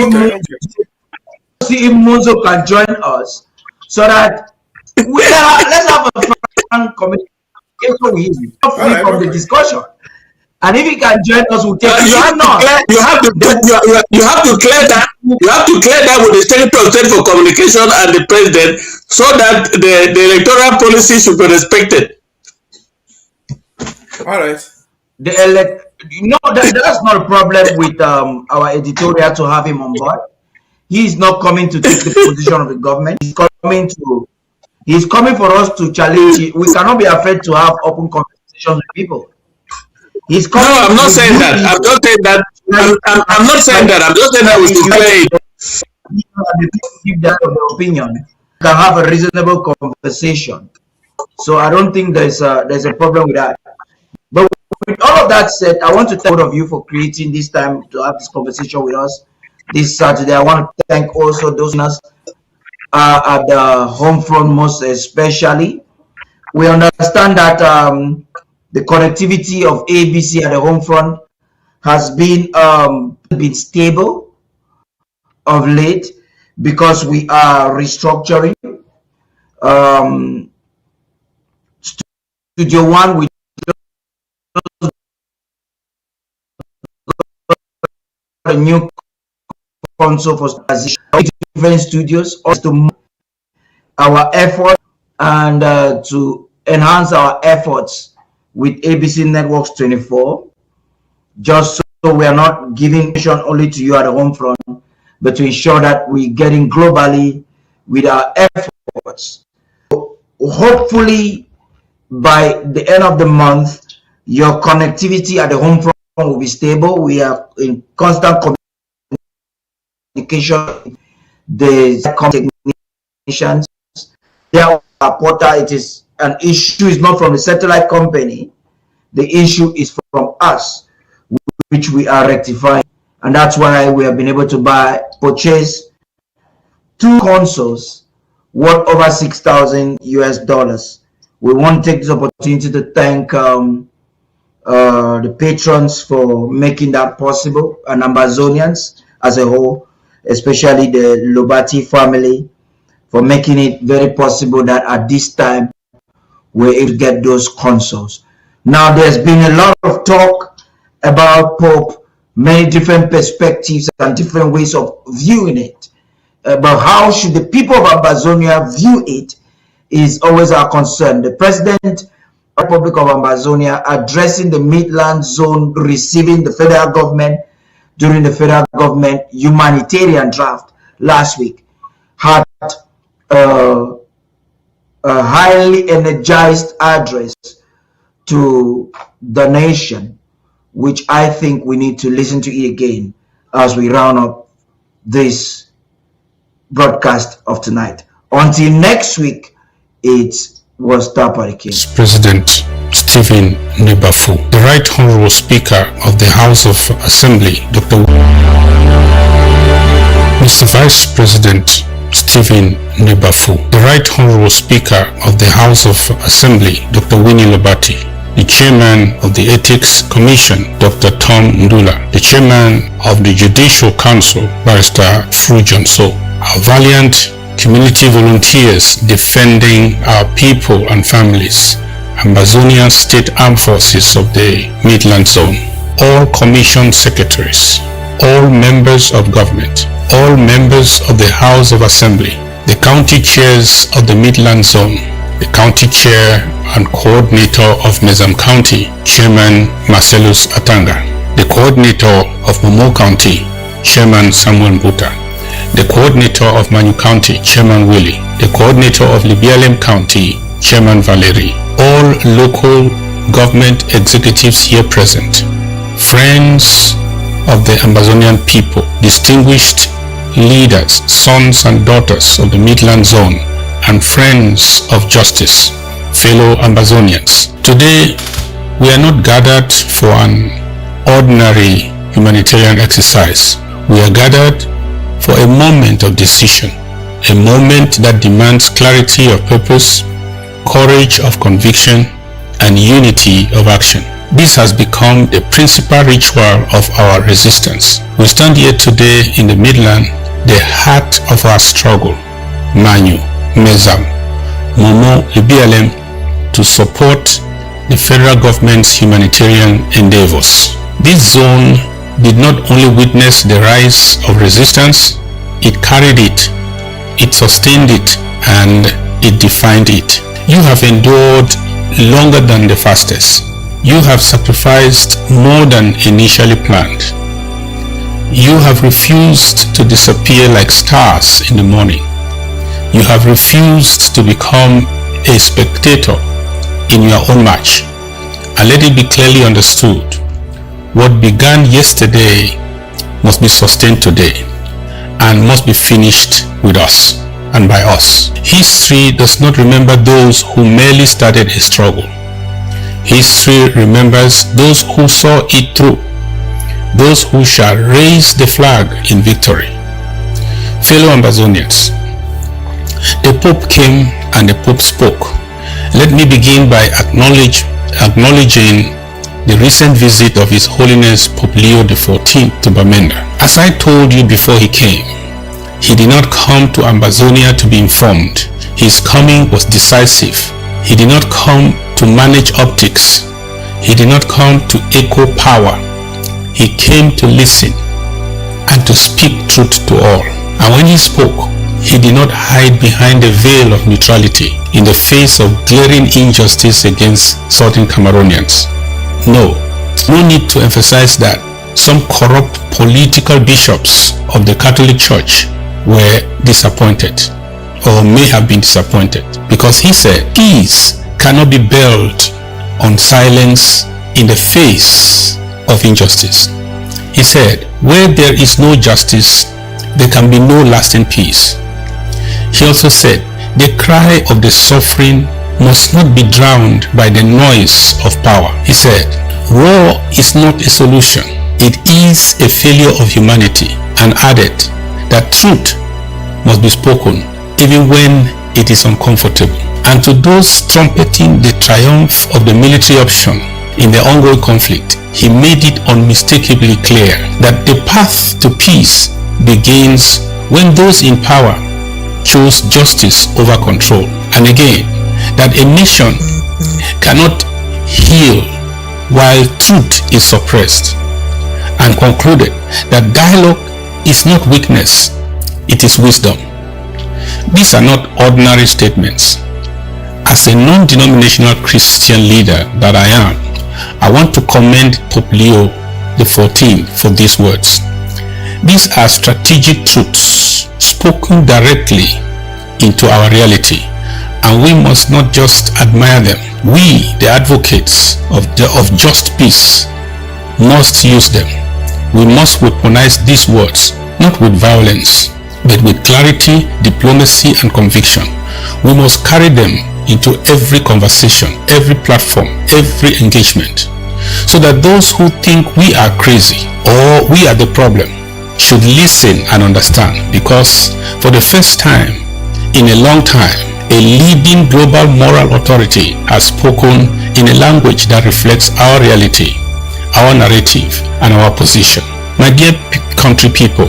if Nsoh can join us, so that let's have a fun communication with him from the discussion. And if he can join us, we'll take it. You have to clear that. You have to clear that with the Secretary of State for Communication and the President, so that the electoral policy should be respected. All right. That's not a problem with our editorial to have him on board. He is not coming to take the position of the government. He's coming to He's coming for us to challenge. We cannot be afraid to have open conversations with people. He's coming. No, I'm not saying that. I'm not saying that. I'm not saying that. I'm just saying that we should play. Give their opinion. We can have a reasonable conversation. So I don't think there's a problem with that. But with all of that said, I want to thank both of you for creating this time to have this conversation with us this Saturday. I want to thank also those listeners at the home front, most especially. We understand that the connectivity of ABC at the home front has been stable of late because we are restructuring. Studio One, we got a new console for different studios to our effort and to enhance our efforts with ABC Networks 24, just so we are not giving attention only to you at the home front, but to ensure that we're getting globally with our efforts. So hopefully by the end of the month, your connectivity at the home front will be stable. We are in constant communication. The technicians, they are our portal. It is an issue. Is not from the satellite company. The issue is from us, which we are rectifying, and that's why we have been able to purchase 2 consoles worth over $6,000. We want to take this opportunity to thank the patrons for making that possible, and Ambazonians as a whole, especially the Lobati family, for making it very possible that at this time we're able to get those consoles. Now, there's been a lot of talk about Pope, many different perspectives and different ways of viewing it. But how should the people of Ambazonia view it is always our concern. The President of the Republic of Ambazonia addressing the Midland Zone, receiving the federal government during the federal government humanitarian draft last week, had a highly energized address to the nation, which I think we need to listen to it again as we round up this broadcast of tonight. Until next week, it was Tarh Paddy King. President Stephen Nebafu, the Right Honorable Speaker of the House of Assembly, Dr. Mr. Vice President Stephen Nebafu, the Right Honorable Speaker of the House of Assembly, Dr. Winnie Lobati, the Chairman of the Ethics Commission, Dr. Tom Ndula, the Chairman of the Judicial Council, Barrister Fru John Nsoh, our valiant community volunteers defending our people and families, Ambazonia State Armed Forces of the Midland Zone, all commission secretaries, all members of government, all members of the House of Assembly, the county chairs of the Midland Zone, the county chair and coordinator of Mezam County, Chairman Marcellus Atanga, the coordinator of Momo County, Chairman Samuel Mbuta, the coordinator of Manu County, Chairman Willie, the coordinator of Libialem County, Chairman Valerie, all local government executives here present, friends of the Ambazonian people, distinguished leaders, sons and daughters of the Midland Zone, and friends of justice, fellow Ambazonians. Today, we are not gathered for an ordinary humanitarian exercise. We are gathered for a moment of decision, a moment that demands clarity of purpose, courage of conviction, and unity of action. This has become the principal ritual of our resistance. We stand here today in the Midland, the heart of our struggle, Manu, Mezam, Momo, Libialem, to support the federal government's humanitarian endeavors. This zone did not only witness the rise of resistance, it carried it, it sustained it, and it defined it. You have endured longer than the fastest. You have sacrificed more than initially planned. You have refused to disappear like stars in the morning. You have refused to become a spectator in your own match. And let it be clearly understood, what began yesterday must be sustained today and must be finished with us and by us. History does not remember those who merely started a struggle. History remembers those who saw it through, those who shall raise the flag in victory. Fellow Ambazonians, the Pope came and the Pope spoke. Let me begin by acknowledging the recent visit of His Holiness Pope Leo XIV to Bamenda. As I told you before he came, he did not come to Ambazonia to be informed. His coming was decisive. He did not come to manage optics. He did not come to echo power. He came to listen and to speak truth to all. And when he spoke, he did not hide behind a veil of neutrality in the face of glaring injustice against Southern Cameroonians. No need to emphasize that some corrupt political bishops of the Catholic Church were disappointed or may have been disappointed, because he said peace cannot be built on silence in the face of injustice. He said, where there is no justice, there can be no lasting peace. He also said, the cry of the suffering must not be drowned by the noise of power. He said, war is not a solution. It is a failure of humanity, and added that truth must be spoken even when it is uncomfortable. And to those trumpeting the triumph of the military option in the ongoing conflict, he made it unmistakably clear that the path to peace begins when those in power chose justice over control. And again, that a nation cannot heal while truth is suppressed, and concluded that dialogue is not weakness, it is wisdom. These are not ordinary statements. As a non-denominational Christian leader that I am, I want to commend Pope Leo XIV for these words. These are strategic truths spoken directly into our reality, and we must not just admire them. We, the advocates of just peace, must use them. We must weaponize these words, not with violence, but with clarity, diplomacy, and conviction. We must carry them into every conversation, every platform, every engagement, so that those who think we are crazy or we are the problem should listen and understand, because for the first time in a long time, a leading global moral authority has spoken in a language that reflects our reality, our narrative, and our position. My dear country people,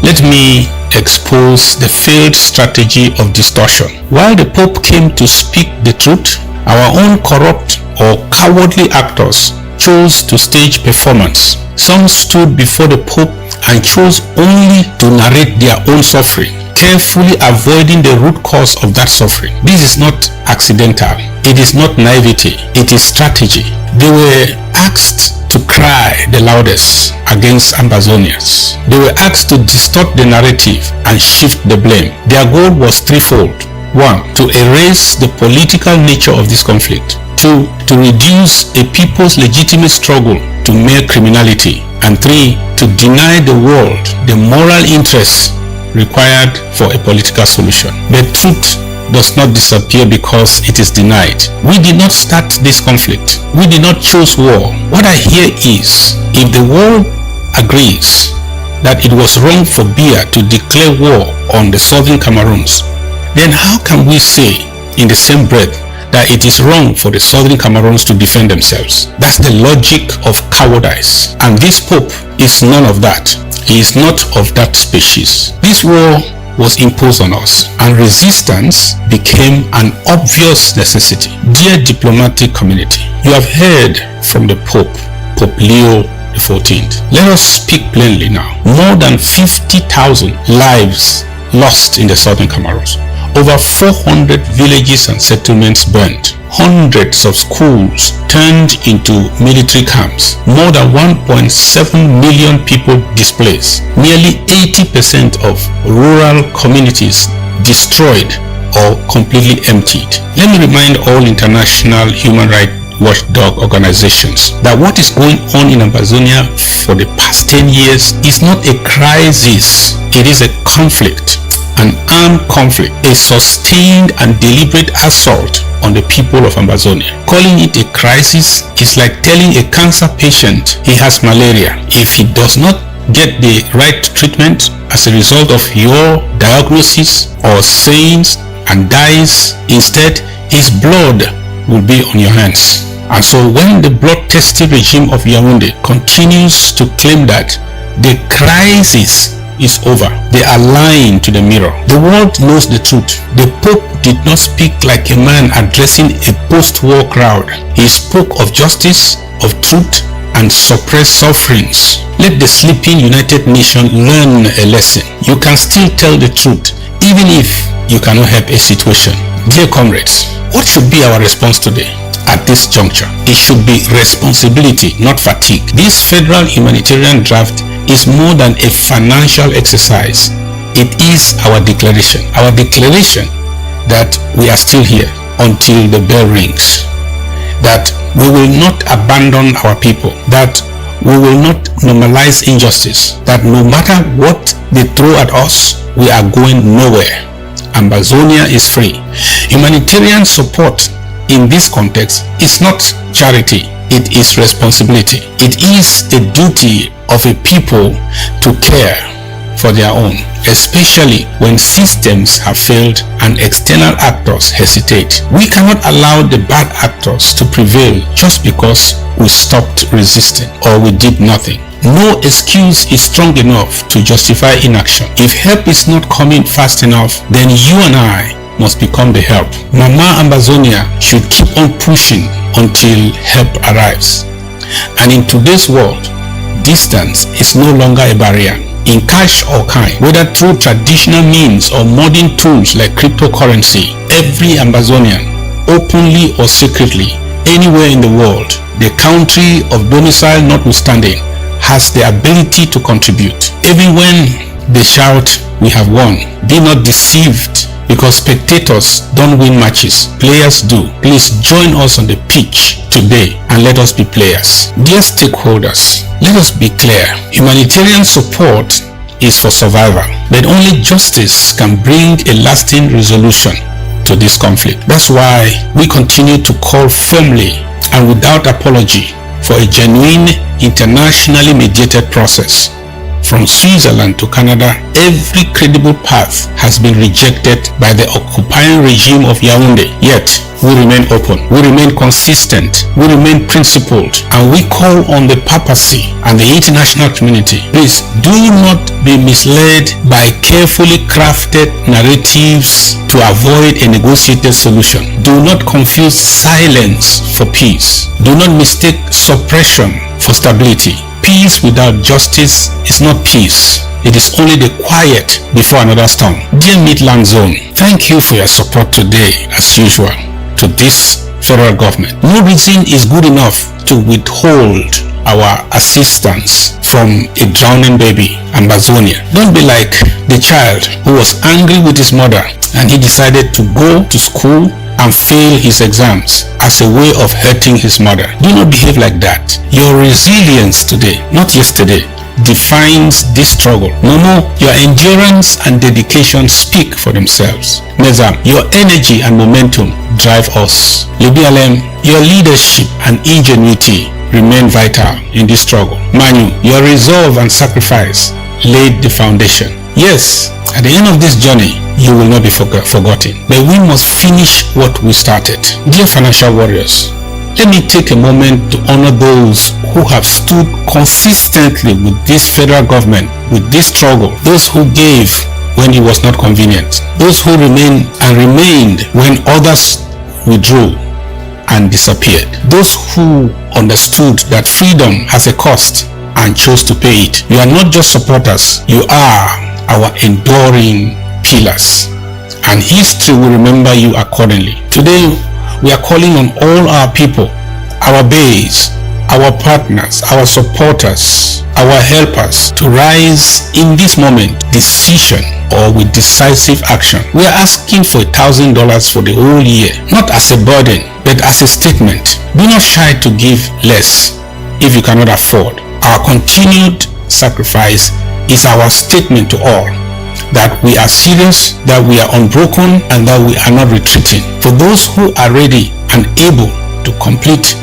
let me expose the failed strategy of distortion. While the Pope came to speak the truth, our own corrupt or cowardly actors chose to stage performance. Some stood before the Pope and chose only to narrate their own suffering, carefully avoiding the root cause of that suffering. This is not accidental. It is not naivety. It is strategy. They were asked to cry the loudest against Ambazonians. They were asked to distort the narrative and shift the blame. Their goal was threefold. 1. To erase the political nature of this conflict. 2. To reduce a people's legitimate struggle to mere criminality. And 3. To deny the world the moral interests required for a political solution. But truth does not disappear because it is denied. We did not start this conflict. We did not choose war. What I hear is, if the world agrees that it was wrong for Biya to declare war on the Southern Cameroons, then how can we say in the same breath that it is wrong for the Southern Cameroons to defend themselves? That's the logic of cowardice. And this Pope is none of that. He is not of that species. This war was imposed on us, and resistance became an obvious necessity. Dear diplomatic community, you have heard from the Pope, Pope Leo XIV. Let us speak plainly now. More than 50,000 lives lost in the Southern Cameroons. Over 400 villages and settlements burnt. hundreds of schools turned into military camps, more than 1.7 million people displaced, nearly 80% of rural communities destroyed or completely emptied. Let me remind all international human rights watchdog organizations that what is going on in Ambazonia for the past 10 years is not a crisis, it is a conflict, an armed conflict, a sustained and deliberate assault on the people of Ambazonia. Calling it a crisis is like telling a cancer patient he has malaria. If he does not get the right treatment as a result of your diagnosis or sayings and dies, instead his blood will be on your hands. And so when the bloodthirsty regime of Yaoundé continues to claim that the crisis is over, they are lying to the mirror. The world knows the truth. The Pope did not speak like a man addressing a post-war crowd. He spoke of justice, of truth, and suppressed sufferings. Let the sleeping United Nations learn a lesson. You can still tell the truth, even if you cannot help a situation. Dear comrades, what should be our response today? At this juncture, it should be responsibility, not fatigue. This federal humanitarian draft is more than a financial exercise. It is our declaration that we are still here until the bell rings, that we will not abandon our people, that we will not normalize injustice, that no matter what they throw at us, we are going nowhere. Ambazonia is free. Humanitarian support in this context is not charity, it is responsibility. It is a duty of a people to care for their own, especially when systems have failed and external actors hesitate. We cannot allow the bad actors to prevail just because we stopped resisting or we did nothing. No excuse is strong enough to justify inaction. If help is not coming fast enough, then you and I must become the help. Mama Ambazonia should keep on pushing until help arrives. And in today's world, distance is no longer a barrier. In cash or kind, whether through traditional means or modern tools like cryptocurrency, every Ambazonian, openly or secretly, anywhere in the world, the country of domicile notwithstanding, has the ability to contribute. Even when they shout, "We have won," be not deceived, because spectators don't win matches, players do. Please join us on the pitch today and let us be players. Dear stakeholders, let us be clear. Humanitarian support is for survival, but only justice can bring a lasting resolution to this conflict. That's why we continue to call firmly and without apology for a genuine, internationally mediated process. From Switzerland to Canada, every credible path has been rejected by the occupying regime of Yaoundé. Yet, we remain open, we remain consistent, we remain principled, and we call on the papacy and the international community. Please, do not be misled by carefully crafted narratives to avoid a negotiated solution. Do not confuse silence for peace. Do not mistake suppression for stability. Peace without justice is not peace. It is only the quiet before another storm. Dear Midland Zone, thank you for your support today, as usual, to this federal government. No reason is good enough to withhold our assistance from a drowning baby, Ambazonia. Don't be like the child who was angry with his mother and he decided to go to school and fail his exams as a way of hurting his mother. Do not behave like that. Your resilience today, not yesterday, defines this struggle. Momo, your endurance and dedication speak for themselves. Meza, your energy and momentum drive us. Libialem, your leadership and ingenuity remain vital in this struggle. Manu, your resolve and sacrifice laid the foundation. Yes, at the end of this journey, you will not be forgotten. But we must finish what we started. Dear financial warriors, let me take a moment to honor those who have stood consistently with this federal government, with this struggle. Those who gave when it was not convenient. Those who remained when others withdrew and disappeared. Those who understood that freedom has a cost and chose to pay it. You are not just supporters, you are our enduring pillars, and history will remember you accordingly. Today, we are calling on all our people, our base, our partners, our supporters, our helpers to rise in this moment, decision or with decisive action. We are asking for $1,000 for the whole year, not as a burden, but as a statement. Do not shy to give less if you cannot afford. Our continued sacrifice is our statement to all that we are serious, that we are unbroken, and that we are not retreating. For those who are ready and able to complete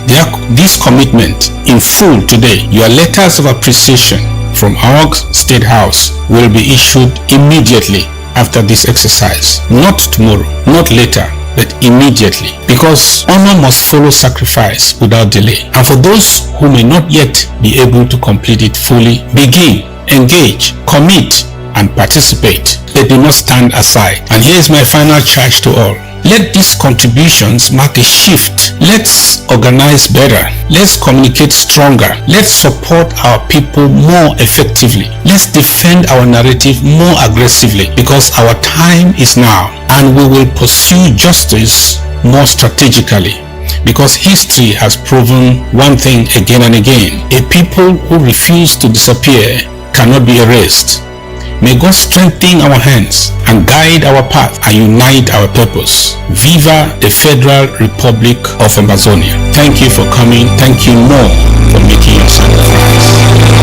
this commitment in full today, your letters of appreciation from our State House will be issued immediately after this exercise. Not tomorrow, not later, but immediately, because honor must follow sacrifice without delay. And for those who may not yet be able to complete it fully, begin, engage, commit, and participate. They do not stand aside. And here's my final charge to all. Let these contributions mark a shift. Let's organize better. Let's communicate stronger. Let's support our people more effectively. Let's defend our narrative more aggressively, because our time is now, and we will pursue justice more strategically. Because history has proven one thing again and again: a people who refuse to disappear cannot be erased. May God strengthen our hands and guide our path and unite our purpose. Viva the Federal Republic of Ambazonia. Thank you for coming. Thank you more for making your sacrifice.